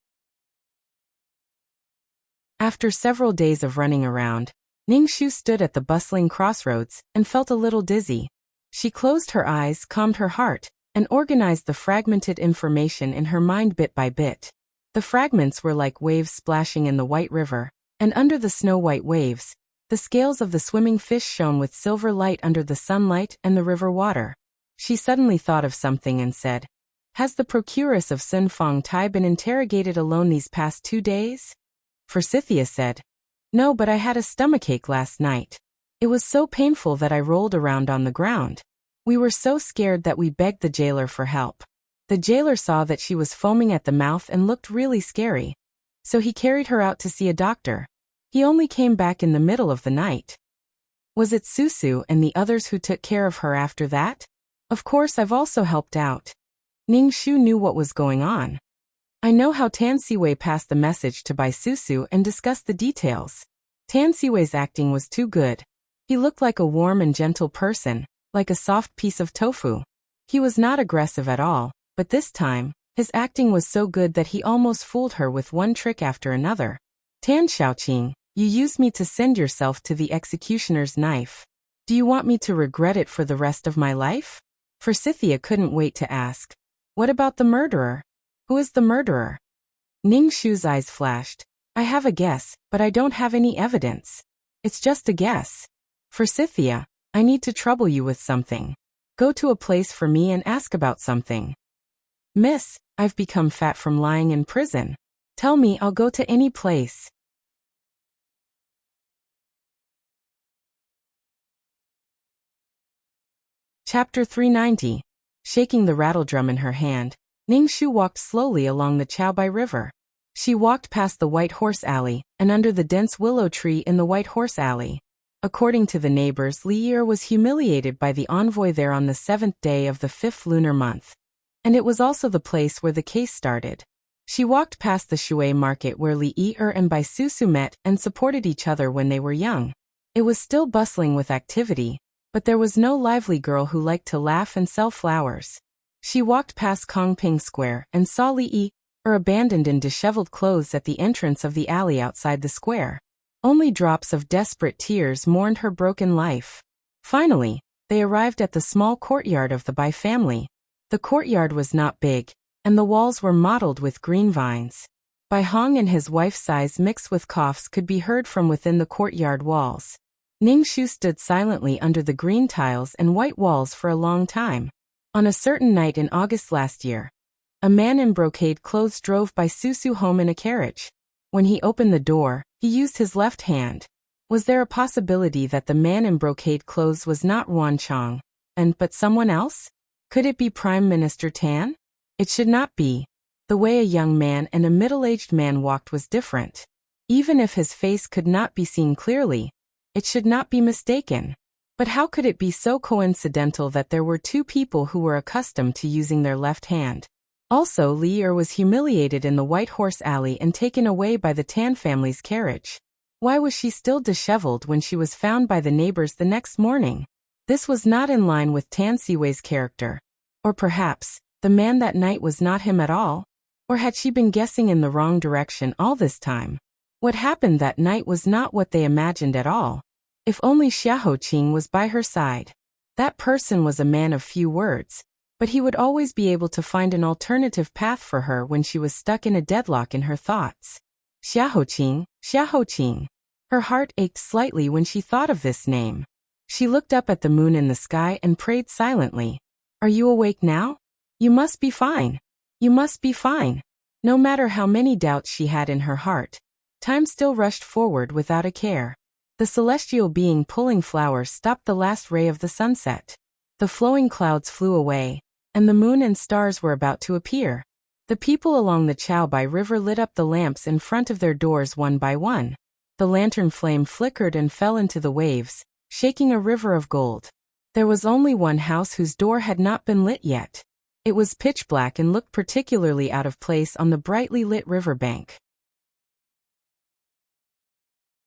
After several days of running around, Ningxu stood at the bustling crossroads and felt a little dizzy. She closed her eyes, calmed her heart, and organized the fragmented information in her mind bit by bit. The fragments were like waves splashing in the white river, and under the snow-white waves, the scales of the swimming fish shone with silver light under the sunlight and the river water. She suddenly thought of something and said, "Has the procuress of Sun Fong Tai been interrogated alone these past 2 days?" Forsythia said, "No, but I had a stomachache last night. It was so painful that I rolled around on the ground. We were so scared that we begged the jailer for help. The jailer saw that she was foaming at the mouth and looked really scary. So he carried her out to see a doctor. He only came back in the middle of the night." "Was it Susu and the others who took care of her after that?" "Of course, I've also helped out." Ningxu knew what was going on. "I know how Tan Siwei passed the message to Bai Susu and discussed the details. Tan Siwei's acting was too good. He looked like a warm and gentle person, like a soft piece of tofu. He was not aggressive at all, but this time, his acting was so good that he almost fooled her with one trick after another. Tan Xiaoqing, you used me to send yourself to the executioner's knife. Do you want me to regret it for the rest of my life?" Forsythia couldn't wait to ask, "What about the murderer? Who is the murderer?" Ningxu's eyes flashed. "I have a guess, but I don't have any evidence. It's just a guess. Forsythia, I need to trouble you with something. Go to a place for me and ask about something." "Miss, I've become fat from lying in prison. Tell me, I'll go to any place." Chapter 390. Shaking the rattledrum in her hand, Ningxu walked slowly along the Chaobai River. She walked past the White Horse Alley and under the dense willow tree in the White Horse Alley. According to the neighbors, Li Yi was humiliated by the envoy there on the 7th day of the 5th lunar month. And it was also the place where the case started. She walked past the Shui market where Li Yi and Bai Susu met and supported each other when they were young. It was still bustling with activity, but there was no lively girl who liked to laugh and sell flowers. She walked past Kongping Square and saw Li Yi abandoned in disheveled clothes at the entrance of the alley outside the square. Only drops of desperate tears mourned her broken life. Finally, they arrived at the small courtyard of the Bai family. The courtyard was not big, and the walls were mottled with green vines. Bai Hong and his wife's sighs mixed with coughs could be heard from within the courtyard walls. Ningxu stood silently under the green tiles and white walls for a long time. On a certain night in August last year, a man in brocade clothes drove Bai Susu home in a carriage. When he opened the door, he used his left hand. Was there a possibility that the man in brocade clothes was not Yuan Chang, but someone else? Could it be Prime Minister Tan? It should not be. The way a young man and a middle-aged man walked was different. Even if his face could not be seen clearly, it should not be mistaken. But how could it be so coincidental that there were two people who were accustomed to using their left hand? Also, Li Yi was humiliated in the White Horse Alley and taken away by the Tan family's carriage. Why was she still disheveled when she was found by the neighbors the next morning? This was not in line with Tan Siwei's character. Or perhaps, the man that night was not him at all? Or had she been guessing in the wrong direction all this time? What happened that night was not what they imagined at all. If only Xiaoqing was by her side. That person was a man of few words, but he would always be able to find an alternative path for her when she was stuck in a deadlock in her thoughts. Xiaoqing, Xiaoqing. Her heart ached slightly when she thought of this name. She looked up at the moon in the sky and prayed silently. "Are you awake now? You must be fine. You must be fine." No matter how many doubts she had in her heart, time still rushed forward without a care. The celestial being pulling flowers stopped the last ray of the sunset. The flowing clouds flew away, and the moon and stars were about to appear. The people along the Chaobai River lit up the lamps in front of their doors one by one. The lantern flame flickered and fell into the waves, shaking a river of gold. There was only one house whose door had not been lit yet. It was pitch black and looked particularly out of place on the brightly lit riverbank.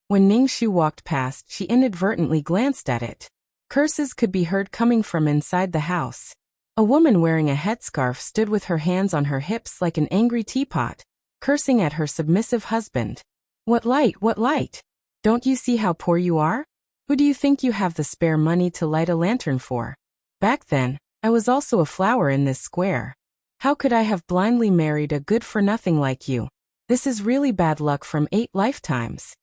When Ningxu walked past, she inadvertently glanced at it. Curses could be heard coming from inside the house. A woman wearing a headscarf stood with her hands on her hips like an angry teapot, cursing at her submissive husband. What light, what light? Don't you see how poor you are? Who do you think you have the spare money to light a lantern for? Back then, I was also a flower in this square. How could I have blindly married a good-for-nothing like you? This is really bad luck from 8 lifetimes.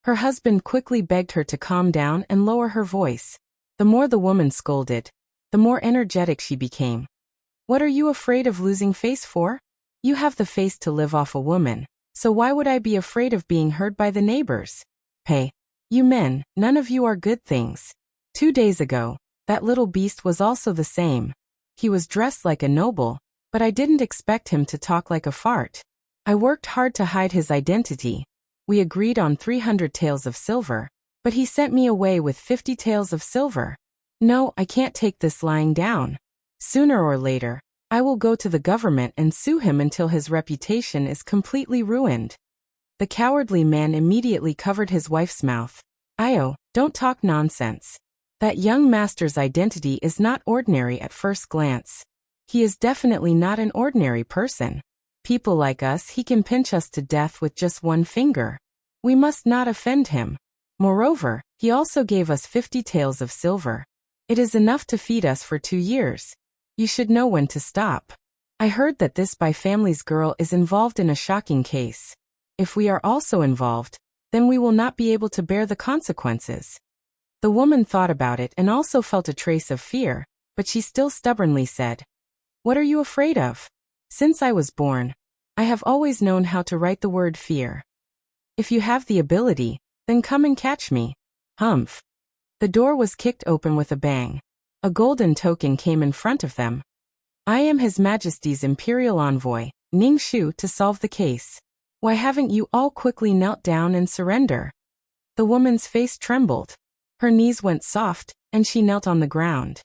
Her husband quickly begged her to calm down and lower her voice. The more the woman scolded, the more energetic she became. What are you afraid of losing face for? You have the face to live off a woman, so why would I be afraid of being heard by the neighbors? Hey, you men, none of you are good things. 2 days ago, that little beast was also the same. He was dressed like a noble, but I didn't expect him to talk like a fart. I worked hard to hide his identity. We agreed on 300 taels of silver, but he sent me away with 50 taels of silver. No, I can't take this lying down. Sooner or later, I will go to the government and sue him until his reputation is completely ruined. The cowardly man immediately covered his wife's mouth. Io, don't talk nonsense. That young master's identity is not ordinary at first glance. He is definitely not an ordinary person. People like us, he can pinch us to death with just one finger. We must not offend him. Moreover, he also gave us 50 taels of silver. It is enough to feed us for 2 years. You should know when to stop. I heard that this by family's girl is involved in a shocking case. If we are also involved, then we will not be able to bear the consequences. The woman thought about it and also felt a trace of fear, but she still stubbornly said, What are you afraid of? Since I was born, I have always known how to write the word fear. If you have the ability, then come and catch me. Humph. The door was kicked open with a bang. A golden token came in front of them. I am His Majesty's Imperial Envoy, Ning Shu, to solve the case. Why haven't you all quickly knelt down and surrender? The woman's face trembled. Her knees went soft, and she knelt on the ground.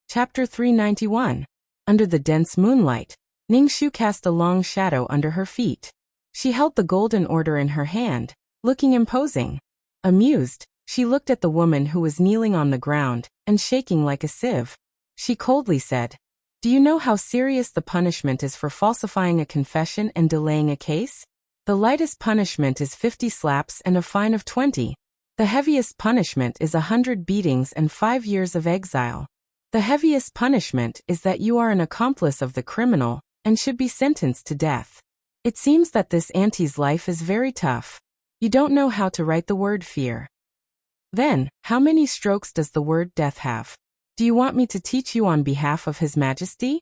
Chapter 391. Under the dense moonlight, Ning Shu cast a long shadow under her feet. She held the golden order in her hand, looking imposing. Amused, she looked at the woman who was kneeling on the ground and shaking like a sieve. She coldly said, Do you know how serious the punishment is for falsifying a confession and delaying a case? The lightest punishment is 50 slaps and a fine of 20. The heaviest punishment is 100 beatings and 5 years of exile. The heaviest punishment is that you are an accomplice of the criminal and should be sentenced to death. It seems that this auntie's life is very tough. You don't know how to write the word fear. Then, how many strokes does the word death have? Do you want me to teach you on behalf of His Majesty?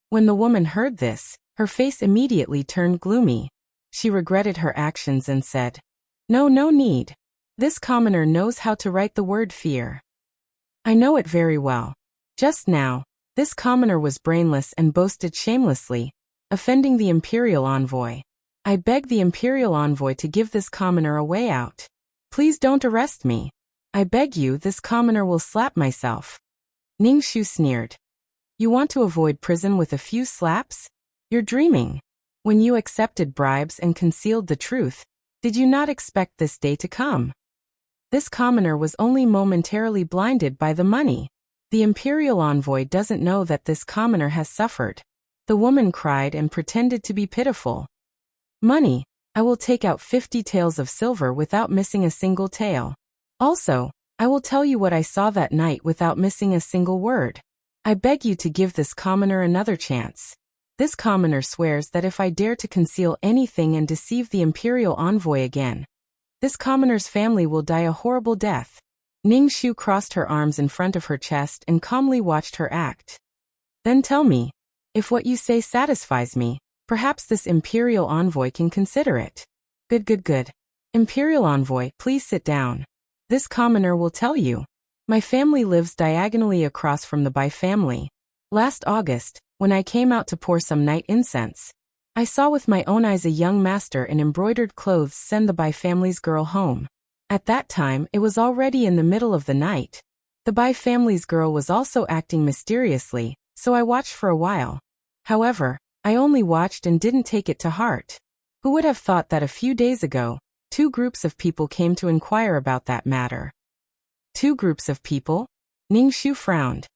When the woman heard this, her face immediately turned gloomy. She regretted her actions and said, No need. This commoner knows how to write the word fear. I know it very well. Just now, this commoner was brainless and boasted shamelessly, offending the Imperial Envoy. I beg the Imperial Envoy to give this commoner a way out. Please don't arrest me. I beg you, this commoner will slap myself. Ning Shu sneered. You want to avoid prison with a few slaps? You're dreaming. When you accepted bribes and concealed the truth, did you not expect this day to come? This commoner was only momentarily blinded by the money. The Imperial Envoy doesn't know that this commoner has suffered. The woman cried and pretended to be pitiful. Money, I will take out 50 taels of silver without missing a single tael. Also, I will tell you what I saw that night without missing a single word. I beg you to give this commoner another chance. This commoner swears that if I dare to conceal anything and deceive the Imperial Envoy again, this commoner's family will die a horrible death. Ning Shu crossed her arms in front of her chest and calmly watched her act. Then tell me, if what you say satisfies me, perhaps this Imperial Envoy can consider it. Good. Imperial Envoy, please sit down. This commoner will tell you. My family lives diagonally across from the Bai family. Last August, when I came out to pour some night incense, I saw with my own eyes a young master in embroidered clothes send the Bai family's girl home. At that time, it was already in the middle of the night. The Bai family's girl was also acting mysteriously, so I watched for a while. However, I only watched and didn't take it to heart. Who would have thought that a few days ago, Two groups of people came to inquire about that matter. Two groups of people? Ningshu frowned.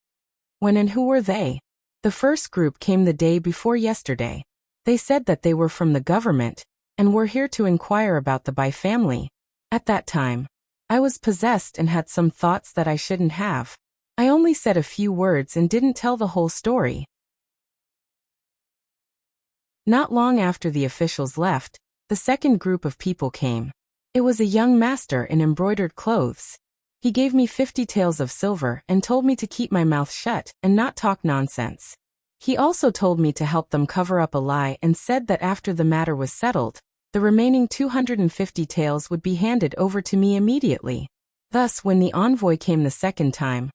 When and who were they? The first group came the day before yesterday. They said that they were from the government, and were here to inquire about the Bai family. At that time, I was possessed and had some thoughts that I shouldn't have. I only said a few words and didn't tell the whole story. Not long after the officials left, the second group of people came. It was a young master in embroidered clothes. He gave me 50 taels of silver and told me to keep my mouth shut and not talk nonsense. He also told me to help them cover up a lie and said that after the matter was settled, the remaining 250 taels would be handed over to me immediately. Thus, when the envoy came the second time,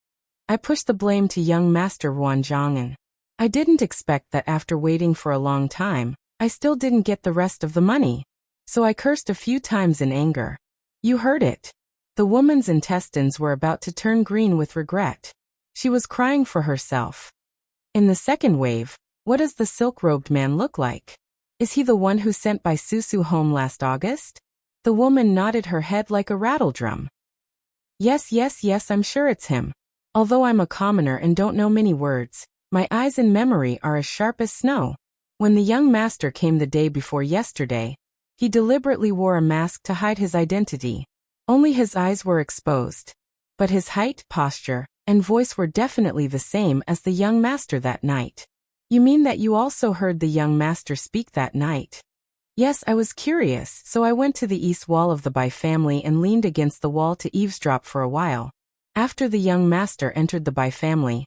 I pushed the blame to young Master Wanzhong'an. I didn't expect that after waiting for a long time, I still didn't get the rest of the money. So I cursed a few times in anger. You heard it. The woman's intestines were about to turn green with regret. She was crying for herself. In the second wave, what does the silk-robed man look like? Is he the one who sent by Susu home last August? The woman nodded her head like a rattledrum. Yes, I'm sure it's him. Although I'm a commoner and don't know many words, my eyes and memory are as sharp as snow. When the young master came the day before yesterday, he deliberately wore a mask to hide his identity. Only his eyes were exposed. But his height, posture, and voice were definitely the same as the young master that night. You mean that you also heard the young master speak that night? Yes, I was curious, so I went to the east wall of the Bai family and leaned against the wall to eavesdrop for a while. After the young master entered the Bai family,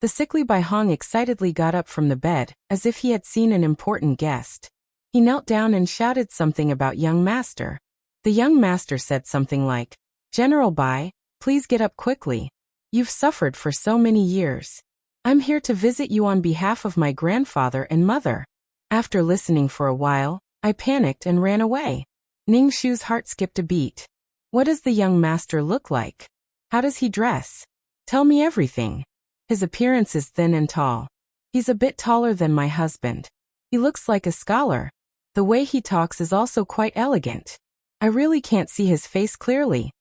the sickly Bai Hong excitedly got up from the bed, as if he had seen an important guest. He knelt down and shouted something about young master. The young master said something like, General Bai, please get up quickly. You've suffered for so many years. I'm here to visit you on behalf of my grandfather and mother. After listening for a while, I panicked and ran away. Ningshu's heart skipped a beat. What does the young master look like? How does he dress? Tell me everything. His appearance is thin and tall. He's a bit taller than my husband. He looks like a scholar. The way he talks is also quite elegant. I really can't see his face clearly.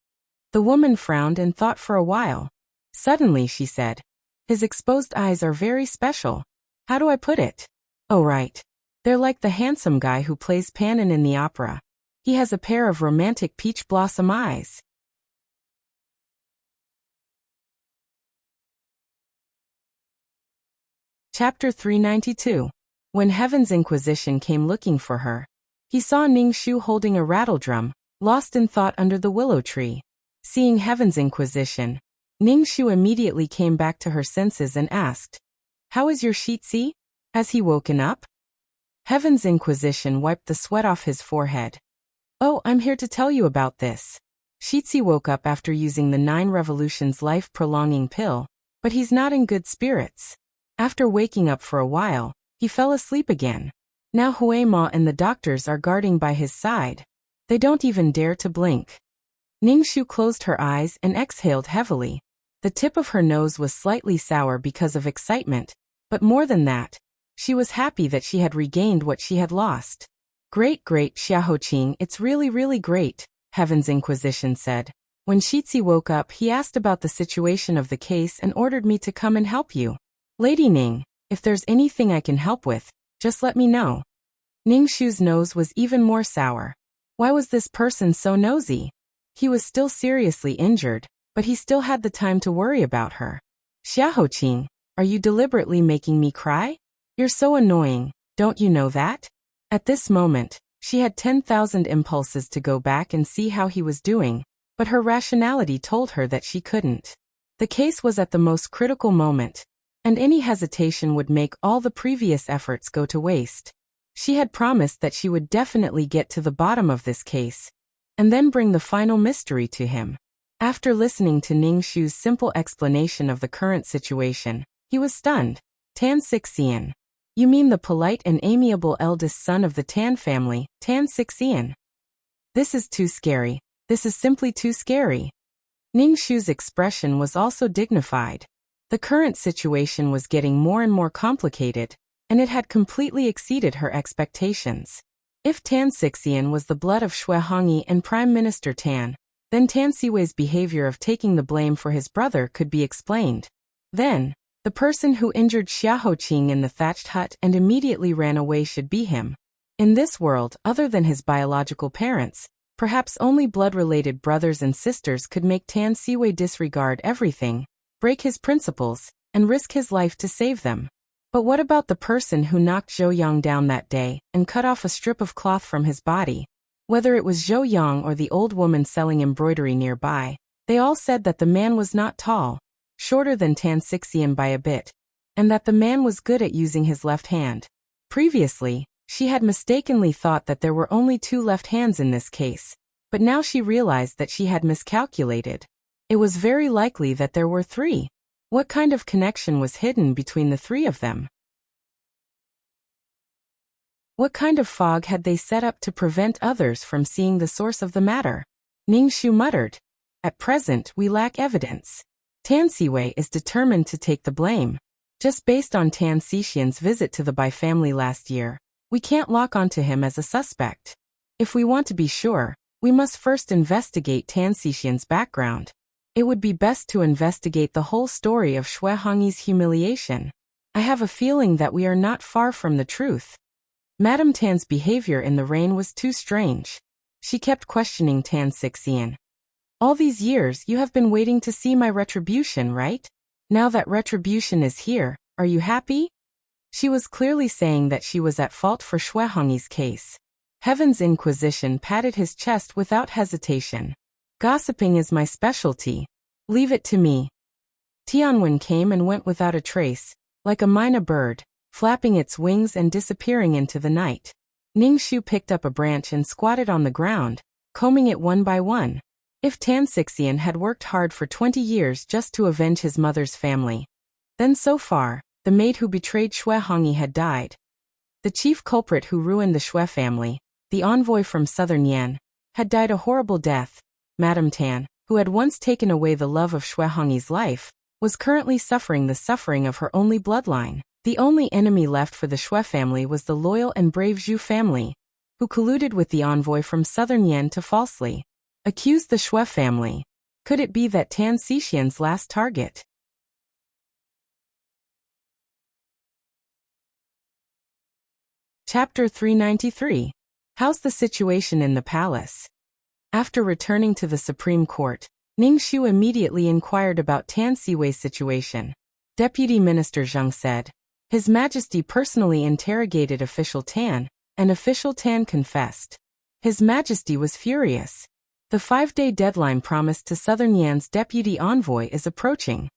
The woman frowned and thought for a while. Suddenly she said, his exposed eyes are very special. How do I put it? Oh right. They're like the handsome guy who plays Panin in the opera. He has a pair of romantic peach blossom eyes. Chapter 392. When Heaven's Inquisition came looking for her, he saw Ningshu holding a rattledrum, lost in thought under the willow tree. Seeing Heaven's Inquisition, Ningshu immediately came back to her senses and asked, How is your Shitsi? Has he woken up? Heaven's Inquisition wiped the sweat off his forehead. Oh, I'm here to tell you about this. Shitsi woke up after using the 9 Revolutions life-prolonging pill, but he's not in good spirits. After waking up for a while, he fell asleep again. Now Huema and the doctors are guarding by his side. They don't even dare to blink. Ningshu closed her eyes and exhaled heavily. The tip of her nose was slightly sour because of excitement, but more than that, she was happy that she had regained what she had lost. Great, Xiaoqing, it's really great, Heaven's Inquisition said. When Shitsi woke up, he asked about the situation of the case and ordered me to come and help you. Lady Ning, if there's anything I can help with, just let me know. Ningshu's nose was even more sour. Why was this person so nosy? He was still seriously injured, but he still had the time to worry about her. Xiaoqing, are you deliberately making me cry? You're so annoying, don't you know that? At this moment, she had 10,000 impulses to go back and see how he was doing, but her rationality told her that she couldn't. The case was at the most critical moment, and any hesitation would make all the previous efforts go to waste. She had promised that she would definitely get to the bottom of this case, and then bring the final mystery to him. After listening to Ningshu's simple explanation of the current situation, he was stunned. Tan Sixian. You mean the polite and amiable eldest son of the Tan family, Tan Sixian? This is too scary. This is simply too scary. Ningshu's expression was also dignified. The current situation was getting more and more complicated, and it had completely exceeded her expectations. If Tan Xixian was the blood of Xue Hongyi and Prime Minister Tan, then Tan Siwei's behavior of taking the blame for his brother could be explained. Then, the person who injured Xia Hoqing in the thatched hut and immediately ran away should be him. In this world, other than his biological parents, perhaps only blood-related brothers and sisters could make Tan Siwei disregard everything, break his principles, and risk his life to save them. But what about the person who knocked Zhou Yang down that day and cut off a strip of cloth from his body? Whether it was Zhou Yang or the old woman selling embroidery nearby, they all said that the man was not tall, shorter than Tan Xixian by a bit, and that the man was good at using his left hand. Previously, she had mistakenly thought that there were only 2 left hands in this case, but now she realized that she had miscalculated. It was very likely that there were 3. What kind of connection was hidden between the 3 of them? What kind of fog had they set up to prevent others from seeing the source of the matter? Ning Shu muttered. At present, we lack evidence. Tan Siwei is determined to take the blame. Just based on Tan Xixian's visit to the Bai family last year, we can't lock onto him as a suspect. If we want to be sure, we must first investigate Tan Xixian's background. It would be best to investigate the whole story of Xue Hongyi's humiliation. I have a feeling that we are not far from the truth. Madame Tan's behavior in the rain was too strange. She kept questioning Tan Xixian. All these years you have been waiting to see my retribution, right? Now that retribution is here, are you happy? She was clearly saying that she was at fault for Xue Hongyi's case. Heaven's Inquisition patted his chest without hesitation. Gossiping is my specialty. Leave it to me. Tianwen came and went without a trace, like a myna bird, flapping its wings and disappearing into the night. Ning Shu picked up a branch and squatted on the ground, combing it one by one. If Tan Xixian had worked hard for 20 years just to avenge his mother's family, then so far, the maid who betrayed Xue Hongyi had died. The chief culprit who ruined the Xue family, the envoy from southern Yan, had died a horrible death. Madame Tan, who had once taken away the love of Xue Hongyi's life, was currently suffering the suffering of her only bloodline. The only enemy left for the Xue family was the loyal and brave Zhu family, who colluded with the envoy from southern Yan to falsely accuse the Xue family. Could it be that Tan Xixian's last target? Chapter 393. How's the situation in the palace? After returning to the Supreme Court, Ning Shu immediately inquired about Tan Siwei's situation. Deputy Minister Zheng said, His Majesty personally interrogated Official Tan, and Official Tan confessed. His Majesty was furious. The 5-day deadline promised to Southern Yan's deputy envoy is approaching.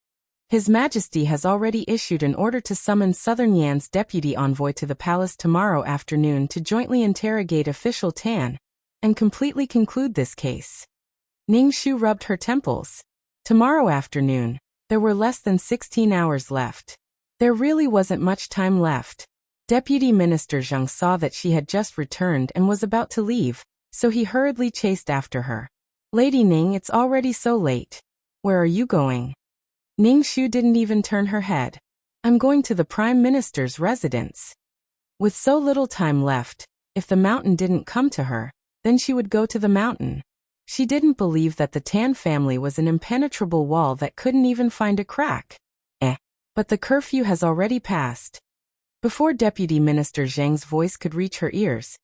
His Majesty has already issued an order to summon Southern Yan's deputy envoy to the palace tomorrow afternoon to jointly interrogate Official Tan and completely conclude this case. Ning Shu rubbed her temples. Tomorrow afternoon, there were less than 16 hours left. There really wasn't much time left. Deputy Minister Zheng saw that she had just returned and was about to leave, so he hurriedly chased after her. Lady Ning, it's already so late. Where are you going? Ning Shu didn't even turn her head. I'm going to the Prime Minister's residence. With so little time left, if the mountain didn't come to her, then she would go to the mountain. She didn't believe that the Tan family was an impenetrable wall that couldn't even find a crack. But the curfew has already passed. Before Deputy Minister Zheng's voice could reach her ears,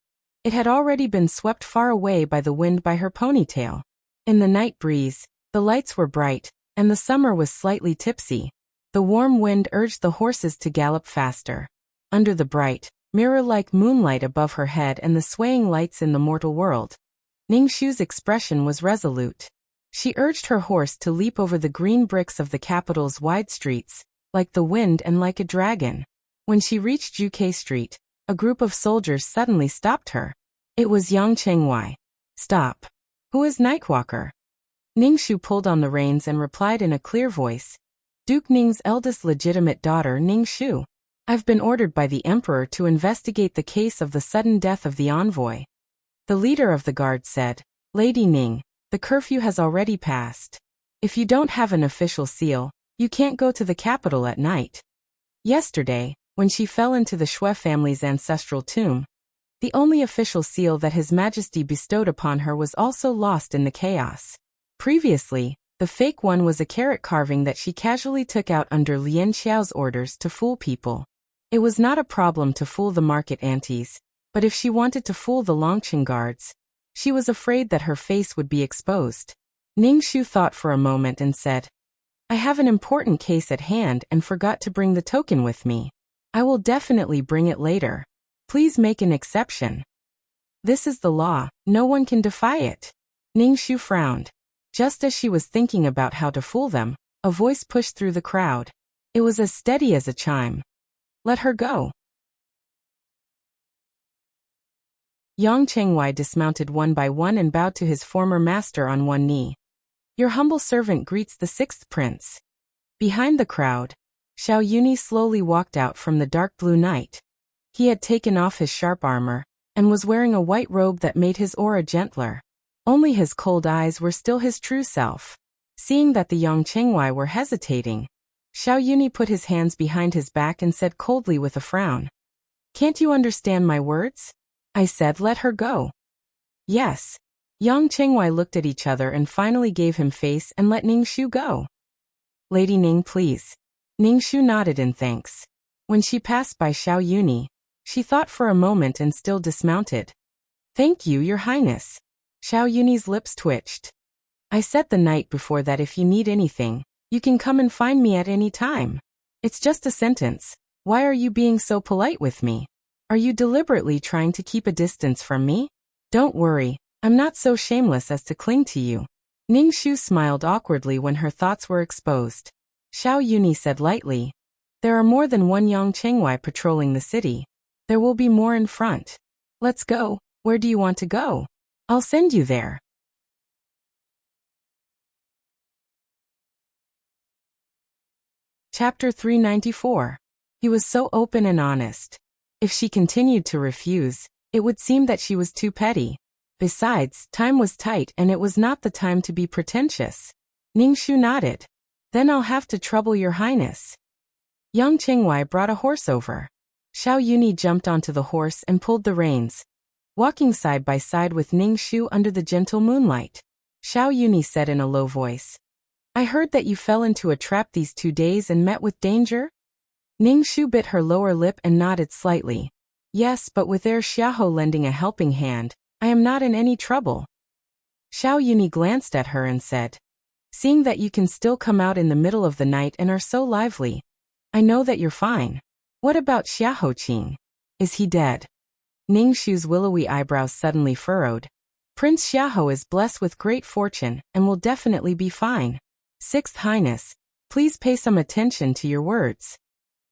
it had already been swept far away by the wind by her ponytail. In the night breeze, the lights were bright, and the summer was slightly tipsy. The warm wind urged the horses to gallop faster. Under the bright, mirror-like moonlight above her head and the swaying lights in the mortal world, Ning Shu's expression was resolute. She urged her horse to leap over the green bricks of the capital's wide streets, like the wind and like a dragon. When she reached Juke Street, a group of soldiers suddenly stopped her. It was Yang Chengwei. Stop. Who is Nightwalker? Ning Shu pulled on the reins and replied in a clear voice. Duke Ning's eldest legitimate daughter, Ning Shu. I've been ordered by the Emperor to investigate the case of the sudden death of the envoy. The leader of the guard said, Lady Ning, the curfew has already passed. If you don't have an official seal, you can't go to the capital at night. Yesterday, when she fell into the Xue family's ancestral tomb, The only official seal that His Majesty bestowed upon her was also lost in the chaos. Previously, the fake one was a carrot carving that she casually took out under Lien Xiao's orders to fool people. It was not a problem to fool the market aunties, but if she wanted to fool the Longqing guards, she was afraid that her face would be exposed. Ning Shu thought for a moment and said, I have an important case at hand and forgot to bring the token with me. I will definitely bring it later. Please make an exception. This is the law, no one can defy it. Ning Shu frowned. Just as she was thinking about how to fool them, a voice pushed through the crowd. It was as steady as a chime. Let her go. Yang Chengwei dismounted one by one and bowed to his former master on one knee. Your humble servant greets the sixth prince. Behind the crowd, Xiao Yuni slowly walked out from the dark blue night. He had taken off his sharp armor, and was wearing a white robe that made his aura gentler. Only his cold eyes were still his true self. Seeing that the Yang Chengwei were hesitating, Xiao Yuni put his hands behind his back and said coldly with a frown, Can't you understand my words? I said let her go. Yes. Yang Chengwei looked at each other and finally gave him face and let Ning Shu go. Lady Ning, please. Ning Shu nodded in thanks. When she passed by Xiao Yuni, she thought for a moment and still dismounted. Thank you, Your Highness. Xiao Yuni's lips twitched. I said the night before that if you need anything, you can come and find me at any time. It's just a sentence. Why are you being so polite with me? Are you deliberately trying to keep a distance from me? Don't worry, I'm not so shameless as to cling to you. Ning Shu smiled awkwardly when her thoughts were exposed. Xiao Yuni said lightly, There are more than one Yang Chengwei patrolling the city. There will be more in front. Let's go. Where do you want to go? I'll send you there. Chapter 394. He was so open and honest. If she continued to refuse, it would seem that she was too petty. Besides, time was tight and it was not the time to be pretentious. Ning Shu nodded. Then I'll have to trouble Your Highness. Yang Chengwei brought a horse over. Xiao Yuni jumped onto the horse and pulled the reins, walking side by side with Ning Shu under the gentle moonlight. Xiao Yuni said in a low voice, I heard that you fell into a trap these 2 days and met with danger? Ning Shu bit her lower lip and nodded slightly. Yes, but with Xiaoho lending a helping hand, I am not in any trouble. Xiao Yuni glanced at her and said, Seeing that you can still come out in the middle of the night and are so lively, I know that you're fine. What about Xiaoho Qing? Is he dead? Ning Shu's willowy eyebrows suddenly furrowed. Prince Xiaoho is blessed with great fortune and will definitely be fine. Sixth Highness, please pay some attention to your words.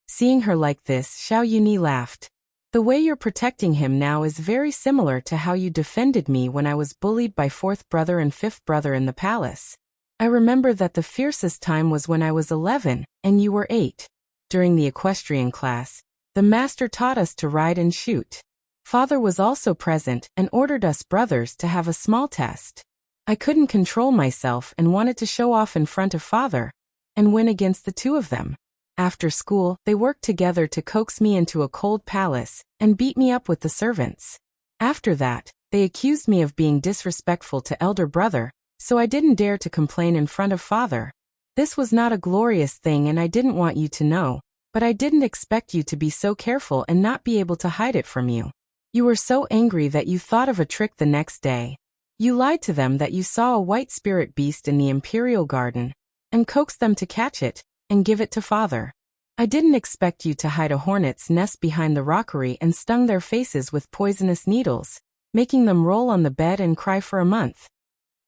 Seeing her like this, Xiao Yuni laughed. The way you're protecting him now is very similar to how you defended me when I was bullied by fourth brother and fifth brother in the palace. I remember that the fiercest time was when I was 11 and you were 8. During the equestrian class, the master taught us to ride and shoot. Father was also present and ordered us brothers to have a small test. I couldn't control myself and wanted to show off in front of father and win against the two of them. After school, they worked together to coax me into a cold palace and beat me up with the servants. After that, they accused me of being disrespectful to elder brother, so I didn't dare to complain in front of father. This was not a glorious thing and I didn't want you to know, but I didn't expect you to be so careful and not be able to hide it from you. You were so angry that you thought of a trick the next day. You lied to them that you saw a white spirit beast in the imperial garden, and coaxed them to catch it and give it to father. I didn't expect you to hide a hornet's nest behind the rockery and stung their faces with poisonous needles, making them roll on the bed and cry for a month.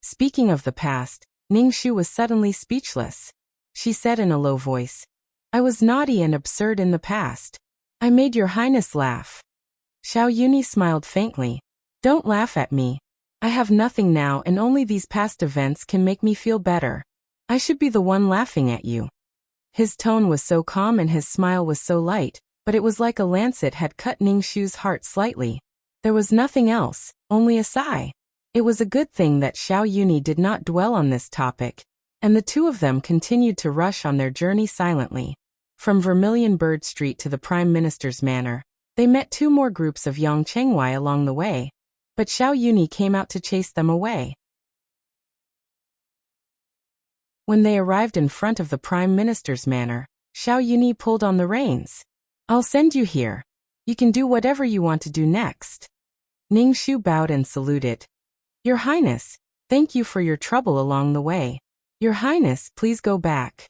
Speaking of the past, Ning Shu was suddenly speechless. She said in a low voice, I was naughty and absurd in the past. I made Your Highness laugh. Xiao Yuni smiled faintly. Don't laugh at me. I have nothing now and only these past events can make me feel better. I should be the one laughing at you. His tone was so calm and his smile was so light, but it was like a lancet had cut Ning Shu's heart slightly. There was nothing else, only a sigh. It was a good thing that Xiao Yuni did not dwell on this topic, and the two of them continued to rush on their journey silently. From Vermilion Bird Street to the Prime Minister's manor, They met 2 more groups of Yang Chengwei along the way, but Xiao Yuni came out to chase them away. When they arrived in front of the Prime Minister's manor, Xiao Yuni pulled on the reins. "I'll send you here. You can do whatever you want to do next." Ning Shu bowed and saluted. "Your Highness, thank you for your trouble along the way. Your Highness, please go back."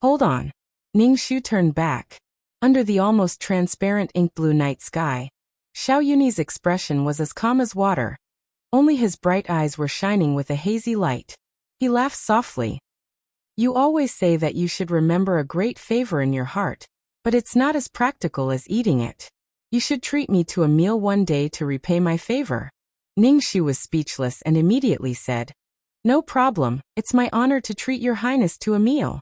"Hold on." Ning Shu turned back. Under the almost transparent ink blue night sky, Xiao Yuni's expression was as calm as water. Only his bright eyes were shining with a hazy light. He laughed softly. "You always say that you should remember a great favor in your heart, but it's not as practical as eating it. You should treat me to a meal one day to repay my favor." Ning Shu was speechless and immediately said, "No problem, it's my honor to treat your Highness to a meal.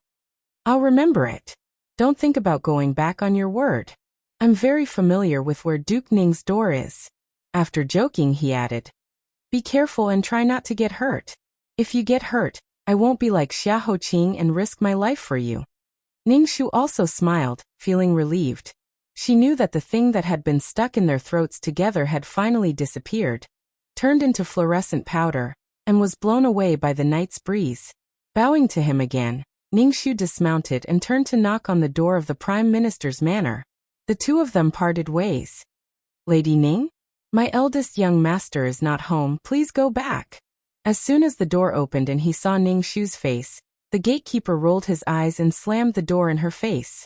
I'll remember it. Don't think about going back on your word. I'm very familiar with where Duke Ning's door is." After joking, he added, "Be careful and try not to get hurt. If you get hurt, I won't be like Xia Hoqing and risk my life for you." Ning Shu also smiled, feeling relieved. She knew that the thing that had been stuck in their throats together had finally disappeared, turned into fluorescent powder, and was blown away by the night's breeze. Bowing to him again, Ning Shu dismounted and turned to knock on the door of the Prime Minister's manor. The 2 of them parted ways. "Lady Ning? My eldest young master is not home, please go back." As soon as the door opened and he saw Ning Shu's face, the gatekeeper rolled his eyes and slammed the door in her face.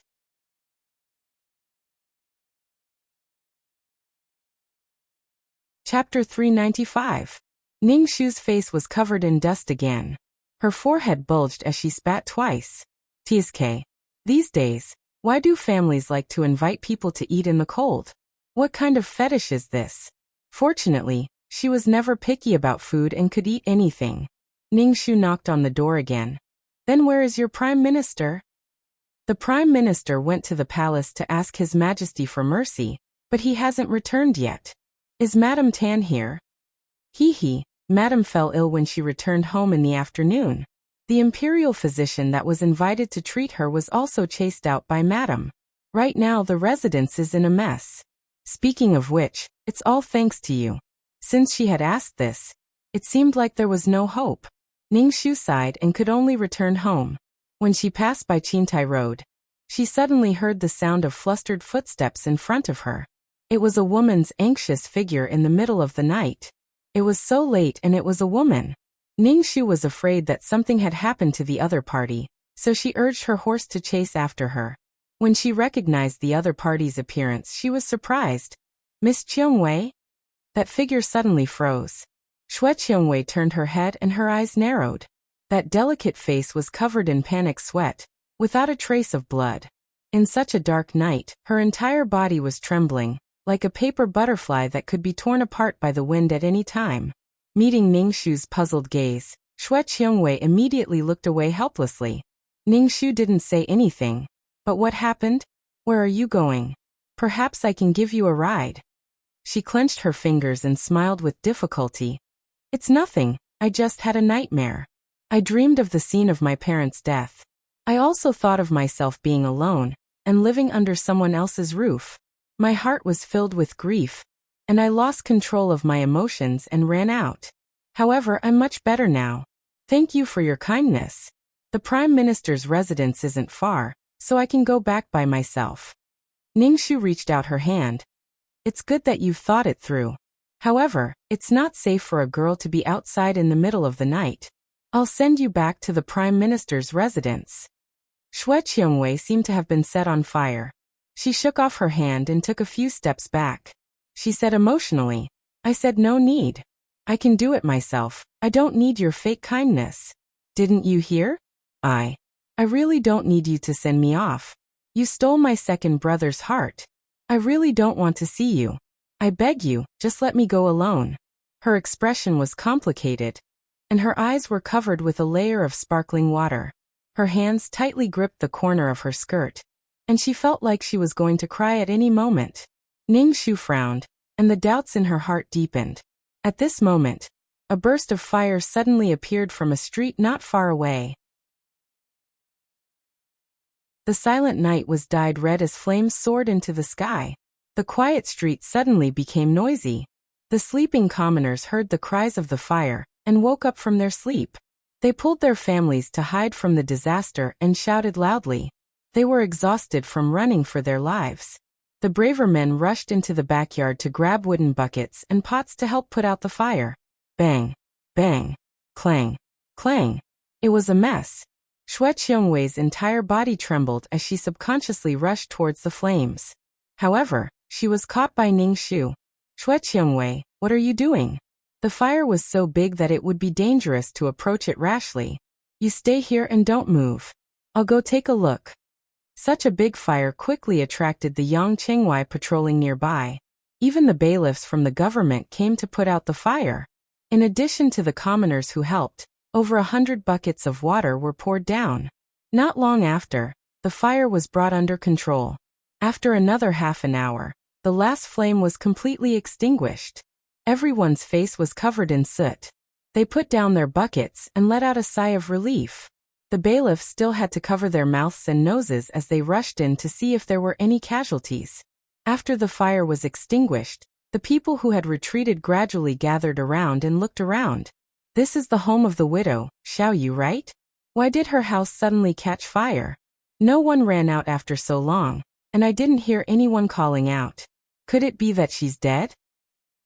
Chapter 395. Ning Shu's face was covered in dust again. Her forehead bulged as she spat twice. "TSK. These days, why do families like to invite people to eat in the cold? What kind of fetish is this?" Fortunately, she was never picky about food and could eat anything. Ning Shu knocked on the door again. "Then where is your Prime Minister?" "The Prime Minister went to the palace to ask His Majesty for mercy, but he hasn't returned yet." "Is Madame Tan here?" "Hee. Madame fell ill when she returned home in the afternoon. The imperial physician that was invited to treat her was also chased out by Madame. Right now the residence is in a mess. Speaking of which, it's all thanks to you." Since she had asked this, it seemed like there was no hope. Ning Shu sighed and could only return home. When she passed by Qintai Road, she suddenly heard the sound of flustered footsteps in front of her. It was a woman's anxious figure in the middle of the night. It was so late and it was a woman. Ning Shu was afraid that something had happened to the other party, so she urged her horse to chase after her. When she recognized the other party's appearance, she was surprised. "Miss Qiongwei?" That figure suddenly froze. Xue Qiongwei turned her head and her eyes narrowed. That delicate face was covered in panic sweat, without a trace of blood. In such a dark night, her entire body was trembling, like a paper butterfly that could be torn apart by the wind at any time. Meeting Ning Shu's puzzled gaze, Xue Qiongwei immediately looked away helplessly. Ning Shu didn't say anything. "But what happened? Where are you going? Perhaps I can give you a ride." She clenched her fingers and smiled with difficulty. "It's nothing, I just had a nightmare. I dreamed of the scene of my parents' death. I also thought of myself being alone, and living under someone else's roof. My heart was filled with grief, and I lost control of my emotions and ran out. However, I'm much better now. Thank you for your kindness. The Prime Minister's residence isn't far, so I can go back by myself." Ning Shu reached out her hand. "It's good that you've thought it through. However, it's not safe for a girl to be outside in the middle of the night. I'll send you back to the Prime Minister's residence." Xue Qiongwei seemed to have been set on fire. She shook off her hand and took a few steps back. She said emotionally, "I said no need. I can do it myself. I don't need your fake kindness. Didn't you hear? I really don't need you to send me off. You stole my second brother's heart. I really don't want to see you. I beg you, just let me go alone." Her expression was complicated, and her eyes were covered with a layer of sparkling water. Her hands tightly gripped the corner of her skirt, and she felt like she was going to cry at any moment. Ning Shu frowned, and the doubts in her heart deepened. At this moment, a burst of fire suddenly appeared from a street not far away. The silent night was dyed red as flames soared into the sky. The quiet street suddenly became noisy. The sleeping commoners heard the cries of the fire and woke up from their sleep. They pulled their families to hide from the disaster and shouted loudly. They were exhausted from running for their lives. The braver men rushed into the backyard to grab wooden buckets and pots to help put out the fire. Bang! Bang! Clang! Clang! It was a mess. Xue Qiongwei's entire body trembled as she subconsciously rushed towards the flames. However, she was caught by Ning Xu. Xue Qiongwei, what are you doing? The fire was so big that it would be dangerous to approach it rashly. You stay here and don't move. I'll go take a look. Such a big fire quickly attracted the Yang Qingwei patrolling nearby. Even the bailiffs from the government came to put out the fire. In addition to the commoners who helped, over 100 buckets of water were poured down. Not long after, the fire was brought under control. After another half an hour, the last flame was completely extinguished. Everyone's face was covered in soot. They put down their buckets and let out a sigh of relief. The bailiffs still had to cover their mouths and noses as they rushed in to see if there were any casualties. After the fire was extinguished, the people who had retreated gradually gathered around and looked around. This is the home of the widow, Xiao Yu, right? Why did her house suddenly catch fire? No one ran out after so long, and I didn't hear anyone calling out. Could it be that she's dead?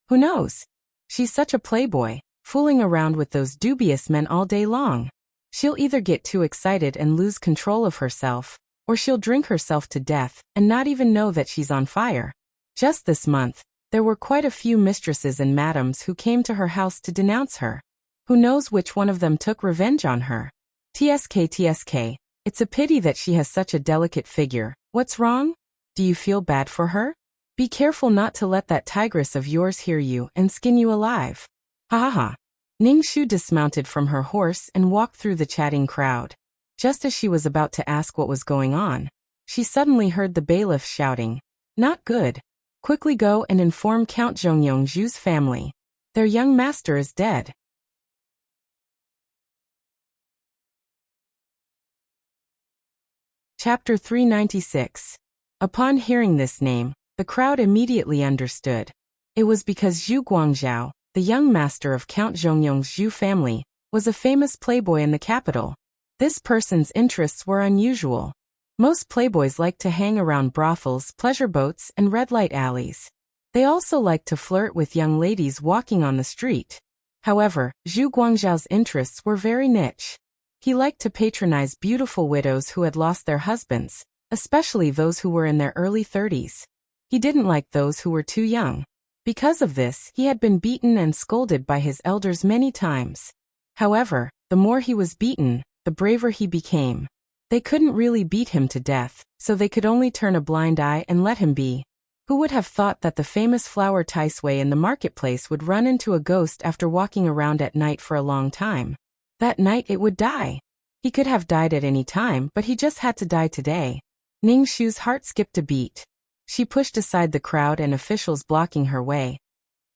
Who knows? She's such a playboy, fooling around with those dubious men all day long. She'll either get too excited and lose control of herself, or she'll drink herself to death and not even know that she's on fire. Just this month, there were quite a few mistresses and madams who came to her house to denounce her. Who knows which one of them took revenge on her? TSK, it's a pity that she has such a delicate figure. What's wrong? Do you feel bad for her? Be careful not to let that tigress of yours hear you and skin you alive. Ha ha ha. Ning Xu dismounted from her horse and walked through the chatting crowd. Just as she was about to ask what was going on, she suddenly heard the bailiff shouting, "Not good. Quickly go and inform Count Zhongyong Zhu's family. Their young master is dead." Chapter 396. Upon hearing this name, the crowd immediately understood. It was because Zhu Guangzhao, the young master of Count Zhongyong's Zhu family, was a famous playboy in the capital. This person's interests were unusual. Most playboys like to hang around brothels, pleasure boats, and red light alleys. They also like to flirt with young ladies walking on the street. However, Zhu Guangzhao's interests were very niche. He liked to patronize beautiful widows who had lost their husbands, especially those who were in their early 30s. He didn't like those who were too young. Because of this, he had been beaten and scolded by his elders many times. However, the more he was beaten, the braver he became. They couldn't really beat him to death, so they could only turn a blind eye and let him be. Who would have thought that the famous flower Taisui in the marketplace would run into a ghost after walking around at night for a long time? That night it would die. He could have died at any time, but he just had to die today. Ning Xu's heart skipped a beat. She pushed aside the crowd and officials blocking her way.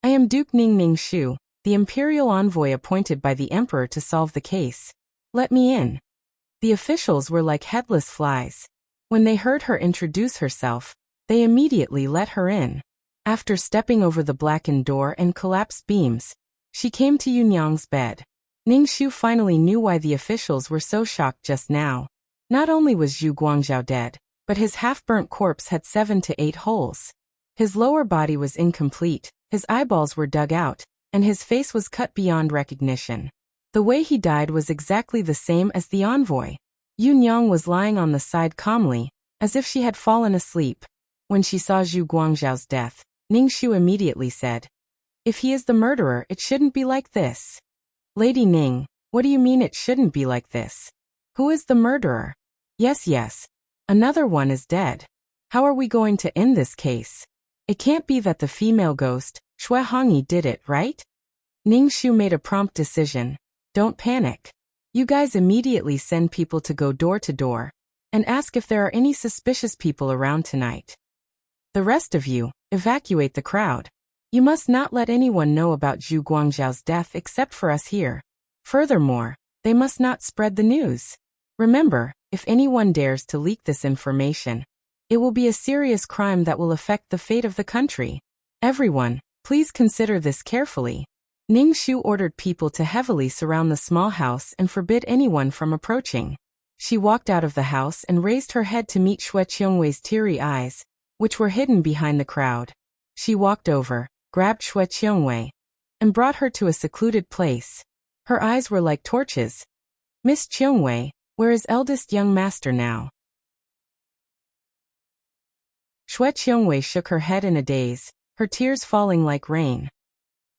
"I am Duke Ning Xu, the imperial envoy appointed by the emperor to solve the case. Let me in." The officials were like headless flies. When they heard her introduce herself, they immediately let her in. After stepping over the blackened door and collapsed beams, she came to Yunyang's bed. Ning Xu finally knew why the officials were so shocked just now. Not only was Zhu Guangzhao dead, but his half-burnt corpse had 7 to 8 holes. His lower body was incomplete, his eyeballs were dug out, and his face was cut beyond recognition. The way he died was exactly the same as the envoy. Yunyang was lying on the side calmly, as if she had fallen asleep. When she saw Zhu Guangzhao's death, Ning Xu immediately said, "If he is the murderer, it shouldn't be like this." "Lady Ning, what do you mean it shouldn't be like this? Who is the murderer?" Yes. Another one is dead. How are we going to end this case? It can't be that the female ghost, Xue Hongyi, did it, right? Ning Xu made a prompt decision. "Don't panic. You guys immediately send people to go door to door and ask if there are any suspicious people around tonight. The rest of you, evacuate the crowd. You must not let anyone know about Zhu Guangzhao's death except for us here. Furthermore, they must not spread the news. Remember, if anyone dares to leak this information, It will be a serious crime that will affect the fate of the country. Everyone, please consider this carefully. Ning Shu ordered people to heavily surround the small house and forbid anyone from approaching. She walked out of the house and raised her head to meet Xue Qiongwei's teary eyes, which were hidden behind the crowd. She walked over, grabbed Xue Qiongwei, and brought her to a secluded place. Her eyes were like torches. Miss Qiongwei, where is eldest young master now? Xue Qiongwei shook her head in a daze, her tears falling like rain.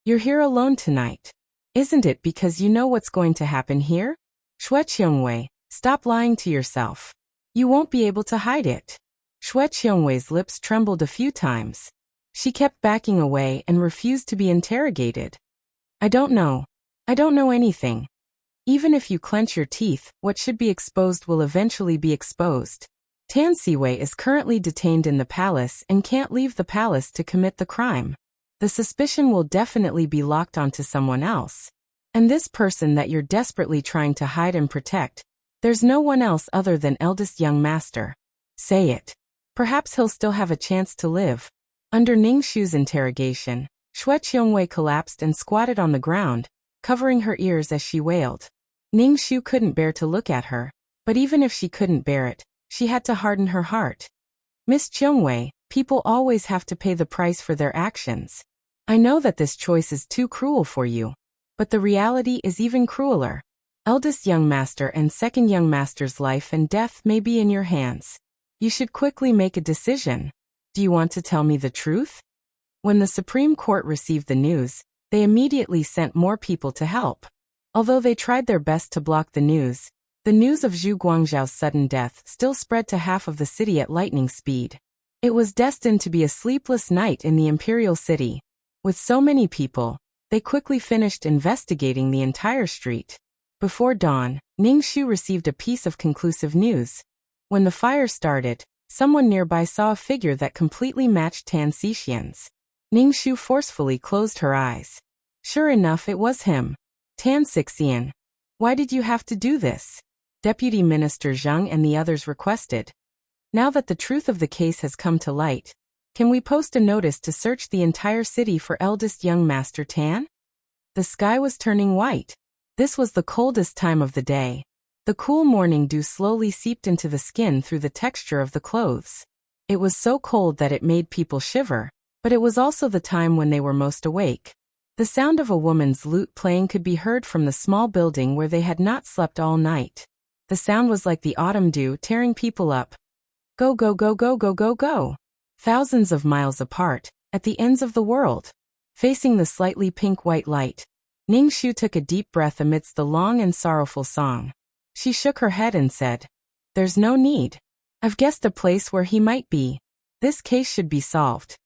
You're here alone tonight. Isn't it because you know what's going to happen here? Xue Qiongwei, stop lying to yourself. You won't be able to hide it. Xue Qiongwei's lips trembled a few times. She kept backing away and refused to be interrogated. I don't know. I don't know anything. Even if you clench your teeth, what should be exposed will eventually be exposed. Tan Siwei is currently detained in the palace and can't leave the palace to commit the crime. The suspicion will definitely be locked onto someone else. And this person that you're desperately trying to hide and protect, there's no one else other than eldest young master. Say it. Perhaps he'll still have a chance to live. Under Ning Shu's interrogation, Xue Qiongwei collapsed and squatted on the ground, covering her ears as she wailed. Ning Shu couldn't bear to look at her, but even if she couldn't bear it, she had to harden her heart. Miss Qiongwei, people always have to pay the price for their actions. I know that this choice is too cruel for you, but the reality is even crueler. Eldest young master and second young master's life and death may be in your hands. You should quickly make a decision. Do you want to tell me the truth? When the Supreme Court received the news, they immediately sent more people to help. Although they tried their best to block the news of Zhu Guangzhao's sudden death still spread to half of the city at lightning speed. It was destined to be a sleepless night in the imperial city. With so many people, they quickly finished investigating the entire street. Before dawn, Ning Shu received a piece of conclusive news. When the fire started, someone nearby saw a figure that completely matched Tan Xixian's. Ning Shu forcefully closed her eyes. Sure enough, it was him. Tan Xixian. Why did you have to do this? Deputy Minister Zheng and the others requested. Now that the truth of the case has come to light, can we post a notice to search the entire city for eldest young Master Tan? The sky was turning white. This was the coldest time of the day. The cool morning dew slowly seeped into the skin through the texture of the clothes. It was so cold that it made people shiver, but it was also the time when they were most awake. The sound of a woman's lute playing could be heard from the small building where they had not slept all night. The sound was like the autumn dew tearing people up. Go, go, go, go, go, go, go. Thousands of miles apart, at the ends of the world. Facing the slightly pink-white light, Ning Shu took a deep breath amidst the long and sorrowful song. She shook her head and said, "There's no need. I've guessed a place where he might be. This case should be solved."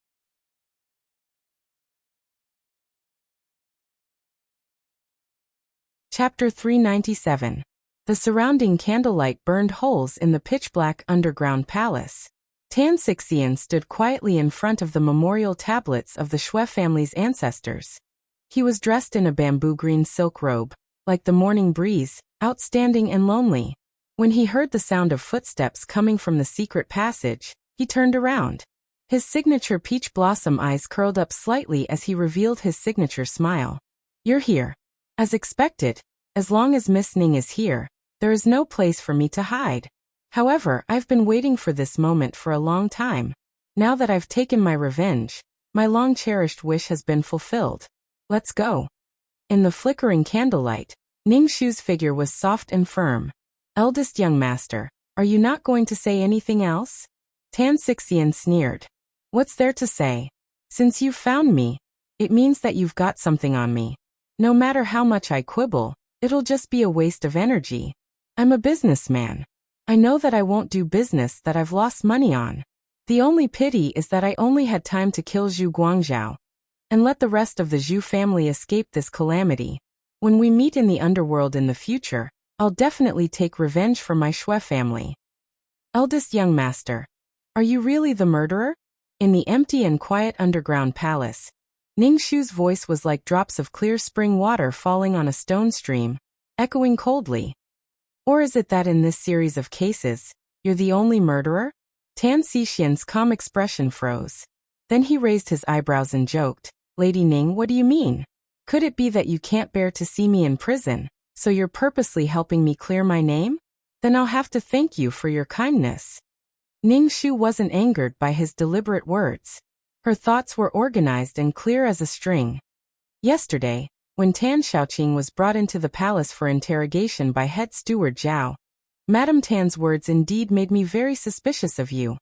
Chapter 397. The surrounding candlelight burned holes in the pitch-black underground palace. Tan Xixian stood quietly in front of the memorial tablets of the Xue family's ancestors. He was dressed in a bamboo-green silk robe, like the morning breeze, outstanding and lonely. When he heard the sound of footsteps coming from the secret passage, he turned around. His signature peach blossom eyes curled up slightly as he revealed his signature smile. "You're here. As expected, as long as Miss Ning is here, there is no place for me to hide. However, I've been waiting for this moment for a long time. Now that I've taken my revenge, my long-cherished wish has been fulfilled. Let's go." In the flickering candlelight, Ning Shu's figure was soft and firm. "Eldest young master, are you not going to say anything else?" Tan Xixian sneered. "What's there to say? Since you've found me, it means that you've got something on me. No matter how much I quibble, it'll just be a waste of energy. I'm a businessman. I know that I won't do business that I've lost money on. The only pity is that I only had time to kill Zhu Guangzhao and let the rest of the Zhu family escape this calamity. When we meet in the underworld in the future, I'll definitely take revenge for my Xue family." "Eldest young master, are you really the murderer?" In the empty and quiet underground palace, Ning Shu's voice was like drops of clear spring water falling on a stone stream, echoing coldly. "Or is it that in this series of cases, you're the only murderer?" Tan Xixian's calm expression froze. Then he raised his eyebrows and joked, Lady Ning, what do you mean? Could it be that you can't bear to see me in prison, so you're purposely helping me clear my name? Then I'll have to thank you for your kindness. Ning Shu wasn't angered by his deliberate words. Her thoughts were organized and clear as a string. Yesterday, when Tan Xiaoqing was brought into the palace for interrogation by head steward Zhao, Madame Tan's words indeed made me very suspicious of you,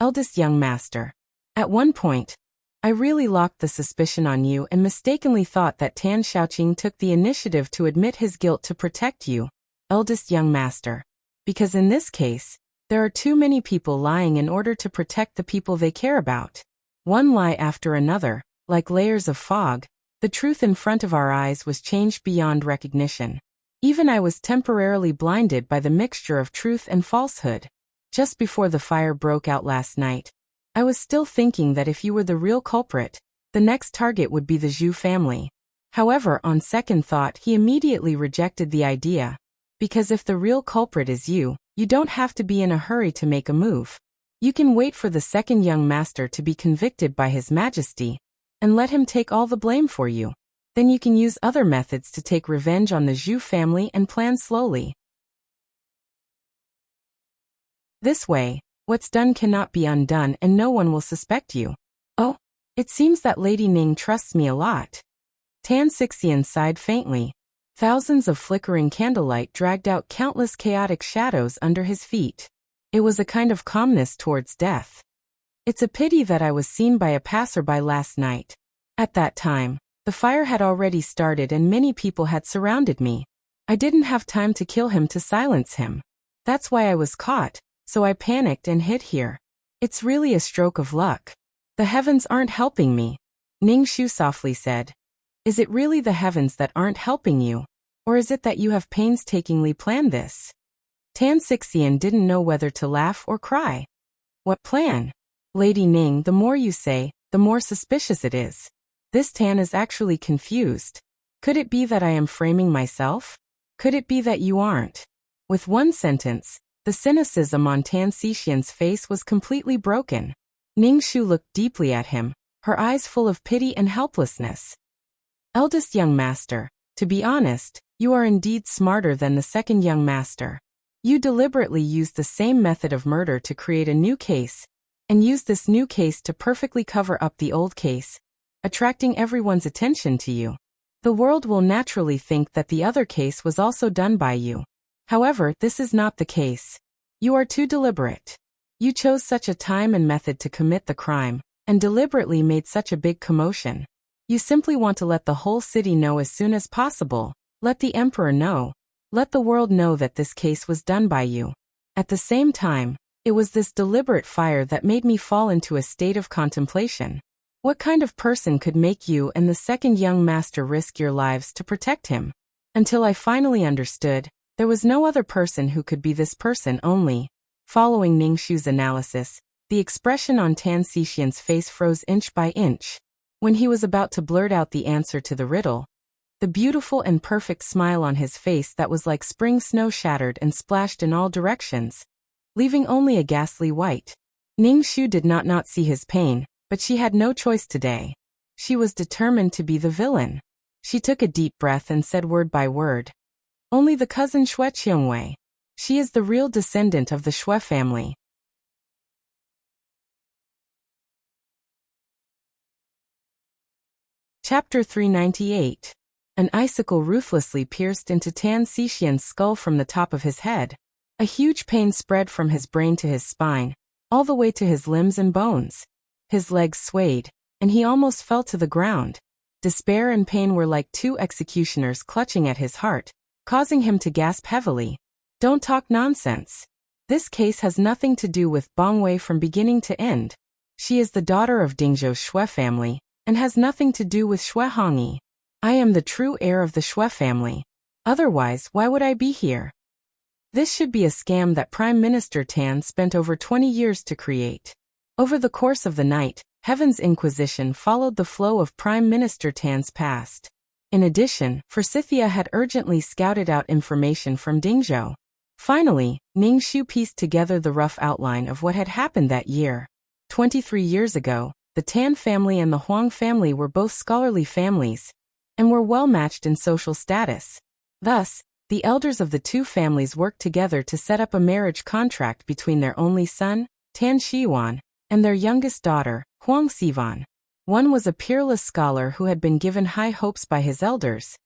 eldest young master. At one point, I really locked the suspicion on you and mistakenly thought that Tan Xiaoqing took the initiative to admit his guilt to protect you, eldest young master. Because in this case, there are too many people lying in order to protect the people they care about. One lie after another, like layers of fog, the truth in front of our eyes was changed beyond recognition. Even I was temporarily blinded by the mixture of truth and falsehood. Just before the fire broke out last night, I was still thinking that if you were the real culprit, the next target would be the Zhu family. However, on second thought, he immediately rejected the idea. Because if the real culprit is you, you don't have to be in a hurry to make a move. You can wait for the second young master to be convicted by His Majesty, and let him take all the blame for you. Then you can use other methods to take revenge on the Zhu family and plan slowly. This way, what's done cannot be undone and no one will suspect you. Oh, it seems that Lady Ning trusts me a lot. Tan Xixian sighed faintly. Thousands of flickering candlelight dragged out countless chaotic shadows under his feet. It was a kind of calmness towards death. It's a pity that I was seen by a passerby last night. At that time, the fire had already started and many people had surrounded me. I didn't have time to kill him to silence him. That's why I was caught, so I panicked and hid here. It's really a stroke of luck. The heavens aren't helping me. Ning Shu softly said. Is it really the heavens that aren't helping you? Or is it that you have painstakingly planned this? Tan Xixian didn't know whether to laugh or cry. What plan? Lady Ning, the more you say, the more suspicious it is. This Tan is actually confused. Could it be that I am framing myself? Could it be that you aren't? With one sentence, the cynicism on Tan Xixian's face was completely broken. Ning Shu looked deeply at him, her eyes full of pity and helplessness. Eldest young master, to be honest, you are indeed smarter than the second young master. You deliberately used the same method of murder to create a new case, and used this new case to perfectly cover up the old case, attracting everyone's attention to you. The world will naturally think that the other case was also done by you. However, this is not the case. You are too deliberate. You chose such a time and method to commit the crime, and deliberately made such a big commotion. You simply want to let the whole city know as soon as possible. Let the emperor know. Let the world know that this case was done by you. At the same time, it was this deliberate fire that made me fall into a state of contemplation. What kind of person could make you and the second young master risk your lives to protect him? Until I finally understood, there was no other person who could be this person only. Following Ning Shu's analysis, the expression on Tan Xixian's face froze inch by inch. When he was about to blurt out the answer to the riddle, the beautiful and perfect smile on his face that was like spring snow shattered and splashed in all directions, leaving only a ghastly white. Ning Shu did not see his pain, but she had no choice today. She was determined to be the villain. She took a deep breath and said word by word. Only the cousin Xue Qiongwei. She is the real descendant of the Xue family. Chapter 398. An icicle ruthlessly pierced into Tan Xixian's skull from the top of his head. A huge pain spread from his brain to his spine, all the way to his limbs and bones. His legs swayed, and he almost fell to the ground. Despair and pain were like two executioners clutching at his heart, causing him to gasp heavily. Don't talk nonsense. This case has nothing to do with Bongwei from beginning to end. She is the daughter of Dingzhou's Xue family, and has nothing to do with Xue Hongyi. I am the true heir of the Xue family. Otherwise, why would I be here? This should be a scam that Prime Minister Tan spent over 20 years to create. Over the course of the night, Heaven's Inquisition followed the flow of Prime Minister Tan's past. In addition, Forsythia had urgently scouted out information from Dingzhou. Finally, Ning Shu pieced together the rough outline of what had happened that year. 23 years ago, the Tan family and the Huang family were both scholarly families, and were well matched in social status. Thus, the elders of the two families worked together to set up a marriage contract between their only son, Tan Shiyuan, and their youngest daughter, Huang Sivan. One was a peerless scholar who had been given high hopes by his elders,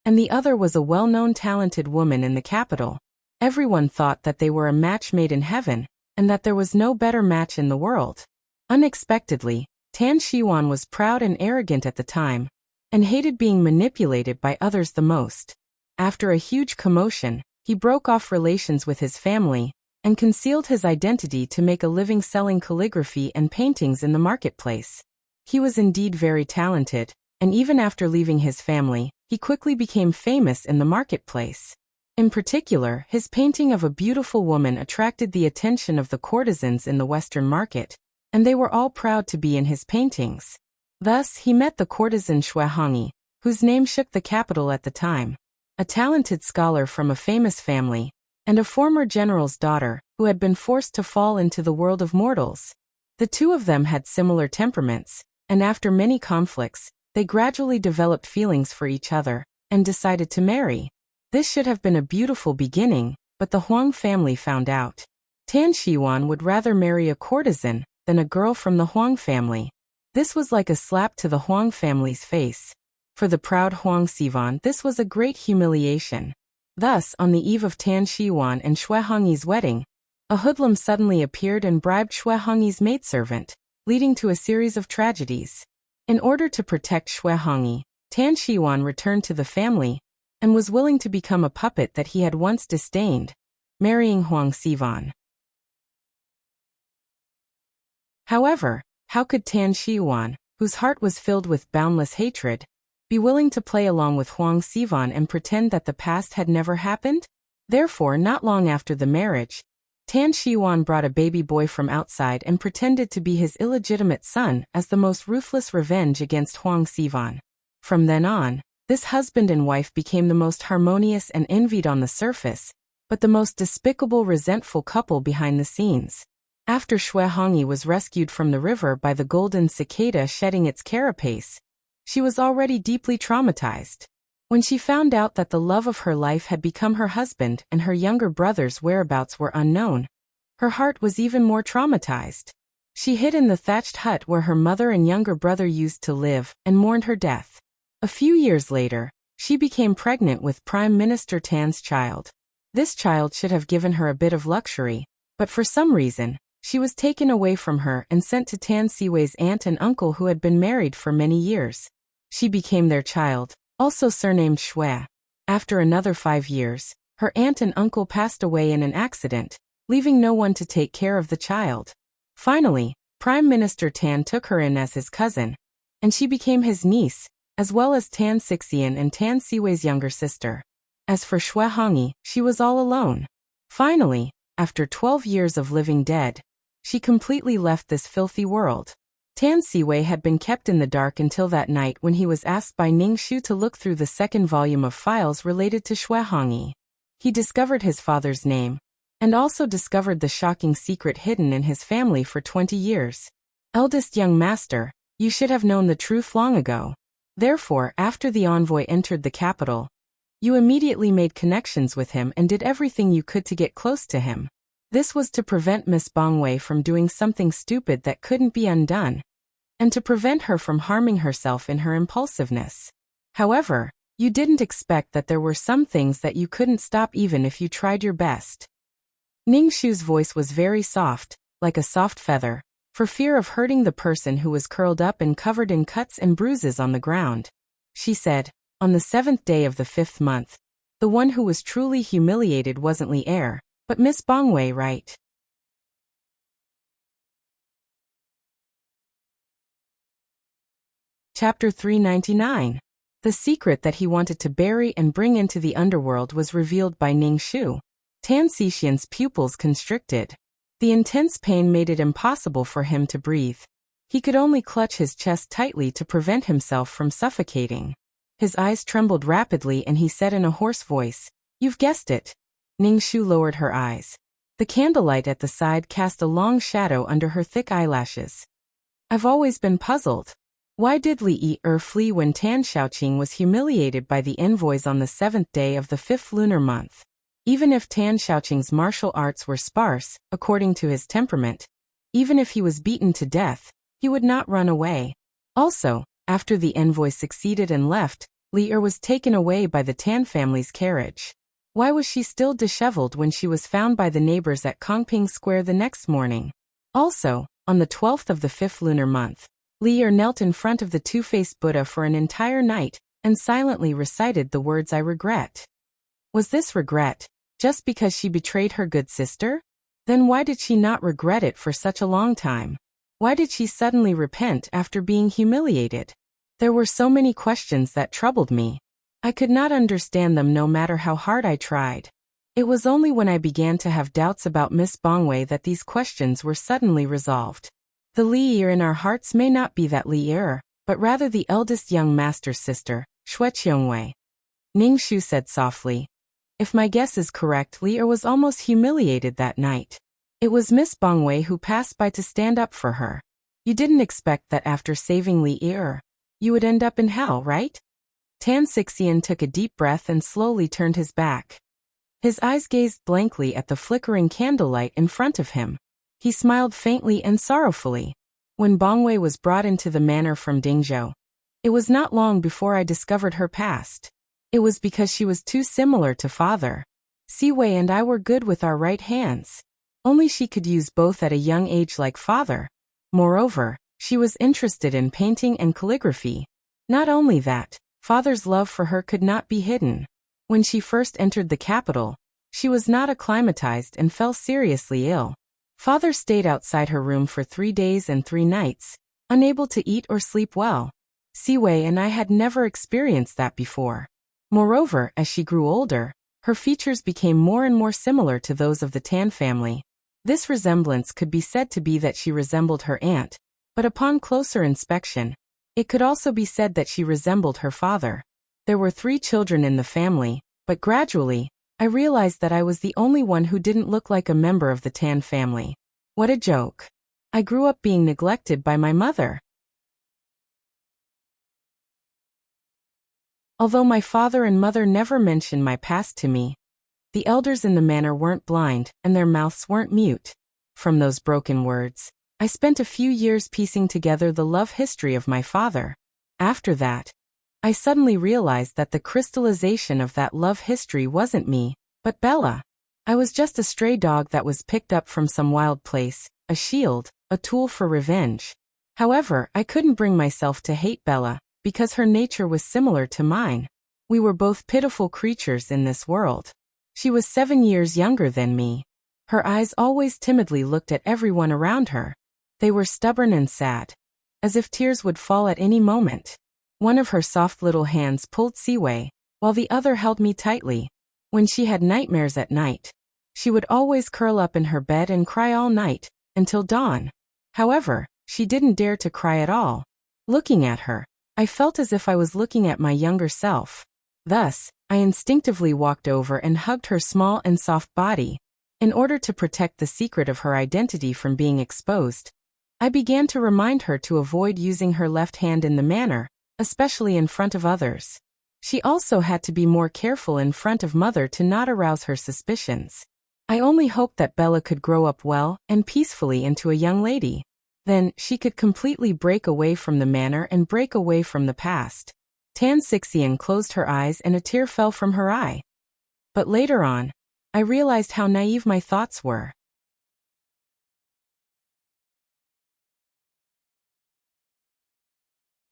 and the other was a well-known talented woman in the capital. Everyone thought that they were a match made in heaven, and that there was no better match in the world. Unexpectedly, Tan Shiyuan was proud and arrogant at the time, and hated being manipulated by others the most. After a huge commotion, he broke off relations with his family, and concealed his identity to make a living selling calligraphy and paintings in the marketplace. He was indeed very talented, and even after leaving his family, he quickly became famous in the marketplace. In particular, his painting of a beautiful woman attracted the attention of the courtesans in the Western market, and they were all proud to be in his paintings. Thus, he met the courtesan Xue Hongyi, whose name shook the capital at the time. A talented scholar from a famous family, and a former general's daughter, who had been forced to fall into the world of mortals. The two of them had similar temperaments, and after many conflicts, they gradually developed feelings for each other, and decided to marry. This should have been a beautiful beginning, but the Huang family found out. Tan Shiyuan would rather marry a courtesan than a girl from the Huang family. This was like a slap to the Huang family's face. For the proud Huang Sivan, this was a great humiliation. Thus, on the eve of Tan Shiyuan and Xue Hongyi's wedding, a hoodlum suddenly appeared and bribed Xue Hongyi's maidservant, leading to a series of tragedies. In order to protect Xue Hongyi, Tan Shiyuan returned to the family, and was willing to become a puppet that he had once disdained, marrying Huang Sivan. However, how could Tan Shiyuan, whose heart was filled with boundless hatred, be willing to play along with Huang Sivan and pretend that the past had never happened? Therefore, not long after the marriage, Tan Shiyuan brought a baby boy from outside and pretended to be his illegitimate son as the most ruthless revenge against Huang Sivan. From then on, this husband and wife became the most harmonious and envied on the surface, but the most despicable, resentful couple behind the scenes. After Xue Hongyi was rescued from the river by the golden cicada shedding its carapace, she was already deeply traumatized. When she found out that the love of her life had become her husband and her younger brother's whereabouts were unknown, her heart was even more traumatized. She hid in the thatched hut where her mother and younger brother used to live and mourned her death. A few years later, she became pregnant with Prime Minister Tan's child. This child should have given her a bit of luxury, but for some reason, she was taken away from her and sent to Tan Siwei's aunt and uncle who had been married for many years. She became their child, also surnamed Xue. After another 5 years, her aunt and uncle passed away in an accident, leaving no one to take care of the child. Finally, Prime Minister Tan took her in as his cousin, and she became his niece, as well as Tan Sixian and Tan Siwei's younger sister. As for Xue Hongyi, she was all alone. Finally, after 12 years of living dead, she completely left this filthy world. Tan Siwei had been kept in the dark until that night when he was asked by Ning Shu to look through the second volume of files related to Xue Hongyi. He discovered his father's name, and also discovered the shocking secret hidden in his family for 20 years. Eldest young master, you should have known the truth long ago. Therefore, after the envoy entered the capital, you immediately made connections with him and did everything you could to get close to him. This was to prevent Miss Bongwei from doing something stupid that couldn't be undone, and to prevent her from harming herself in her impulsiveness. However, you didn't expect that there were some things that you couldn't stop even if you tried your best. Ning Shu's voice was very soft, like a soft feather, for fear of hurting the person who was curled up and covered in cuts and bruises on the ground. She said, on the 7th day of the 5th month, the one who was truly humiliated wasn't Li Er, but Miss Bongwei, right? Chapter 399. The secret that he wanted to bury and bring into the underworld was revealed by Ning Shu. Tan Xixian's pupils constricted. The intense pain made it impossible for him to breathe. He could only clutch his chest tightly to prevent himself from suffocating. His eyes trembled rapidly and he said in a hoarse voice, "You've guessed it. Ningshu lowered her eyes. The candlelight at the side cast a long shadow under her thick eyelashes. I've always been puzzled. Why did Li flee when Tan Xiaoqing was humiliated by the envoys on the 7th day of the 5th lunar month? Even if Tan Xiaoqing's martial arts were sparse, according to his temperament, even if he was beaten to death, he would not run away. Also, after the envoy succeeded and left, Li was taken away by the Tan family's carriage. Why was she still disheveled when she was found by the neighbors at Kongping Square the next morning? Also, on the 12th of the 5th lunar month, Li knelt in front of the two-faced Buddha for an entire night and silently recited the words "I regret." Was this regret just because she betrayed her good sister? Then why did she not regret it for such a long time? Why did she suddenly repent after being humiliated? There were so many questions that troubled me. I could not understand them no matter how hard I tried. It was only when I began to have doubts about Miss Bongwei that these questions were suddenly resolved. The Li in our hearts may not be that Li, but rather the eldest young master's sister, Xue Qiongwei. Ningshu said softly. If my guess is correct, Li was almost humiliated that night. It was Miss Bongwei who passed by to stand up for her. You didn't expect that after saving Li, you would end up in hell, right? Tan Xixian took a deep breath and slowly turned his back. His eyes gazed blankly at the flickering candlelight in front of him. He smiled faintly and sorrowfully. When Bongwei was brought into the manor from Dingzhou, it was not long before I discovered her past. It was because she was too similar to father. Siwei and I were good with our right hands. Only she could use both at a young age like father. Moreover, she was interested in painting and calligraphy. Not only that, father's love for her could not be hidden. When she first entered the capital, she was not acclimatized and fell seriously ill. Father stayed outside her room for 3 days and 3 nights, unable to eat or sleep well. Siwei and I had never experienced that before. Moreover, as she grew older, her features became more and more similar to those of the Tan family. This resemblance could be said to be that she resembled her aunt, but upon closer inspection, it could also be said that she resembled her father. There were 3 children in the family, but gradually, I realized that I was the only one who didn't look like a member of the Tan family. What a joke. I grew up being neglected by my mother. Although my father and mother never mentioned my past to me, the elders in the manor weren't blind and their mouths weren't mute. From those broken words, I spent a few years piecing together the love history of my father. After that, I suddenly realized that the crystallization of that love history wasn't me, but Bella. I was just a stray dog that was picked up from some wild place, a shield, a tool for revenge. However, I couldn't bring myself to hate Bella, because her nature was similar to mine. We were both pitiful creatures in this world. She was 7 years younger than me. Her eyes always timidly looked at everyone around her. They were stubborn and sad, as if tears would fall at any moment. One of her soft little hands pulled Siwei, while the other held me tightly. When she had nightmares at night, she would always curl up in her bed and cry all night, until dawn. However, she didn't dare to cry at all. Looking at her, I felt as if I was looking at my younger self. Thus, I instinctively walked over and hugged her small and soft body. In order to protect the secret of her identity from being exposed, I began to remind her to avoid using her left hand in the manor, especially in front of others. She also had to be more careful in front of mother to not arouse her suspicions. I only hoped that Bella could grow up well and peacefully into a young lady. Then, she could completely break away from the manor and break away from the past. Tan Xixian closed her eyes and a tear fell from her eye. But later on, I realized how naive my thoughts were.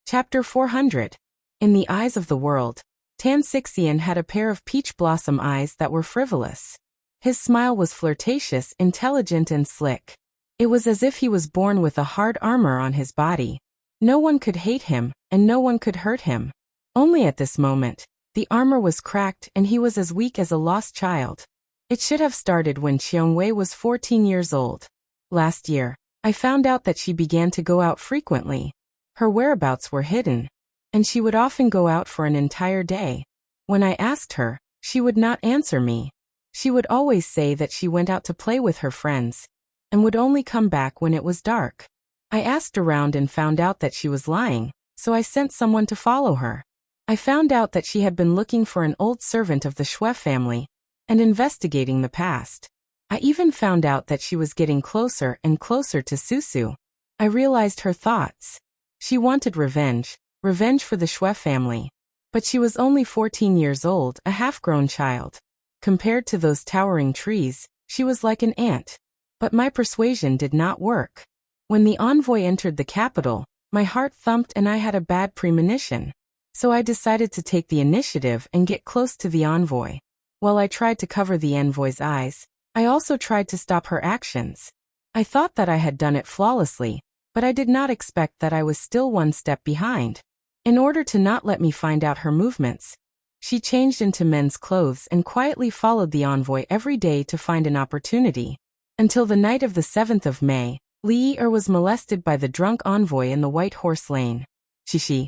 Chapter 400. In the eyes of the world, Tan Xixian had a pair of peach blossom eyes that were frivolous. His smile was flirtatious, intelligent and slick. It was as if he was born with a hard armor on his body. No one could hate him, and no one could hurt him. Only at this moment, the armor was cracked and he was as weak as a lost child. It should have started when Qiongwei was 14 years old. Last year, I found out that she began to go out frequently. Her whereabouts were hidden, and she would often go out for an entire day. When I asked her, she would not answer me. She would always say that she went out to play with her friends and would only come back when it was dark. I asked around and found out that she was lying, so I sent someone to follow her. I found out that she had been looking for an old servant of the Xue family and investigating the past. I even found out that she was getting closer and closer to Susu. I realized her thoughts. She wanted revenge for the Xue family. But she was only 14 years old, a half-grown child. Compared to those towering trees, she was like an ant. But my persuasion did not work. When the envoy entered the capital, my heart thumped and I had a bad premonition. So I decided to take the initiative and get close to the envoy. While I tried to cover the envoy's eyes, I also tried to stop her actions. I thought that I had done it flawlessly, but I did not expect that I was still one step behind. In order to not let me find out her movements, she changed into men's clothes and quietly followed the envoy every day to find an opportunity. Until the night of the 7th of May, Li was molested by the drunk envoy in the White Horse Lane. Shishi.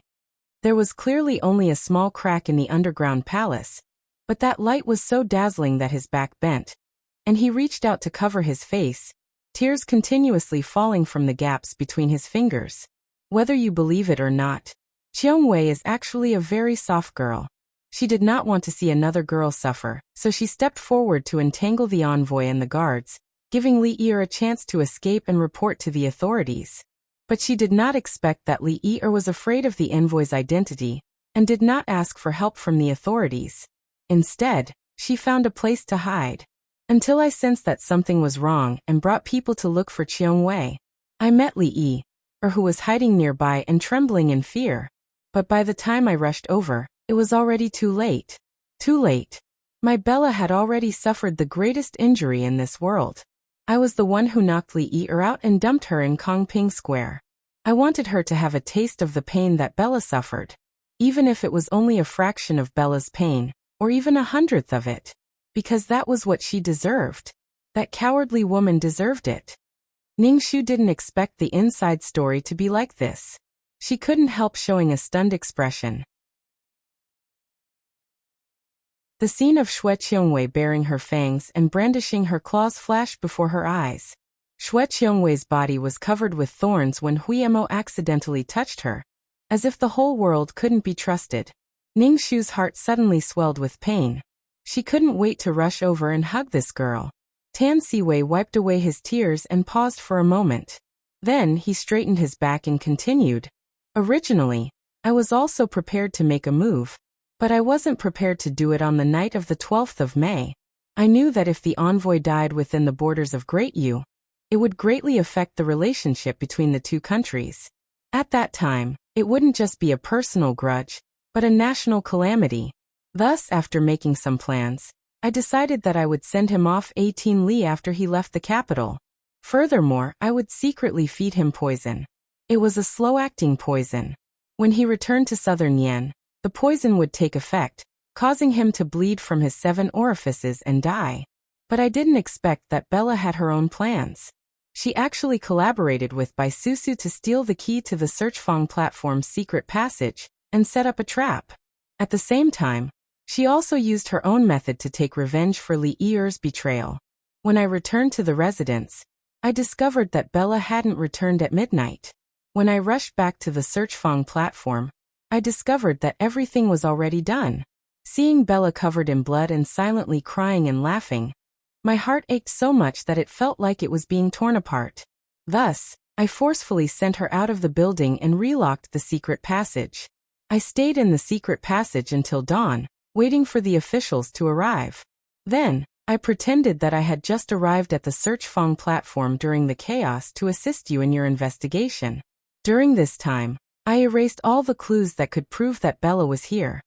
There was clearly only a small crack in the underground palace, but that light was so dazzling that his back bent, and he reached out to cover his face, tears continuously falling from the gaps between his fingers. Whether you believe it or not, Qiongwei is actually a very soft girl. She did not want to see another girl suffer, so she stepped forward to entangle the envoy and the guards, giving Li a chance to escape and report to the authorities. But she did not expect that Li was afraid of the envoy's identity, and did not ask for help from the authorities. Instead, she found a place to hide. Until I sensed that something was wrong and brought people to look for Qiongwei. I met Li who was hiding nearby and trembling in fear. But by the time I rushed over, it was already too late. Too late. My Bella had already suffered the greatest injury in this world. I was the one who knocked Li out and dumped her in Kongping Square. I wanted her to have a taste of the pain that Bella suffered. Even if it was only a fraction of Bella's pain, or even 100th of it. Because that was what she deserved. That cowardly woman deserved it. Ningshu didn't expect the inside story to be like this. She couldn't help showing a stunned expression. The scene of Xue Qiongwei baring her fangs and brandishing her claws flashed before her eyes. Xue Qiongwei's body was covered with thorns when Huiyemo accidentally touched her, as if the whole world couldn't be trusted. Ningshu's heart suddenly swelled with pain. She couldn't wait to rush over and hug this girl. Tan Siwei wiped away his tears and paused for a moment. Then he straightened his back and continued. Originally, I was also prepared to make a move, but I wasn't prepared to do it on the night of the 12th of May. I knew that if the envoy died within the borders of Great Yu, it would greatly affect the relationship between the two countries. At that time, it wouldn't just be a personal grudge, but a national calamity. Thus, after making some plans, I decided that I would send him off 18 li after he left the capital. Furthermore, I would secretly feed him poison. It was a slow-acting poison. When he returned to southern Yan, the poison would take effect, causing him to bleed from his 7 orifices and die. But I didn't expect that Bella had her own plans. She actually collaborated with Bai Susu to steal the key to the Searchfang platform's secret passage and set up a trap. At the same time, she also used her own method to take revenge for Li Yi's betrayal. When I returned to the residence, I discovered that Bella hadn't returned at midnight. When I rushed back to the Searchfang platform, I discovered that everything was already done. Seeing Bella covered in blood and silently crying and laughing, my heart ached so much that it felt like it was being torn apart. Thus, I forcefully sent her out of the building and relocked the secret passage. I stayed in the secret passage until dawn, waiting for the officials to arrive. Then, I pretended that I had just arrived at the Searchfang platform during the chaos to assist you in your investigation. During this time, I erased all the clues that could prove that Bella was here.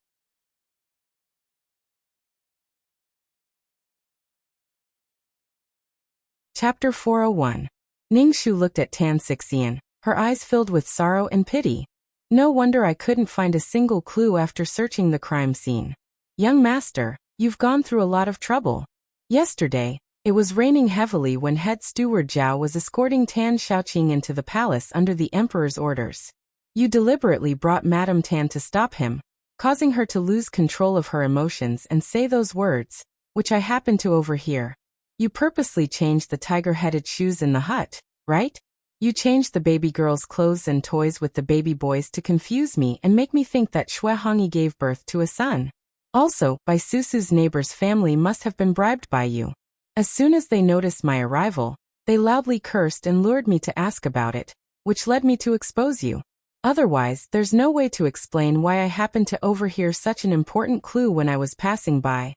Chapter 401. Ningshu looked at Tan Sixian, her eyes filled with sorrow and pity. No wonder I couldn't find a single clue after searching the crime scene. Young master, you've gone through a lot of trouble. Yesterday, it was raining heavily when head steward Zhao was escorting Tan Xiaoqing into the palace under the emperor's orders. You deliberately brought Madame Tan to stop him, causing her to lose control of her emotions and say those words, which I happened to overhear. You purposely changed the tiger-headed shoes in the hut, right? You changed the baby girl's clothes and toys with the baby boys to confuse me and make me think that Xue Hongyi gave birth to a son. Also, Bai Susu's neighbor's family must have been bribed by you. As soon as they noticed my arrival, they loudly cursed and lured me to ask about it, which led me to expose you. Otherwise, there's no way to explain why I happened to overhear such an important clue when I was passing by.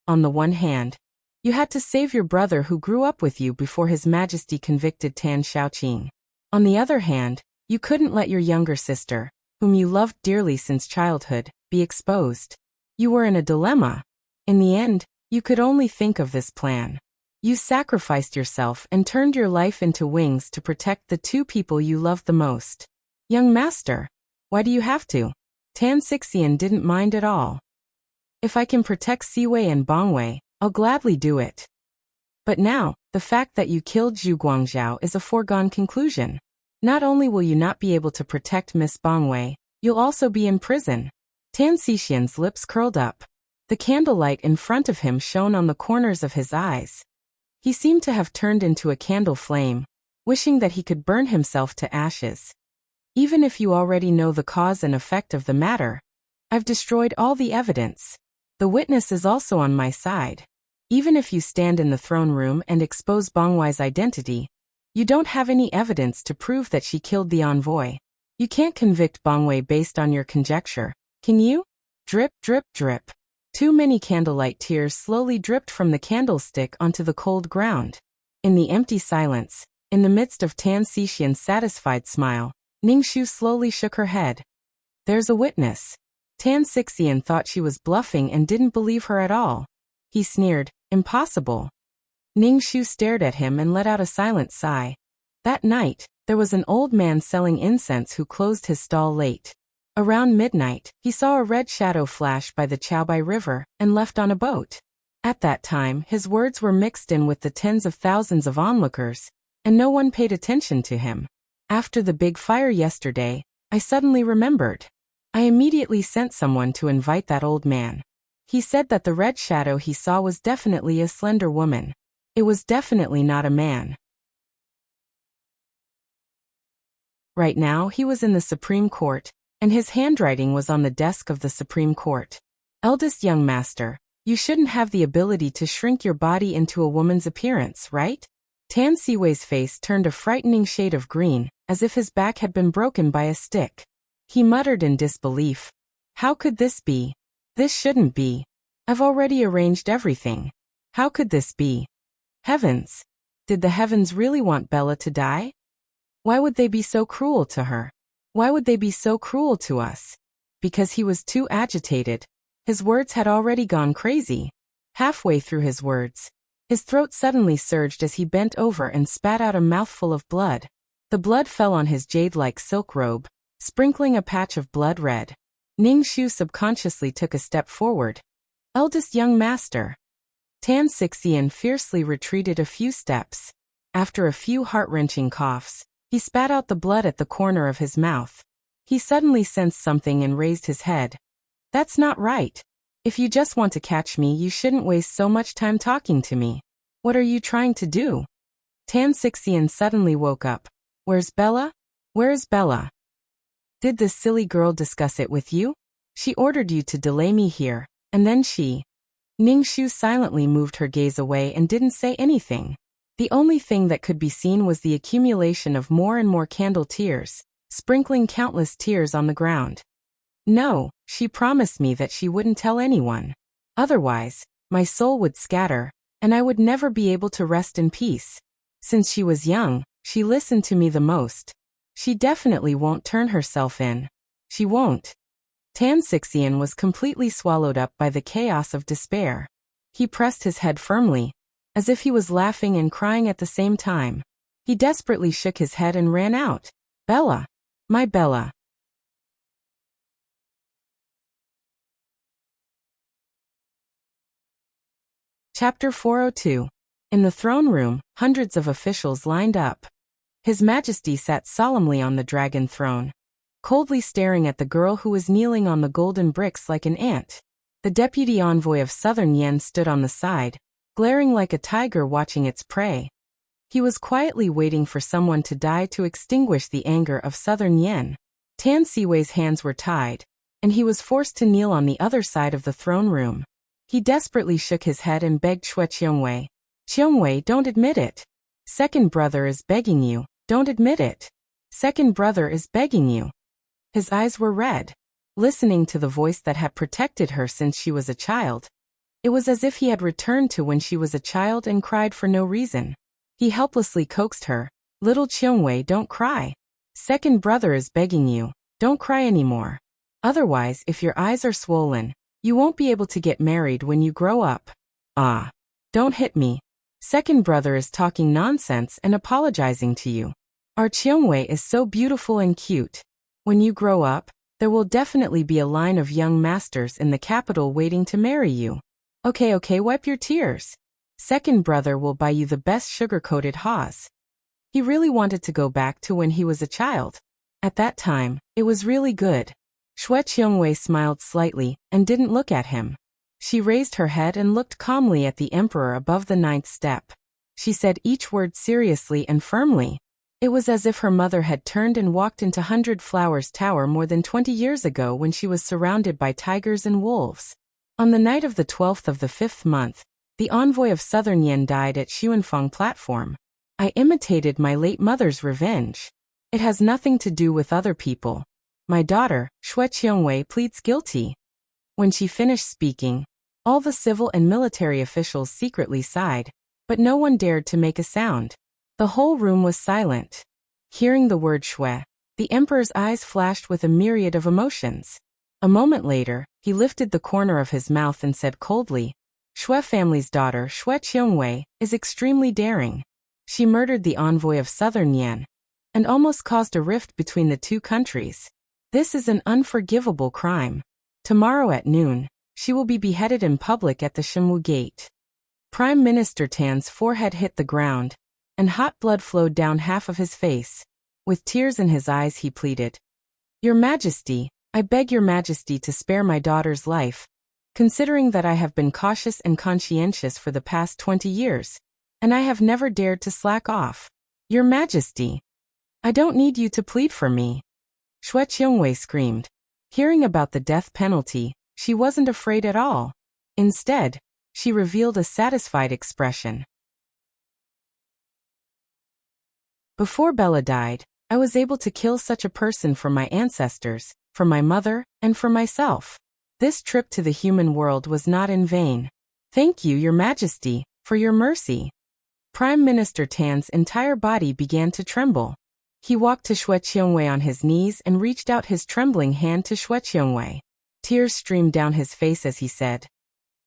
On the one hand, you had to save your brother who grew up with you before His Majesty convicted Tan Xiaoqing. On the other hand, you couldn't let your younger sister, whom you loved dearly since childhood, be exposed. You were in a dilemma. In the end, you could only think of this plan. You sacrificed yourself and turned your life into wings to protect the two people you loved the most. Young master, why do you have to? Tan Xixian didn't mind at all. If I can protect Siwei and Bongwei, I'll gladly do it. But now, the fact that you killed Zhu Guangzhao is a foregone conclusion. Not only will you not be able to protect Miss Bongwei, you'll also be in prison. Tan Xixian's lips curled up. The candlelight in front of him shone on the corners of his eyes. He seemed to have turned into a candle flame, wishing that he could burn himself to ashes. Even if you already know the cause and effect of the matter, I've destroyed all the evidence. The witness is also on my side. Even if you stand in the throne room and expose Bongwei's identity, you don't have any evidence to prove that she killed the envoy. You can't convict Bongwei based on your conjecture, can you? Drip, drip, drip. Too many candlelight tears slowly dripped from the candlestick onto the cold ground. In the empty silence, in the midst of Tan Xixian's satisfied smile, Ningxu slowly shook her head. There's a witness. Tan Xixian thought she was bluffing and didn't believe her at all. He sneered, impossible. Ningxu stared at him and let out a silent sigh. That night, there was an old man selling incense who closed his stall late. Around midnight, he saw a red shadow flash by the Chaobai River and left on a boat. At that time, his words were mixed in with the tens of thousands of onlookers, and no one paid attention to him. After the big fire yesterday, I suddenly remembered. I immediately sent someone to invite that old man. He said that the red shadow he saw was definitely a slender woman. It was definitely not a man. Right now, he was in the Supreme Court, and his handwriting was on the desk of the Supreme Court. Eldest young master, you shouldn't have the ability to shrink your body into a woman's appearance, right? Tan Siwei's face turned a frightening shade of green, as if his back had been broken by a stick. He muttered in disbelief. How could this be? This shouldn't be. I've already arranged everything. How could this be? Heavens! Did the heavens really want Bella to die? Why would they be so cruel to her? Why would they be so cruel to us? Because he was too agitated. His words had already gone crazy. Halfway through his words, his throat suddenly surged as he bent over and spat out a mouthful of blood. The blood fell on his jade-like silk robe, sprinkling a patch of blood red. Ningxu subconsciously took a step forward. Eldest young master. Tan Xixian fiercely retreated a few steps. After a few heart-wrenching coughs, he spat out the blood at the corner of his mouth. He suddenly sensed something and raised his head. That's not right. If you just want to catch me, you shouldn't waste so much time talking to me. What are you trying to do? Tan Xixian suddenly woke up. Where's Bella? Where's Bella? Did this silly girl discuss it with you? She ordered you to delay me here, and then she... Ningxu silently moved her gaze away and didn't say anything. The only thing that could be seen was the accumulation of more and more candle tears, sprinkling countless tears on the ground. No, she promised me that she wouldn't tell anyone. Otherwise, my soul would scatter, and I would never be able to rest in peace. Since she was young, she listened to me the most. She definitely won't turn herself in. She won't. Tan Xixian was completely swallowed up by the chaos of despair. He pressed his head firmly, as if he was laughing and crying at the same time. He desperately shook his head and ran out. Bella! My Bella! Chapter 402. In the throne room, hundreds of officials lined up. His Majesty sat solemnly on the dragon throne, coldly staring at the girl who was kneeling on the golden bricks like an ant. The deputy envoy of Southern Yen stood on the side, glaring like a tiger watching its prey. He was quietly waiting for someone to die to extinguish the anger of Southern Yen. Tan Siwei's hands were tied, and he was forced to kneel on the other side of the throne room. He desperately shook his head and begged Xue Qiongwei. Qiongwei, don't admit it. Second brother is begging you, don't admit it. Second brother is begging you. His eyes were red. Listening to the voice that had protected her since she was a child, it was as if he had returned to when she was a child and cried for no reason. He helplessly coaxed her. Little Qiongwei, don't cry. Second brother is begging you, don't cry anymore. Otherwise, if your eyes are swollen, you won't be able to get married when you grow up. Ah. Don't hit me. Second brother is talking nonsense and apologizing to you. Our Qiongwei is so beautiful and cute. When you grow up, there will definitely be a line of young masters in the capital waiting to marry you. Okay, wipe your tears. Second brother will buy you the best sugar-coated haws. He really wanted to go back to when he was a child. At that time, it was really good. Xue Qiongwei smiled slightly and didn't look at him. She raised her head and looked calmly at the emperor above the 9th step. She said each word seriously and firmly. It was as if her mother had turned and walked into 100 Flowers Tower more than 20 years ago when she was surrounded by tigers and wolves. On the night of the 12th of the 5th month, the envoy of Southern Yen died at Xuanfeng platform. I imitated my late mother's revenge. It has nothing to do with other people. My daughter, Xue Qiongwei, pleads guilty. When she finished speaking, all the civil and military officials secretly sighed, but no one dared to make a sound. The whole room was silent. Hearing the word Xue, the emperor's eyes flashed with a myriad of emotions. A moment later, he lifted the corner of his mouth and said coldly, Xue family's daughter, Xue Qiongwei, is extremely daring. She murdered the envoy of Southern Yen, and almost caused a rift between the two countries. This is an unforgivable crime. Tomorrow at noon, she will be beheaded in public at the Shenwu Gate. Prime Minister Tan's forehead hit the ground, and hot blood flowed down half of his face. With tears in his eyes he pleaded, Your Majesty, I beg your Majesty to spare my daughter's life, considering that I have been cautious and conscientious for the past 20 years, and I have never dared to slack off. Your Majesty, I don't need you to plead for me. Xue Qiongwei screamed. Hearing about the death penalty, she wasn't afraid at all. Instead, she revealed a satisfied expression. Before Bella died, I was able to kill such a person for my ancestors, for my mother, and for myself. This trip to the human world was not in vain. Thank you, Your Majesty, for your mercy. Prime Minister Tan's entire body began to tremble. He walked to Xue Qiongwei on his knees and reached out his trembling hand to Xue Qiongwei. Tears streamed down his face as he said,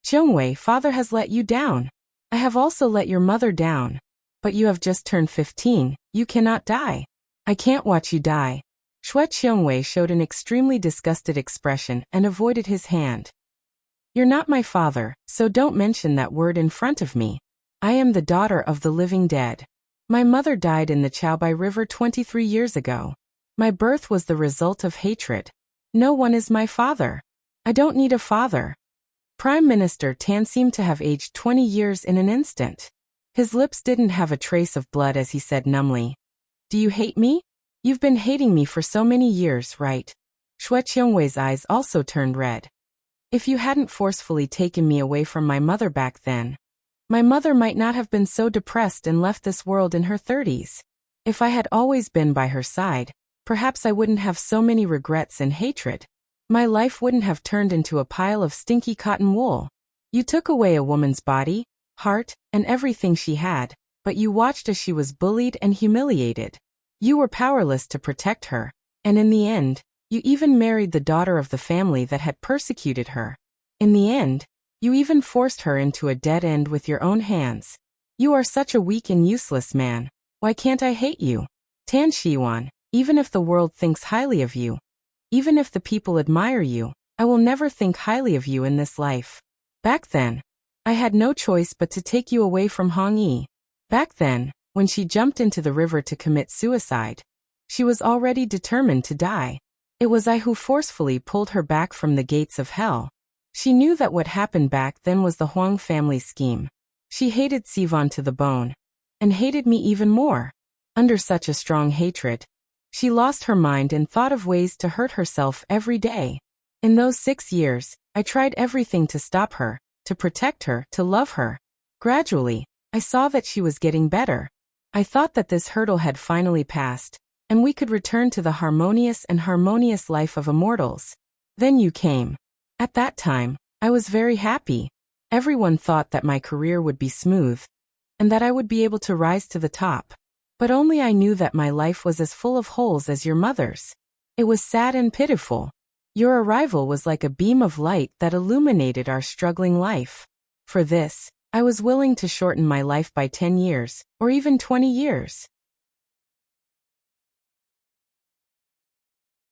Qiongwei, father has let you down. I have also let your mother down. But you have just turned 15, you cannot die. I can't watch you die. Xue Qiongwei showed an extremely disgusted expression and avoided his hand. You're not my father, so don't mention that word in front of me. I am the daughter of the living dead. My mother died in the Chaobai River 23 years ago. My birth was the result of hatred. No one is my father. I don't need a father. Prime Minister Tan seemed to have aged 20 years in an instant. His lips didn't have a trace of blood as he said numbly, Do you hate me? You've been hating me for so many years, right? Xue Qiongwei's eyes also turned red. If you hadn't forcefully taken me away from my mother back then, my mother might not have been so depressed and left this world in her 30s. If I had always been by her side, perhaps I wouldn't have so many regrets and hatred. My life wouldn't have turned into a pile of stinky cotton wool. You took away a woman's body, heart, and everything she had, but you watched as she was bullied and humiliated. You were powerless to protect her, and in the end, you even married the daughter of the family that had persecuted her. In the end, you even forced her into a dead end with your own hands. You are such a weak and useless man. Why can't I hate you? Tan Xiwan, even if the world thinks highly of you, even if the people admire you, I will never think highly of you in this life. Back then, I had no choice but to take you away from Hong Yi. Back then, when she jumped into the river to commit suicide, she was already determined to die. It was I who forcefully pulled her back from the gates of hell. She knew that what happened back then was the Huang family scheme. She hated Sivan to the bone. And hated me even more. Under such a strong hatred, she lost her mind and thought of ways to hurt herself every day. In those 6 years, I tried everything to stop her, to protect her, to love her. Gradually, I saw that she was getting better. I thought that this hurdle had finally passed, and we could return to the harmonious life of immortals. Then you came. At that time, I was very happy. Everyone thought that my career would be smooth, and that I would be able to rise to the top. But only I knew that my life was as full of holes as your mother's. It was sad and pitiful. Your arrival was like a beam of light that illuminated our struggling life. For this, I was willing to shorten my life by 10 years, or even 20 years.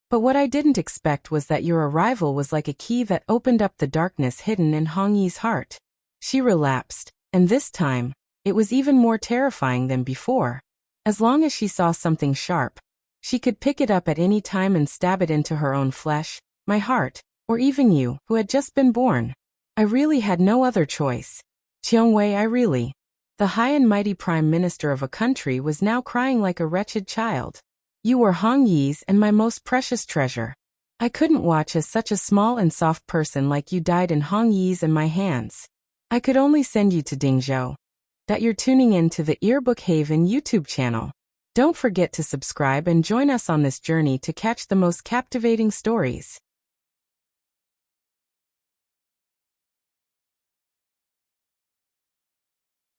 But what I didn't expect was that your arrival was like a key that opened up the darkness hidden in Hong Yi's heart. She relapsed, and this time, it was even more terrifying than before. As long as she saw something sharp, she could pick it up at any time and stab it into her own flesh, my heart, or even you, who had just been born. I really had no other choice. Qiongwei, I really. The high and mighty prime minister of a country was now crying like a wretched child. You were Hong Yi's and my most precious treasure. I couldn't watch as such a small and soft person like you died in Hong Yi's and my hands. I could only send you to Dingzhou. That you're tuning in to the Earbook Haven YouTube channel. Don't forget to subscribe and join us on this journey to catch the most captivating stories.